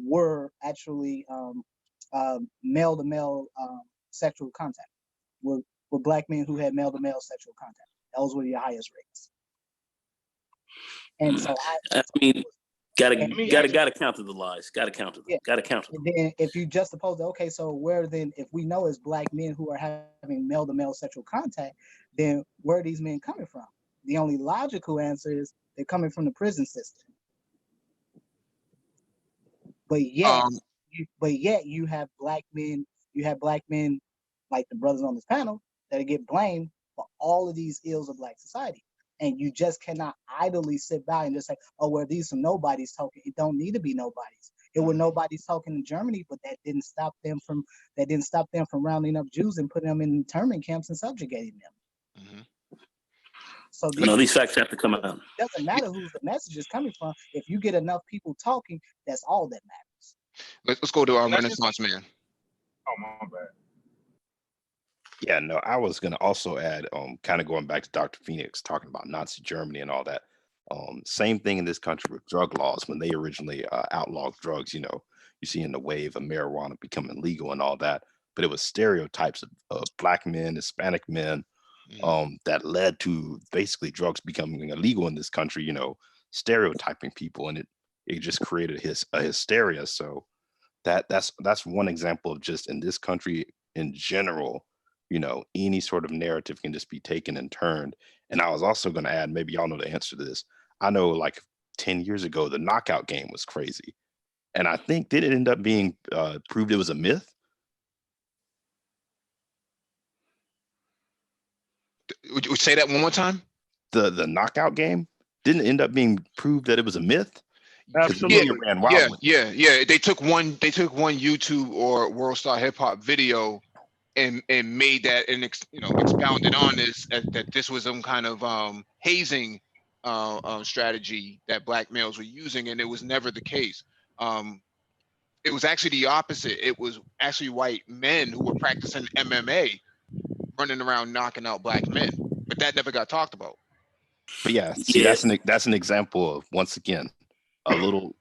were actually male to male sexual contact. Were black men who had male to male sexual contact. Those were the highest rates. And so
I mean, gotta
and
counter the lies. Gotta counter them.
yeah.
Gotta counter them.
And then if you just suppose that, okay, so where then, if we know as black men who are having male to male sexual contact, then where are these men coming from? The only logical answer is they're coming from the prison system. But yet you have black men like the brothers on this panel that get blamed for all of these ills of black society. And you just cannot idly sit by and just say, oh, well, these some nobodies talking. It don't need to be nobodies. It were nobodies talking in Germany, but that didn't stop them from rounding up Jews and putting them in internment camps and subjugating them.
Mm-hmm.
So
these facts have to come out.
It doesn't matter who the message is coming from. If you get enough people talking, that's all that matters.
Let's go to our Renaissance man.
Oh, my bad.
Yeah, no, I was going to also add, kind of going back to Dr. Phoenix talking about Nazi Germany and all that. Same thing in this country with drug laws. When they originally outlawed drugs, you see in the wave of marijuana becoming legal and all that, but it was stereotypes of black men, Hispanic men, that led to basically drugs becoming illegal in this country, stereotyping people, and it just created a hysteria. So that's one example of just in this country in general, any sort of narrative can just be taken and turned. And I was also going to add, maybe y'all know the answer to this. I know like 10 years ago, the knockout game was crazy. And I think, did it end up being proved it was a myth?
Would you say that one more time?
The knockout game didn't end up being proved that it was a myth?
Absolutely.
Ran wild with it.
Yeah. They took one YouTube or World Star Hip Hop video and made that and expounded on this that this was some kind of hazing strategy that black males were using, and it was never the case. It was actually the opposite. It was actually white men who were practicing MMA running around knocking out black men, but that never got talked about.
But yeah, see, that's an example of, once again,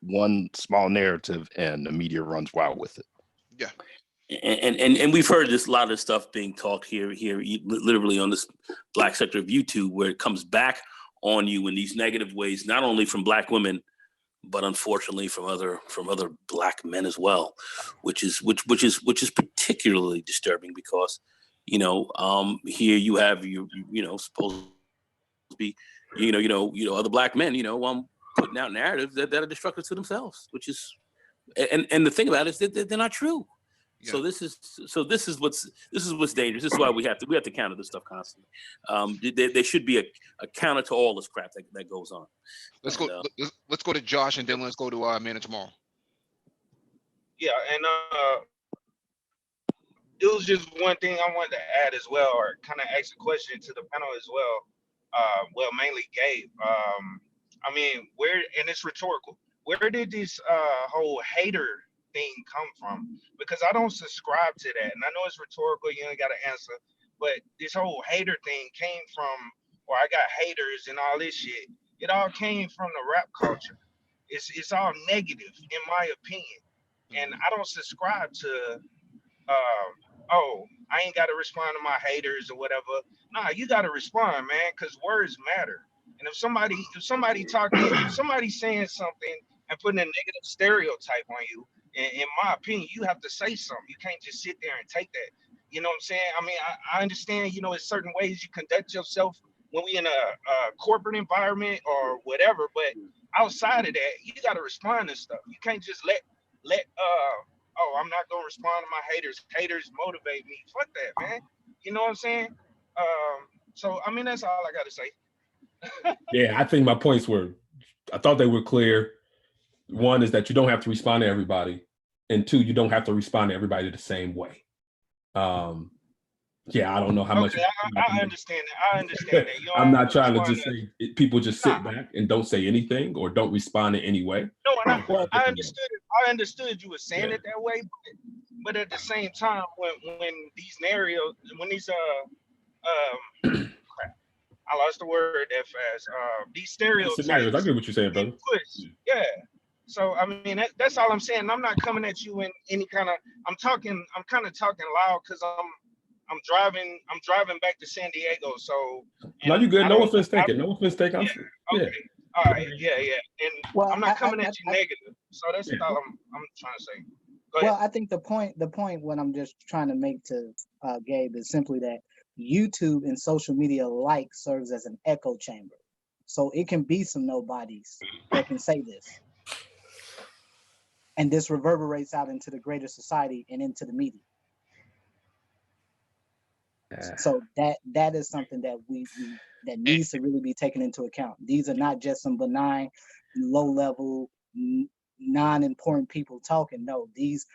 one small narrative and the media runs wild with it.
Yeah.
And we've heard a lot of this stuff being talked here, literally on this black sector of YouTube, where it comes back on you in these negative ways, not only from black women, but unfortunately from other black men as well, which is particularly disturbing because, here you have supposed to be, other black men, putting out narratives that are destructive to themselves, which is, and the thing about it is that they're not true. Yeah. So this is what's dangerous. This is why we have to counter this stuff constantly. There should be a counter to all this crap that goes on.
Let's go to Josh, and then let's go to Man of Tomorrow.
Yeah, and it was just one thing I wanted to add as well, or kind of ask a question to the panel as well. Well, mainly Gabe. I mean, and it's rhetorical. Where did this whole hater thing come from? Because I don't subscribe to that, and I know it's rhetorical, you ain't got to answer, but this whole hater thing came from, or I got haters and all this shit, it all came from the rap culture. It's all negative in my opinion, and I don't subscribe to I ain't got to respond to my haters or whatever. Nah, you got to respond, man, because words matter. And if somebody's saying something and putting a negative stereotype on you, in my opinion, you have to say something. You can't just sit there and take that. You know what I'm saying? I mean, I understand, it's certain ways you conduct yourself when we in a corporate environment or whatever, but outside of that, you got to respond to stuff. You can't just let I'm not going to respond to my haters. Haters motivate me. Fuck that, man. You know what I'm saying? So, I mean, that's all I got to say.
Yeah, I think my points I thought they were clear. One is that you don't have to respond to everybody. And two, you don't have to respond to everybody the same way. Yeah, I don't know how much.
I understand that. I understand that.
I'm not trying to just say people just sit back and don't say anything or don't respond in any way.
No, and I understood it. I understood you were saying it that way, but at the same time, when these scenarios, when these I lost the word that fast. These
Scenarios. I
stereotypes
get what you're saying, brother.
get pushed. Yeah. So I mean that's all I'm saying. I'm not coming at you in any kind of. I'm kind of talking loud because I'm driving back to San Diego. So
No, you good.
I
No
don't-
offense taken.
I-
No offense taken. I'm
yeah,
yeah.
okay. All right. Yeah. And
Well,
I'm not coming
I-
at you negative. So that's
Yeah.
all I'm trying to say. Go ahead.
Well, I think the point what I'm just trying to make to Gabe is simply that YouTube and social media alike serves as an echo chamber. So it can be some nobodies that can say this. And this reverberates out into the greater society and into the media. So that is something that we that needs to really be taken into account. These are not just some benign, low level, non-important people talking. No, these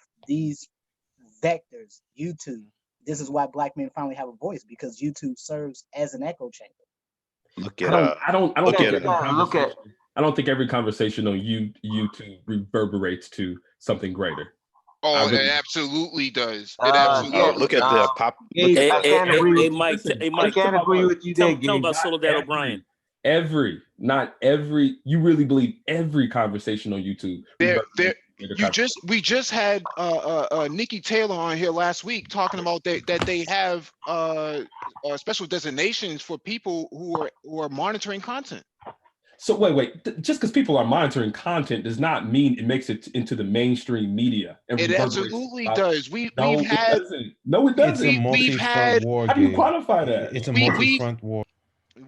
vectors, YouTube. This is why Black men finally have a voice, because YouTube serves as an echo chamber.
Look
I
at
don't
look
think
at
I don't think every conversation on YouTube reverberates to something greater.
Oh,
really-
it absolutely does. It absolutely.
look at the pop. Look
Gabe,
at
I can't agree with
Hey,
you.
Mike.
Listen,
Hey,
I
Mike.
can't agree with you there,
Tell me
Gabe.
about Soledad O'Brien.
not every. You really believe every conversation on YouTube?
There,
reverberates to the conversation?
we just had Nikki Taylor on here last week talking about that they have special designations for people who are monitoring content.
So wait. Just because people are monitoring content does not mean it makes it into the mainstream media. And
It
reverberates
absolutely
out-
does.
No,
We've
it
had
doesn't. No, it
It's a
doesn't.
we've
multi-front
had-
war.
How do you
Gabe.
quantify that?
It's a
We-
multi-front war.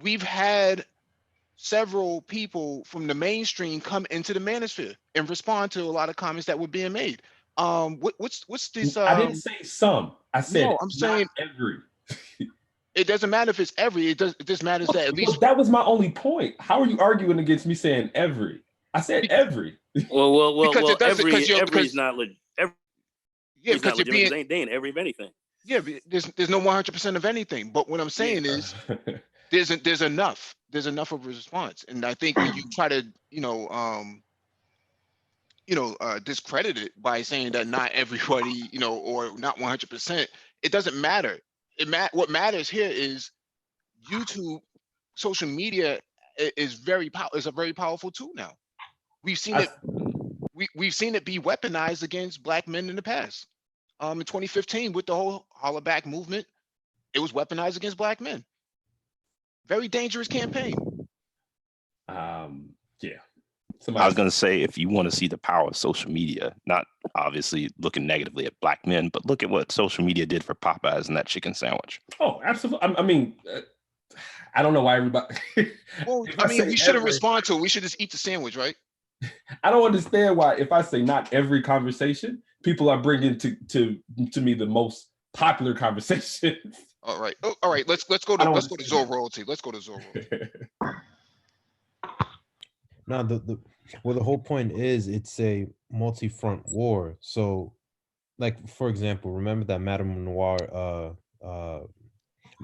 we've had several people from the mainstream come into the manosphere and respond to a lot of comments that were being made. What's this?
I didn't say some. I said
No, I'm saying
not every.
it doesn't matter if it's every. It just matters that at least.
That was my only point. How are you arguing against me saying every? I said every.
Well.
Because it doesn't- because you're-
Every is
because-
not legit. Every
Yeah,
is not
because you're
legitimate.
being.
They ain't every of anything.
Yeah, but there's no 100% of anything. But what I'm saying is there's enough. There's enough of a response, and I think when you try to discredit it by saying that not everybody or not 100%, it doesn't matter. What matters here is YouTube, social media is a very powerful tool now. We've seen it. We've seen it be weaponized against Black men in the past. In 2015, with the whole holla back movement, it was weaponized against Black men. Very dangerous campaign.
Yeah.
I was going to say, if you want to see the power of social media, not obviously looking negatively at Black men, but look at what social media did for Popeyes and that chicken sandwich.
Oh, absolutely. I mean, I don't know why everybody.
Well,
If
I mean,
say
we shouldn't
every-
respond to it. We should just eat the sandwich, right?
I don't understand why, if I say not every conversation, people are bringing to me the most popular conversations.
All right. Oh, all right. Let's go
I don't
to Zor
understand.
Royalty. Let's go to Zor Royalty.
No, the whole point is it's a multi-front war. So, like for example, remember that Madame Noir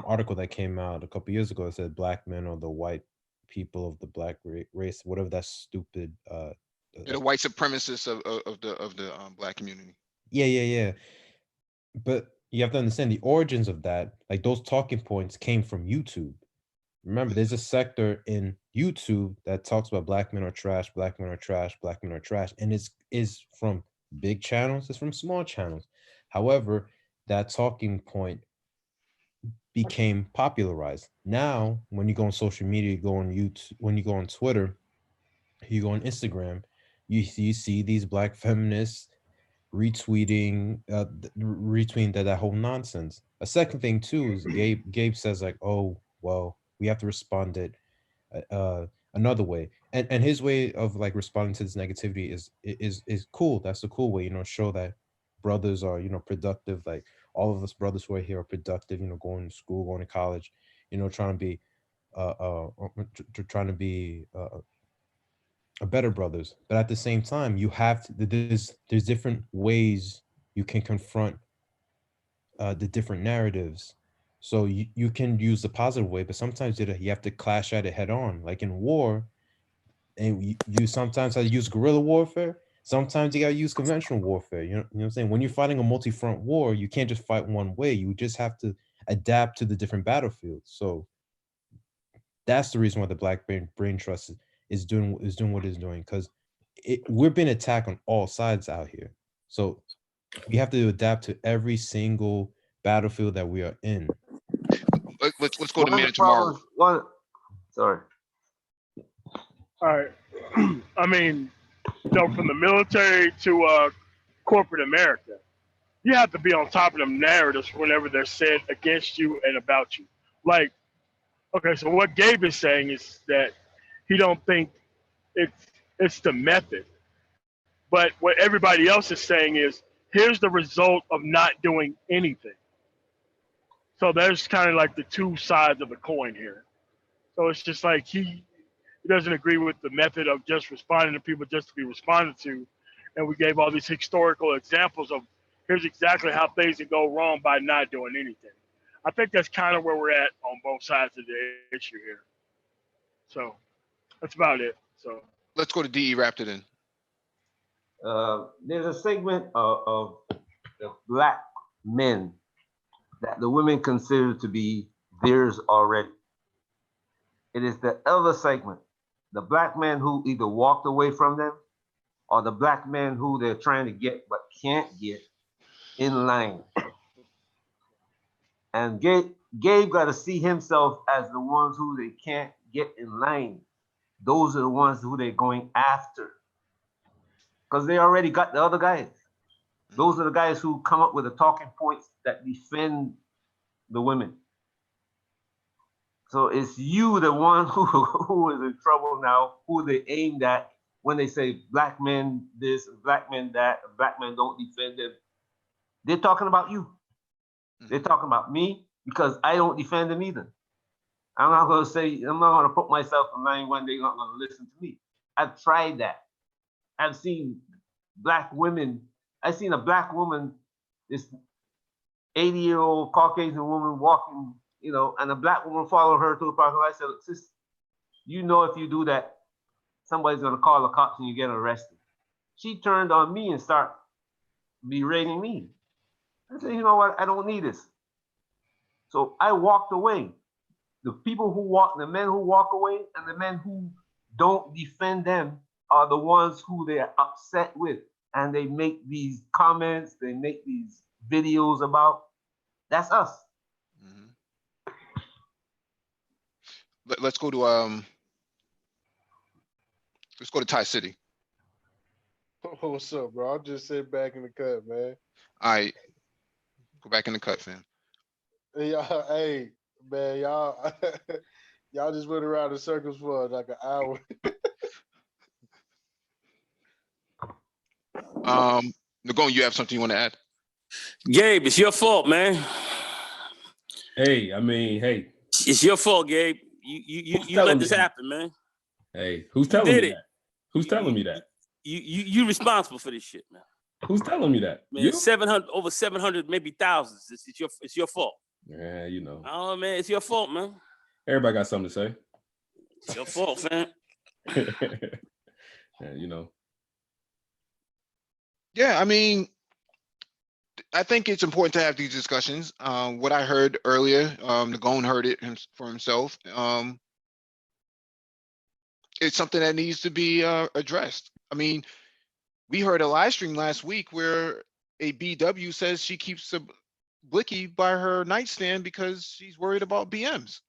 article that came out a couple years ago that said Black men are the white people of the Black race, whatever that stupid
The white supremacists of the Black community.
yeah. But you have to understand the origins of that. Like those talking points came from YouTube. Remember, there's a sector in YouTube that talks about Black men are trash, Black men are trash, Black men are trash, and is from big channels, it's from small channels. However, that talking point became popularized. Now, when you go on social media, you go on YouTube, when you go on Twitter, you go on Instagram, you see these Black feminists retweeting that whole nonsense. A second thing too is Gabe says like, oh well, we have to respond it another way, and his way of like responding to this negativity is cool. That's a cool way, show that brothers are productive. Like all of us brothers who are here are productive, going to school, going to college, trying to be a better brothers. But at the same time, you have to, there's different ways you can confront the different narratives. So you can use the positive way, but sometimes you have to clash at it head on. Like in war, and you sometimes have to use guerrilla warfare. Sometimes you gotta use conventional warfare. You know what I'm saying? When you're fighting a multi-front war, you can't just fight one way. You just have to adapt to the different battlefields. So That's the reason why the Black Brain Trust is doing what it's doing, because we're being attacked on all sides out here. So we have to adapt to every single battlefield that we are in.
Let's go to Man Tomorrow.
Sorry.
All right. I mean, from the military to corporate America, you have to be on top of them narratives whenever they're said against you and about you. Like, okay, so what Gabe is saying is that he don't think it's the method. But what everybody else is saying is, here's the result of not doing anything. So there's kind of like the two sides of the coin here. So it's just like he doesn't agree with the method of just responding to people just to be responded to. And we gave all these historical examples of here's exactly how things can go wrong by not doing anything. I think that's kind of where we're at on both sides of the issue here. So that's about it. So
let's go to DE Raptor then.
There's a segment of the Black men that the women consider to be theirs already. It is the other segment, the Black men who either walked away from them or the Black men who they're trying to get but can't get in line. And Gabe got to see himself as the ones who they can't get in line. Those are the ones who they're going after, because they already got the other guys. Those are the guys who come up with the talking points that defend the women. So it's you, the one who is in trouble now, who they aimed at when they say Black men this, Black men that, Black men don't defend them. They're talking about you. They're talking about me because I don't defend them either. I'm not going to put myself in line when they're not going to listen to me. I've tried that. I've seen Black women. I've seen a Black woman, this 80-year-old Caucasian woman walking, and a Black woman followed her to the parking lot. I said, look, sis, if you do that, somebody's going to call the cops and you get arrested. She turned on me and started berating me. I said, you know what? I don't need this. So I walked away. The men who walk away and the men who don't defend them are the ones who they're upset with. And they make these comments, they make these videos about. That's us.
Mm-hmm. Let's go to Ty City.
What's up, bro? I'm just sitting back in the cut, man.
All right. Go back in the cut, fam.
Hey, man, y'all just went around in circles for like an hour.
Nagone, you have something you want to add?
Gabe, it's your fault, man.
Hey.
It's your fault, Gabe. You let this happen, man.
Hey, who's telling me that? Who's telling me that?
You responsible for this shit, man.
Who's telling me that?
Man, 700, over 700, maybe thousands. It's your fault.
Yeah,
Oh man, it's your fault, man.
Everybody got something to say.
It's your fault, fam.
Yeah,
Yeah, I mean, I think it's important to have these discussions. What I heard earlier, Nagone heard it for himself. It's something that needs to be addressed. I mean, we heard a live stream last week where a BW says she keeps a blicky by her nightstand because she's worried about BMs.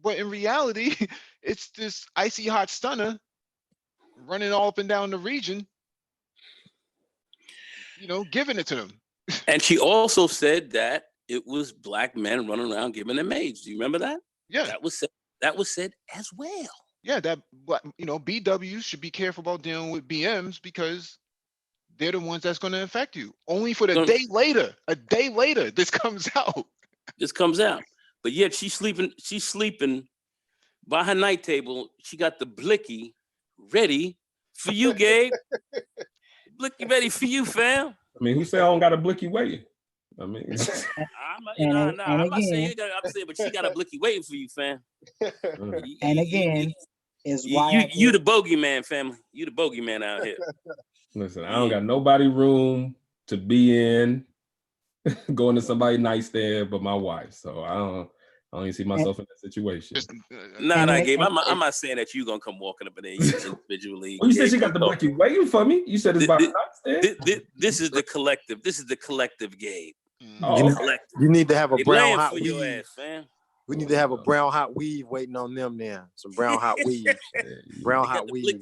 But in reality, it's this icy hot stunner running all up and down the region, giving it to them.
And she also said that it was Black men running around giving them AIDS. Do you remember that?
Yeah.
That was said as well.
Yeah, that BWs should be careful about dealing with BMs because they're the ones that's going to infect you. Only for a day later, this comes out.
But yet she's sleeping by her night table. She got the blicky ready for you, Gabe. Blicky ready for you, fam.
I mean, who said I don't got a blicky waiting? I mean,
I'm not saying you got. I'm saying, but she got a blicky waiting for you, fam.
And again, is
why you the bogeyman, family. You the bogeyman out here.
Listen, I don't got nobody room to be in going to somebody's nightstand but my wife. So I don't even see myself in that situation.
Nah, Gabe. I'm not saying that you're gonna come walking up in there individually.
Well, you said she got the Blackie waiting for me. You said it's by
this is the collective. This is the collective, Gabe.
You need to have a
They
brown
laying
hot
for
weave.
your ass, fam.
We need to have a brown hot weave waiting on them then. Some brown hot weave. Brown hot weave.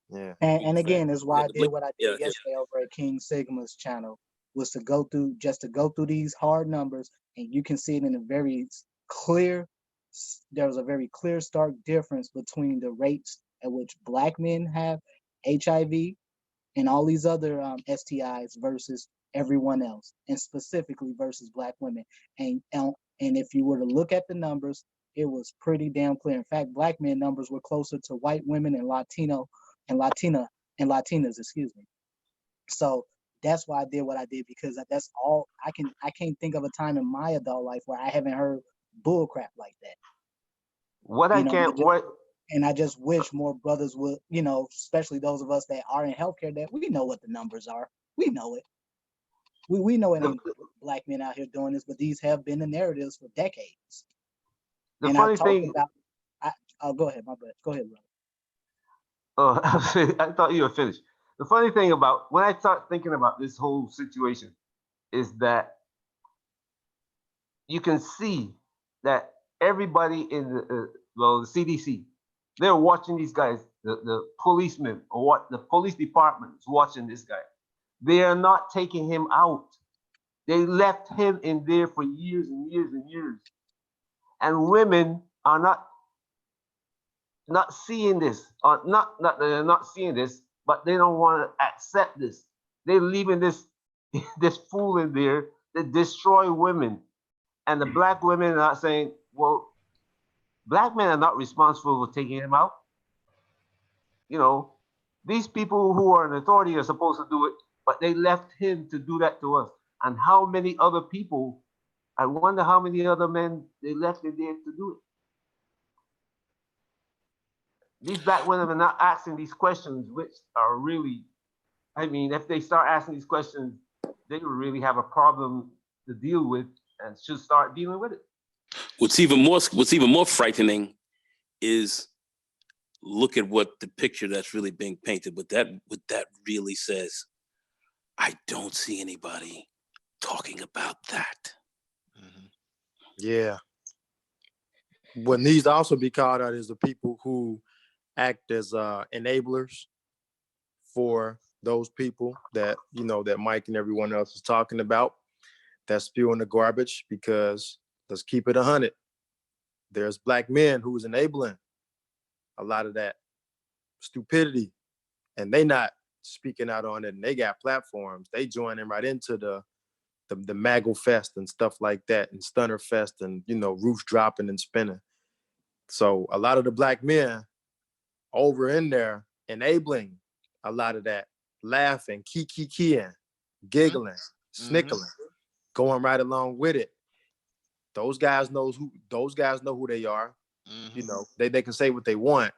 Yeah.
And again, that's why I did what I did
yeah.
yesterday over at King Sigma's channel, was to go through these hard numbers, and you can see it in a very clear. There was a very clear, stark difference between the rates at which Black men have HIV and all these other STIs versus everyone else, and specifically versus Black women. And if you were to look at the numbers, it was pretty damn clear. In fact, Black men numbers were closer to white women and Latinas, excuse me. So that's why I did what I did, because that's all I can't think of a time in my adult life where I haven't heard bull crap like that. And I just wish more brothers would, especially those of us that are in healthcare, that we know what the numbers are. We know it. We know it ain't Black men out here doing this, but these have been the narratives for decades.
The funny thing,
go ahead, my bad. Go ahead, brother.
Oh, I thought you were finished. The funny thing about when I start thinking about this whole situation is that you can see that everybody in the CDC, they're watching these guys, the policemen or what the police department is watching this guy. They are not taking him out. They left him in there for years and years and years. And women are not seeing this, or they're not seeing this, but they don't want to accept this. They're leaving this fool in there that destroy women. And the Black women are not saying, well, Black men are not responsible for taking him out. These people who are in authority are supposed to do it, but they left him to do that to us. And how many other people, I wonder how many other men they left in there to do it. These Black women are not asking these questions, which are really, if they start asking these questions, they will really have a problem to deal with and should start dealing with it.
What's even more frightening is look at what the picture that's really being painted. What that really says. I don't see anybody talking about that.
Yeah. What needs to also be called out is the people who act as enablers for those people that that Mike and everyone else is talking about, that's spewing the garbage. Because let's keep it 100, there's Black men who's enabling a lot of that stupidity, and they not speaking out on it, and they got platforms. They joining right into the Maggle Fest and stuff like that, and Stunner Fest, and roof dropping and spinning. So a lot of the Black men over in there enabling a lot of that, laughing, kikiing, giggling, snickling, going right along with it. Those guys know who they are. They can say what they want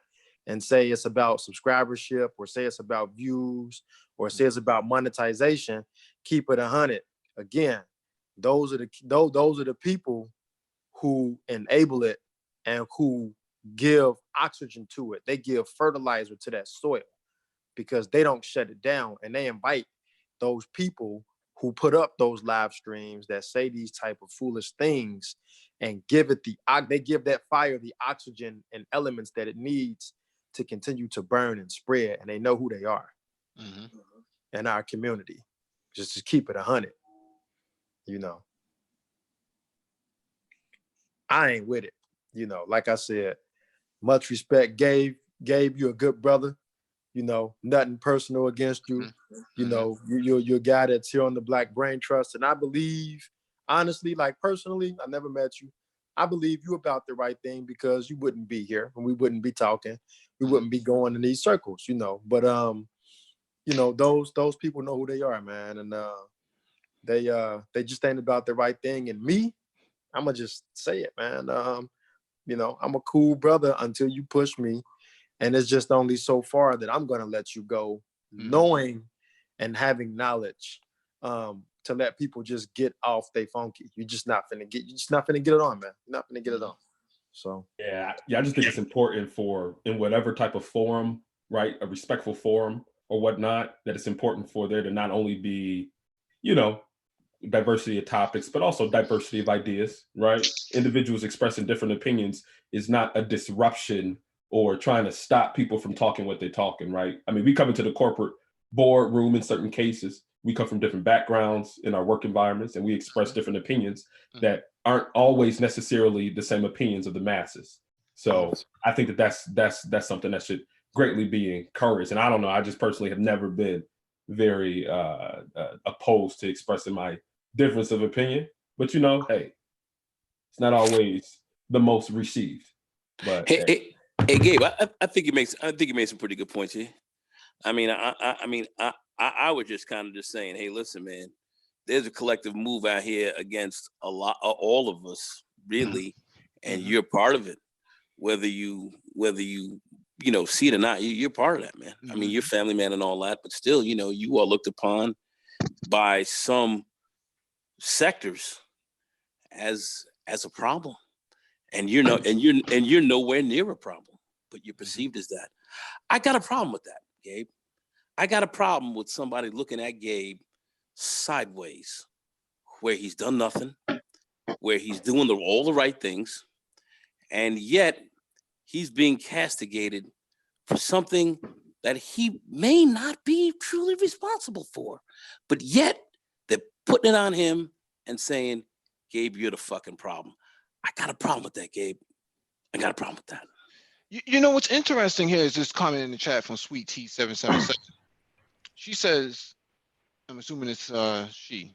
and say it's about subscribership, or say it's about views, or say it's about monetization. Keep it 100. Again, those are the people who enable it and who give oxygen to it. They give fertilizer to that soil, because they don't shut it down, and they invite those people who put up those live streams that say these type of foolish things, and give that fire the oxygen and elements that it needs to continue to burn and spread. And they know who they are in our community. Just to keep it 100. I ain't with it. Like I said, much respect, Gabe. You're a good brother. Nothing personal against you. You're a guy that's here on the Black Brain Trust. And I believe, honestly, like personally, I never met you. I believe you about the right thing, because you wouldn't be here and we wouldn't be talking. We wouldn't be going in these circles, But those people know who they are, man. And they just ain't about the right thing. And me, I'ma just say it, man. I'm a cool brother until you push me. And it's just only so far that I'm gonna let you go, knowing and having knowledge to let people just get off they funky. You're just not finna get it on, man. You're not finna get it on. So
yeah, I just think it's important for in whatever type of forum, right, a respectful forum or whatnot, that it's important for there to not only be, you know, diversity of topics, but also diversity of ideas, right? Individuals expressing different opinions is not a disruption or trying to stop people from talking what they're talking, right? I mean, we come into the corporate boardroom in certain cases. We come from different backgrounds in our work environments, and we express different opinions that aren't always necessarily the same opinions of the masses. So I think that's something that should greatly be encouraged. And I don't know, I just personally have never been very opposed to expressing my difference of opinion, but you know, hey, it's not always the most received. But
hey Gabe, I think you made some pretty good points here. I mean, I was just kind of just saying, hey, listen, man, there's a collective move out here against all of us, really, and you're part of it. Whether you see it or not, you're part of that, man. I mean, you're family man and all that, but still, you are looked upon by some sectors as a problem, and you're nowhere near a problem, but you're perceived as that. I got a problem with that, Gabe. I got a problem with somebody looking at Gabe sideways, where he's done nothing, where he's doing all the right things, and yet he's being castigated for something that he may not be truly responsible for, but yet they're putting it on him and saying, Gabe, you're the fucking problem. I got a problem with that, Gabe. I got a problem with that.
You know what's interesting here is this comment in the chat from Sweet T 777. She says, I'm assuming it's she.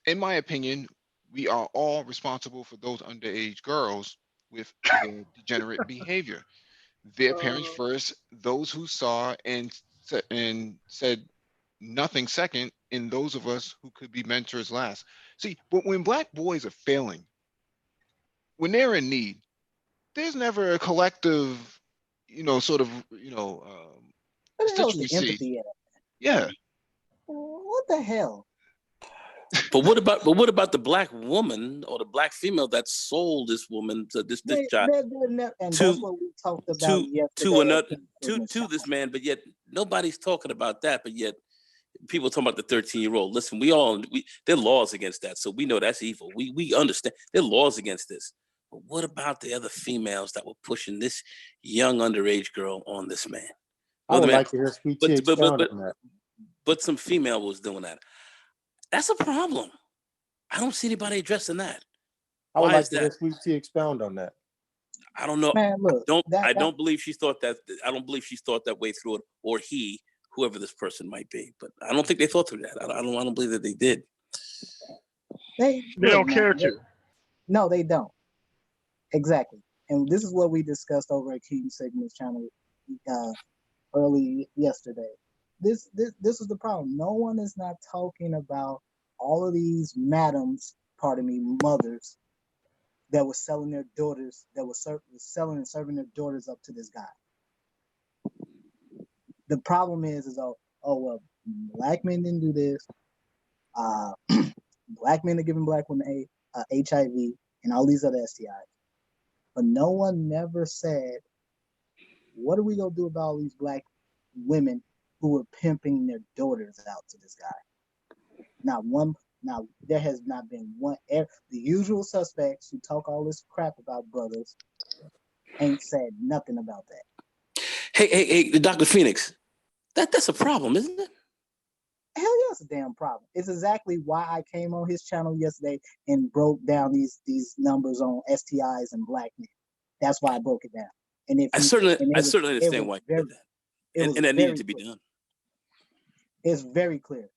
In my opinion, we are all responsible for those underage girls with their degenerate behavior. Their parents first, those who saw and said nothing second, and those of us who could be mentors last. See, but when Black boys are failing, when they're in need, there's never a collective, sort of,
What the hell is the
constituency.
empathy at?
Yeah.
What the hell?
But what about the Black woman or the Black female that sold this woman to this child
And that's what we talked about yesterday.
to this man? But yet nobody's talking about that. But yet people are talking about the 13-year-old. Listen, there are laws against that, so we know that's evil. We understand there are laws against this. But what about the other females that were pushing this young underage girl on this man?
I would like to hear Sweet T expound on that.
But some female was doing that. That's a problem. I don't see anybody addressing that.
I would like to hear Sweet T expound on that.
I don't know.
Man, look,
I don't believe she thought that. I don't believe she thought that way through it, or he, whoever this person might be. But I don't think they thought through that. I don't believe that they did.
They don't care to.
No, they don't. Exactly. And this is what we discussed over at Keaton Sigma's channel early yesterday. This is the problem. No one is not talking about all of these mothers that were selling their daughters, that were selling and serving their daughters up to this guy. The problem is well, Black men didn't do this. Black men are giving Black women HIV and all these other STIs. But no one never said, what are we going to do about all these Black women who are pimping their daughters out to this guy? Now, there has not been one. The usual suspects who talk all this crap about brothers ain't said nothing about that.
Hey, Dr. Phoenix, that's a problem, isn't it?
Hell yeah, it's a damn problem. It's exactly why I came on his channel yesterday and broke down these numbers on STIs and Black men. That's why I broke it down. And I certainly
understand why you did that. And that needed to be done.
It's very clear.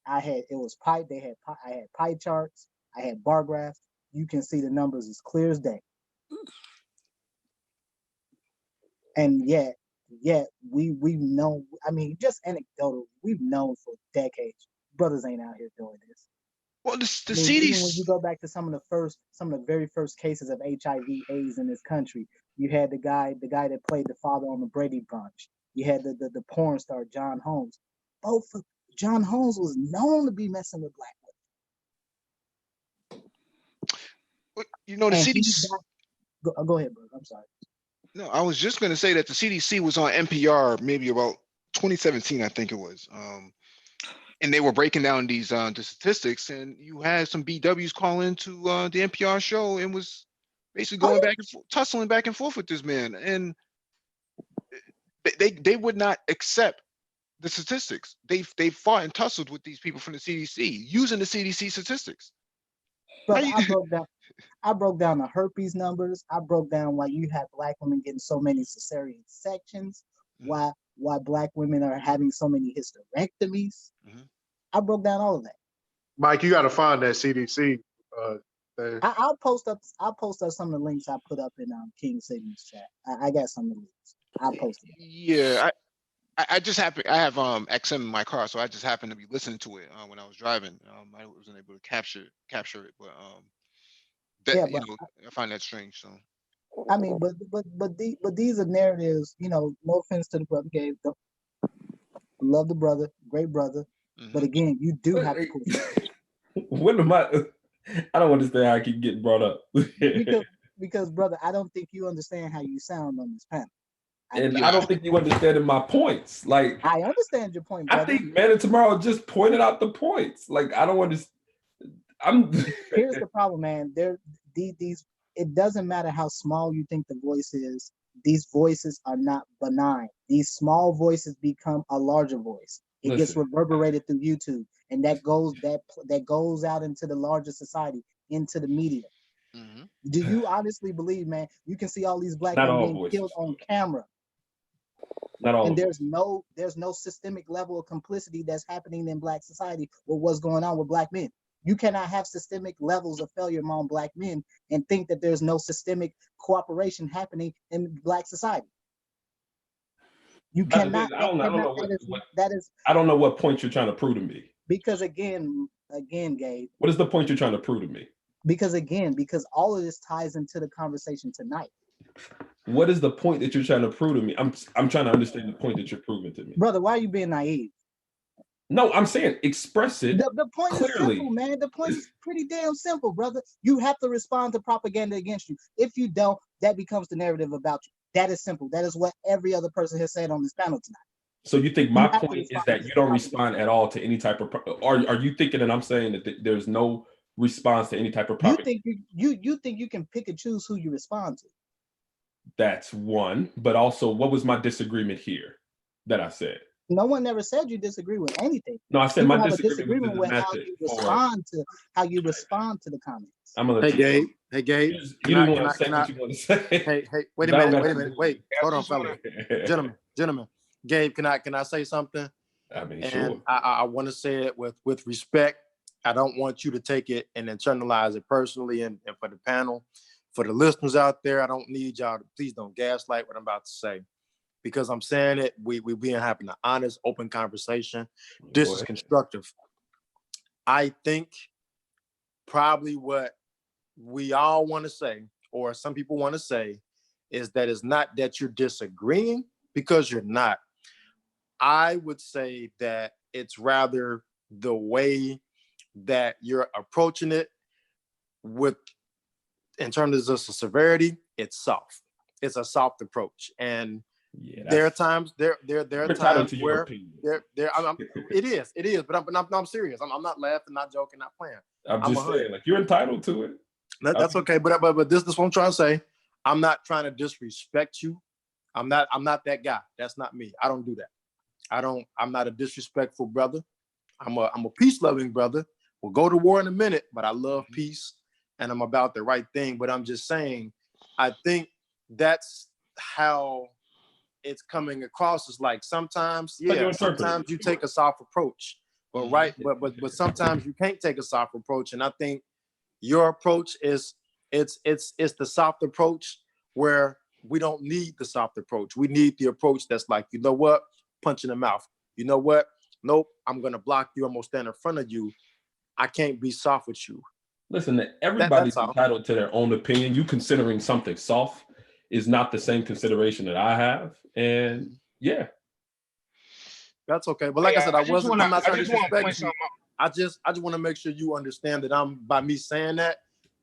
I had pie charts, I had bar graphs. You can see the numbers as clear as day. And yet we've known, I mean, just anecdotal, we've known for decades, brothers ain't out here doing this.
Well,
even when you go back to some of the very first cases of HIV/AIDS in this country, you had the guy that played the father on the Brady Bunch. You had the porn star John Holmes. John Holmes was known to be messing with black
You know, the
women. And he
CDC.
go ahead, bro. I'm sorry.
No, I was just going to say that the CDC was on NPR maybe about 2017, I think it was. And they were breaking down these the statistics, and you had some BWs call into the NPR show and was basically going back and forth, tussling back and forth with this man, and they would not accept the statistics. They fought and tussled with these people from the CDC using the CDC statistics.
But I broke down the herpes numbers. I broke down why you have black women getting so many cesarean sections, why black women are having so many hysterectomies. I broke down all of that.
Mike, you got to find that CDC thing.
I'll post up some of the links I put up in King Sigma's chat. I got some of the links. I'll post it.
Yeah, I just happen, I have XM in my car, so I just happened to be listening to it when I was driving. I wasn't able to capture it, but I find that strange. So
I mean, but these are narratives. You know, no offense to the brother Gabe. Love the brother, great brother. But again, you do have to push.
When am I don't understand how I keep getting brought up.
because brother, I don't think you understand how you sound on this panel.
I don't think you understand my points. Like,
I understand your point, brother.
I think Man of Tomorrow just pointed out the points. Like, I don't understand.
Here's the problem, man. These it doesn't matter how small you think the voice is. These voices are not benign. These small voices become a larger voice. It gets reverberated through YouTube, and that goes out into the larger society, into the media. Do you honestly believe, man, you can see all these black men being killed on camera?
Not all.
And there's no systemic level of complicity that's happening in black society with what's going on with black men. You cannot have systemic levels of failure among black men and think that there's no systemic cooperation happening in black society. You cannot.
I don't know what point you're trying to prove to me.
Because again, Gabe.
What is the point you're trying to prove to me?
Because all of this ties into the conversation tonight.
What is the point that you're trying to prove to me? I'm trying to understand the point that you're proving to me.
Brother, why are you being naive?
No, I'm saying express it.
The point
clearly.
is simple, man. The point is pretty damn simple, brother. You have to respond to propaganda against you. If you don't, that becomes the narrative about you. That is simple. That is what every other person has said on this panel tonight.
So you think my point is that you don't respond at all to any type of, are you thinking that I'm saying that there's no response to any type of propaganda?
You think you can pick and choose who you respond to?
That's one, but also what was my disagreement here that I said?
No one ever said you disagree with anything.
No, I said
you
my
have
disagreement
with how you respond to the comments.
I'm gonna
Hey Gabe. Hey Gabe.
You didn't want to say what you want to say.
Hey, wait a minute. Wait. Hold on, fellas. Gentlemen. Gabe, can I say something?
I mean,
and
sure.
I want to say it with respect. I don't want you to take it and internalize it personally. And for the panel, for the listeners out there, I don't need y'all to please don't gaslight what I'm about to say, because I'm saying it. We being having an honest, open conversation. This is constructive. I think probably what we all want to say, or some people want to say, is that it's not that you're disagreeing, because you're not. I would say that it's rather the way that you're approaching it with, in terms of severity, it's soft. It's a soft approach. And there are times where it is, but I'm serious. I'm not laughing, not joking, not playing.
I'm just saying, like, you're entitled to it.
That's okay, but this is what I'm trying to say. I'm not trying to disrespect you. I'm not that guy. That's not me. I don't do that. I'm not a disrespectful brother. I'm a peace-loving brother. We'll go to war in a minute, but I love peace and I'm about the right thing. But I'm just saying, I think that's how it's coming across. Is like sometimes you take a soft approach, but but sometimes you can't take a soft approach. And I think your approach is it's the soft approach where we don't need the soft approach. We need the approach that's like, you know what? Punch in the mouth. You know what? Nope, I'm going to block you. I'm going to stand in front of you. I can't be soft with you.
Listen, everybody's entitled to their own opinion. You considering something soft is not the same consideration that I have. And yeah.
That's okay. But like I said,
I just
I'm
wanna
not
I
trying to
just wanna
disrespect
point
you.
something out.
I just want to make sure you understand that by me saying that,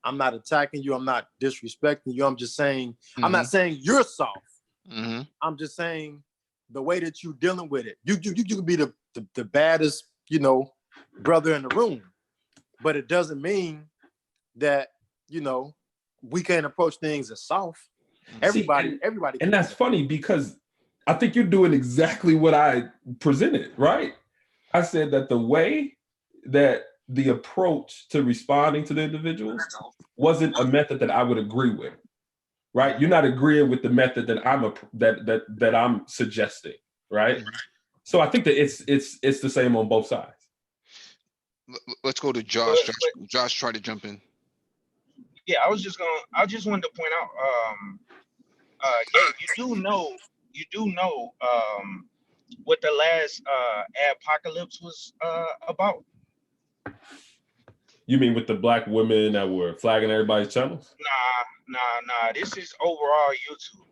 I'm not attacking you. I'm not disrespecting you. I'm just saying, I'm not saying you're soft. I'm just saying the way that you're dealing with it. You can be the baddest, brother in the room, but it doesn't mean that, we can't approach things as soft. Everybody.
And that's funny because I think you're doing exactly what I presented, right? I said that the way that the approach to responding to the individuals wasn't a method that I would agree with, right? You're not agreeing with the method that I'm suggesting, right? So I think that it's the same on both sides.
Let's go to Josh. Josh tried to jump in.
Yeah, I just wanted to point out, Gabe, you do know what the last apocalypse was about.
You mean with the black women that were flagging everybody's channels?
Nah. This is overall YouTube.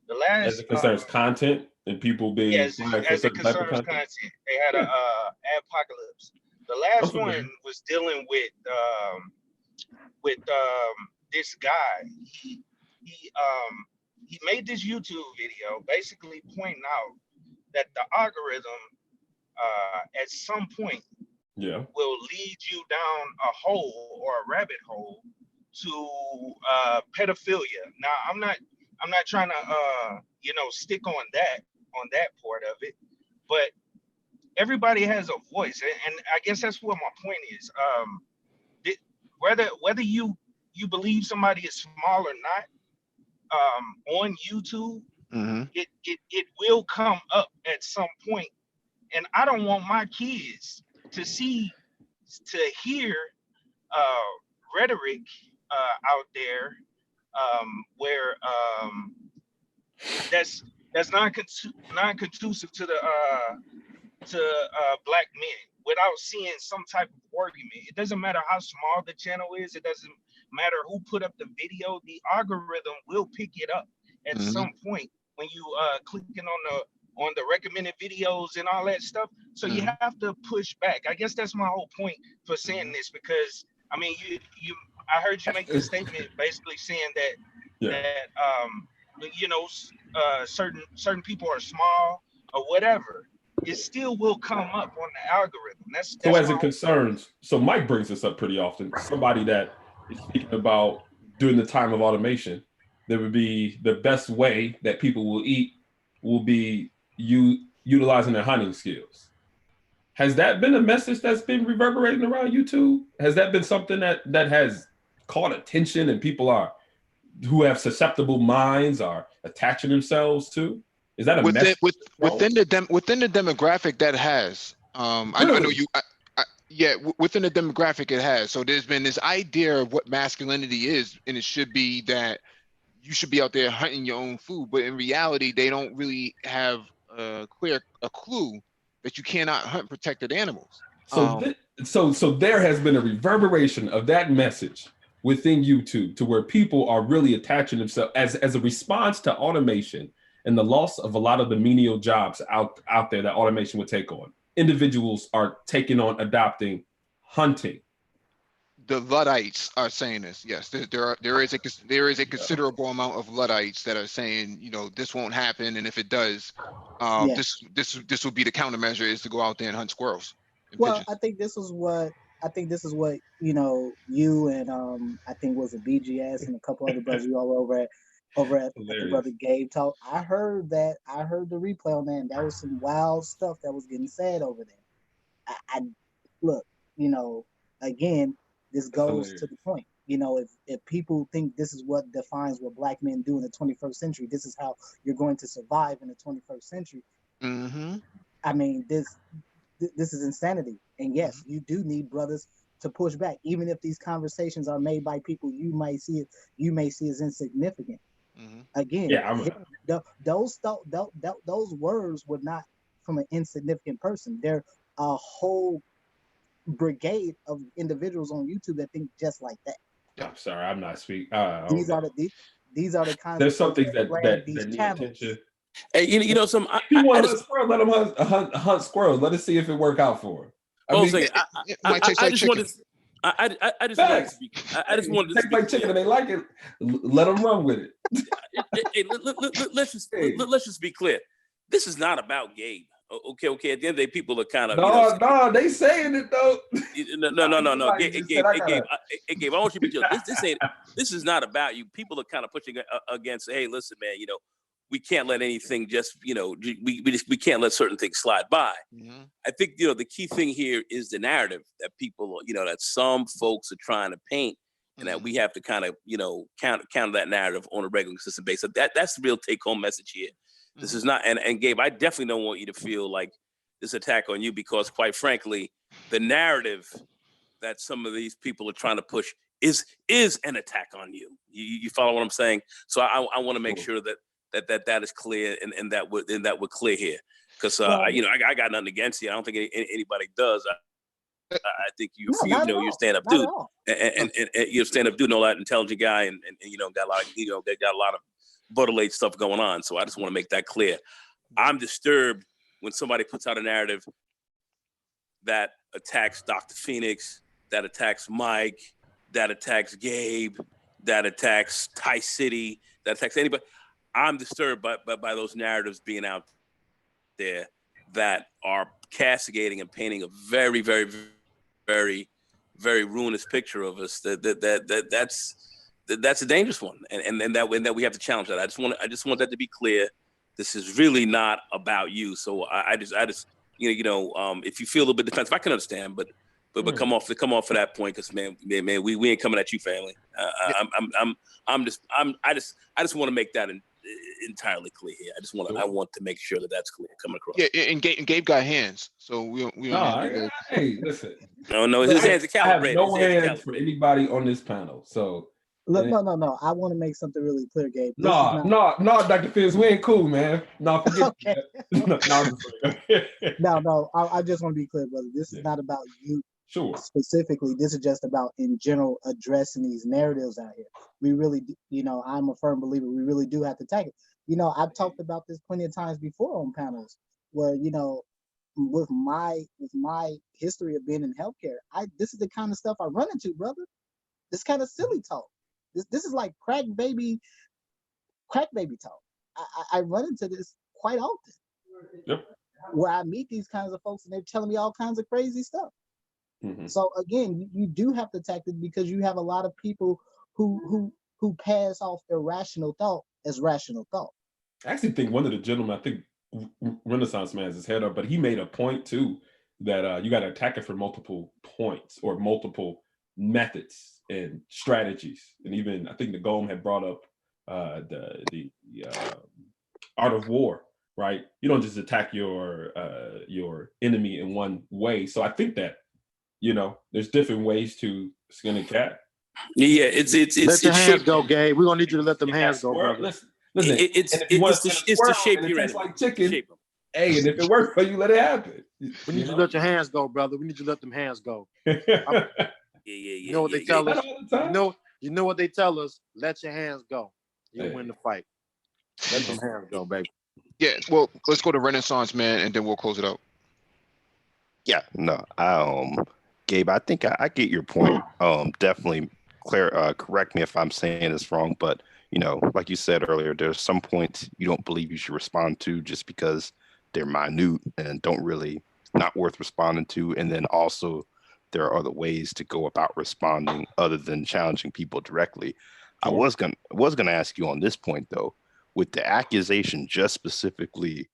The last
as it concerns content and people being
as it concerns content, they had a apocalypse. The last one was dealing with this guy. He made this YouTube video basically pointing out that the algorithm at some point will lead you down a hole or a rabbit hole to pedophilia. Now I'm not trying to stick on that part of it, but everybody has a voice, and I guess that's what my point is. Whether you believe somebody is small or not, on YouTube, it will come up at some point, and I don't want my kids to hear rhetoric out there where that's non-conducive to the black men without seeing some type of argument. It doesn't matter how small the channel is. It doesn't matter who put up the video. The algorithm will pick it up at some point when you clicking on the recommended videos and all that stuff. So you have to push back. I guess that's my whole point for saying this, because I mean, I heard you make the statement basically saying that certain people are small or whatever. It still will come up on the algorithm. That's
so as it concerns. So Mike brings this up pretty often. Somebody that is speaking about during the time of automation, there would be the best way that people will eat will be utilizing their hunting skills. Has that been a message that's been reverberating around YouTube? Has that been something that has caught attention and people who have susceptible minds are attaching themselves to? Is that a message?
Within the demographic that has? I know you. Within the demographic it has. So there's been this idea of what masculinity is, and it should be that you should be out there hunting your own food. But in reality, they don't really have a clue that you cannot hunt protected animals.
So there has been a reverberation of that message within YouTube to where people are really attaching themselves as a response to automation and the loss of a lot of the menial jobs out there that automation would take on. Individuals are taking on adopting hunting.
The Luddites are saying this. Yes, there is a considerable amount of Luddites that are saying, this won't happen, and if it does, this will be the countermeasure, is to go out there and hunt squirrels.
Well, pigeons. I think this is what you and I think was it BGS and a couple other brothers you all over at the brother Gabe talk. I heard the replay on that, and that was some wild stuff that was getting said over there. I look, again, this goes to the point. If people think this is what defines what black men do in the 21st century, this is how you're going to survive in the 21st century. I mean, this is insanity. And yes, you do need brothers to push back, even if these conversations are made by people you may see as insignificant. Again, those words were not from an insignificant person. They're a whole brigade of individuals on YouTube that think just like that.
I'm sorry, I'm not speaking.
These are the kinds.
There's something that need attention.
Hey, you know, some
If you want
I
to
just,
hunt squirrels, let them hunt squirrels. Let us see if it work out for him. I
well,
mean,
It might taste
I
like
just
chicken.
wanted, I just wanted
facts.
to be, I just
Hey,
wanted this to
take
be
like chicken
clear.
and they like it. Let them run with it.
Hey, let's just be clear. This is not about Gabe. Okay. At the end of the day, people are kind of, you know,
No, they saying it though.
no.
Somebody just said, I gotta-
Gabe, I want you to be clear. This is not about you. People are kind of pushing against. Hey, listen, man. You know, we can't let anything just, you know, we can't let certain things slide by.
Mhm.
I think, you know, the key thing here is the narrative that people, you know, that some folks are trying to paint, and that we have to kind of, you know, counter that narrative on a regular, consistent basis. That's the real take-home message here. This is not, and Gabe, I definitely don't want you to feel like this attack on you, because quite frankly, the narrative that some of these people are trying to push is an attack on you. You follow what I'm saying? So I want to make sure that is clear, and that we're clear here, because you know, I got nothing against you. I don't think anybody does. I think
No, not at
you're a
all.
stand-up
Not
dude,
at all.
and you're a stand-up dude, know that intelligent guy, and you know, got a lot of, you know, they got a lot of butter-late stuff going on. So I just want to make that clear. I'm disturbed when somebody puts out a narrative that attacks Dr. Phoenix, that attacks Mike, that attacks Gabe, that attacks Ty City, that attacks anybody. I'm disturbed by those narratives being out there that are castigating and painting a very, very, very, very ruinous picture of us. That's a dangerous one, and that we have to challenge that. I just want that to be clear. This is really not about you. So I just you know, if you feel a little bit defensive, I can understand, but come off of that point, because man, we ain't coming at you, family. I just want to make that entirely clear here. I want to make sure that that's clear coming across.
Yeah, and Gabe got hands, so we don't need to.
Hey, listen.
No, his hands are calibrated.
I have no hands for anybody on this panel, so.
Look, no. I want to make something really clear, Gabe. This
No, Dr. Fizz, we ain't cool, man. No, forget that.
No, I just want to be clear, brother. This is not about you specifically. This is just about, in general, addressing these narratives out here. We really, you know, I'm a firm believer, we really do have to tackle it. You know, I've talked about this plenty of times before on panels where, you know, with my history of being in healthcare, this is the kind of stuff I run into, brother. This kind of silly talk. This is like crack baby talk. I run into this quite often.
Yep.
Where I meet these kinds of folks and they're telling me all kinds of crazy stuff.
Mm-hmm.
So again, you do have to tackle it, because you have a lot of people who pass off irrational thought as rational thought.
I actually think one of the gentlemen, I think Renaissance Man, has his head up, but he made a point too that you got to attack it from multiple points or multiple methods and strategies. And even I think the Golem had brought up the art of war, right? You don't just attack your enemy in one way. So I think that, you know, there's different ways to skin a cat.
Yeah, it's
let your hands go, Gabe. We're gonna need you to let them hands go, brother.
Listen,
it's to shape your enemy.
Like chicken. Hey, and if it works for you, let it happen.
We need you to let your hands go, brother. We need you to let them hands go. You know what they tell us? You know what they tell us? Let your hands go. You'll win the fight. Let them hands go, baby.
Yeah, well, let's go to Renaissance Man, and then we'll close it out.
Yeah, no, Gabe, I think I get your point. Definitely correct me if I'm saying this wrong, but you know, like you said earlier, there's some points you don't believe you should respond to just because they're minute and don't really not worth responding to. And then also there are other ways to go about responding other than challenging people directly. I was gonna ask you on this point though, with the accusation just specifically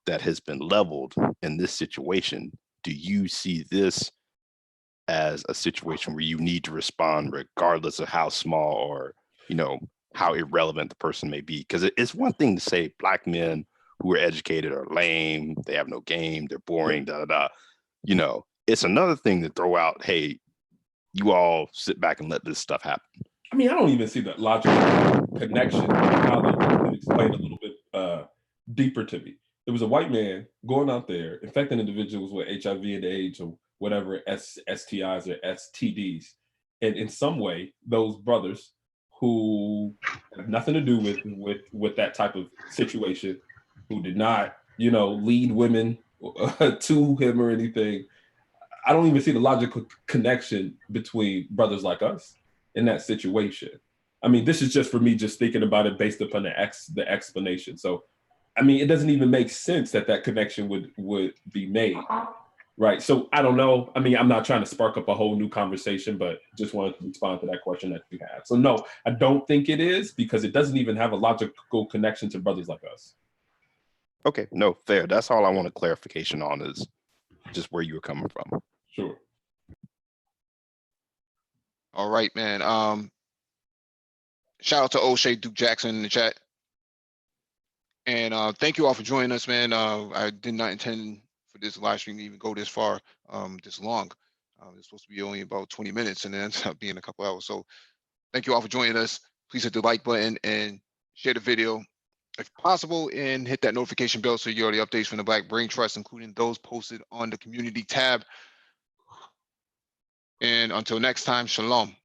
that has been leveled in this situation, do you see this as a situation where you need to respond regardless of how small or, you know, how irrelevant the person may be? Because it's one thing to say Black men who are educated are lame, they have no game, they're boring, you know, it's another thing to throw out, hey, you all sit back and let this stuff happen.
I mean, I don't even see the logical connection. How they can explain a little bit deeper to me. There was a white man going out there infecting individuals with HIV and AIDS or whatever STIs or STDs. And in some way, those brothers who have nothing to do with that type of situation who did not, you know, lead women to him or anything. I don't even see the logical connection between brothers like us in that situation. I mean, this is just for me, just thinking about it based upon the explanation. So, I mean, it doesn't even make sense that that connection would be made, right? So I don't know. I mean, I'm not trying to spark up a whole new conversation, but just wanted to respond to that question that you have. So no, I don't think it is, because it doesn't even have a logical connection to brothers like us.
Okay, no, fair. That's all I want a clarification on, is just where you were coming from.
Sure.
All right, man. Shout out to O'Shea Duke Jackson in the chat. And thank you all for joining us, man. I did not intend for this live stream to even go this far, this long. It's supposed to be only about 20 minutes, and it ends up being a couple hours. So thank you all for joining us. Please hit the like button and share the video if possible, and hit that notification bell so you get all the updates from the Black Brain Trust, including those posted on the community tab. And until next time, shalom.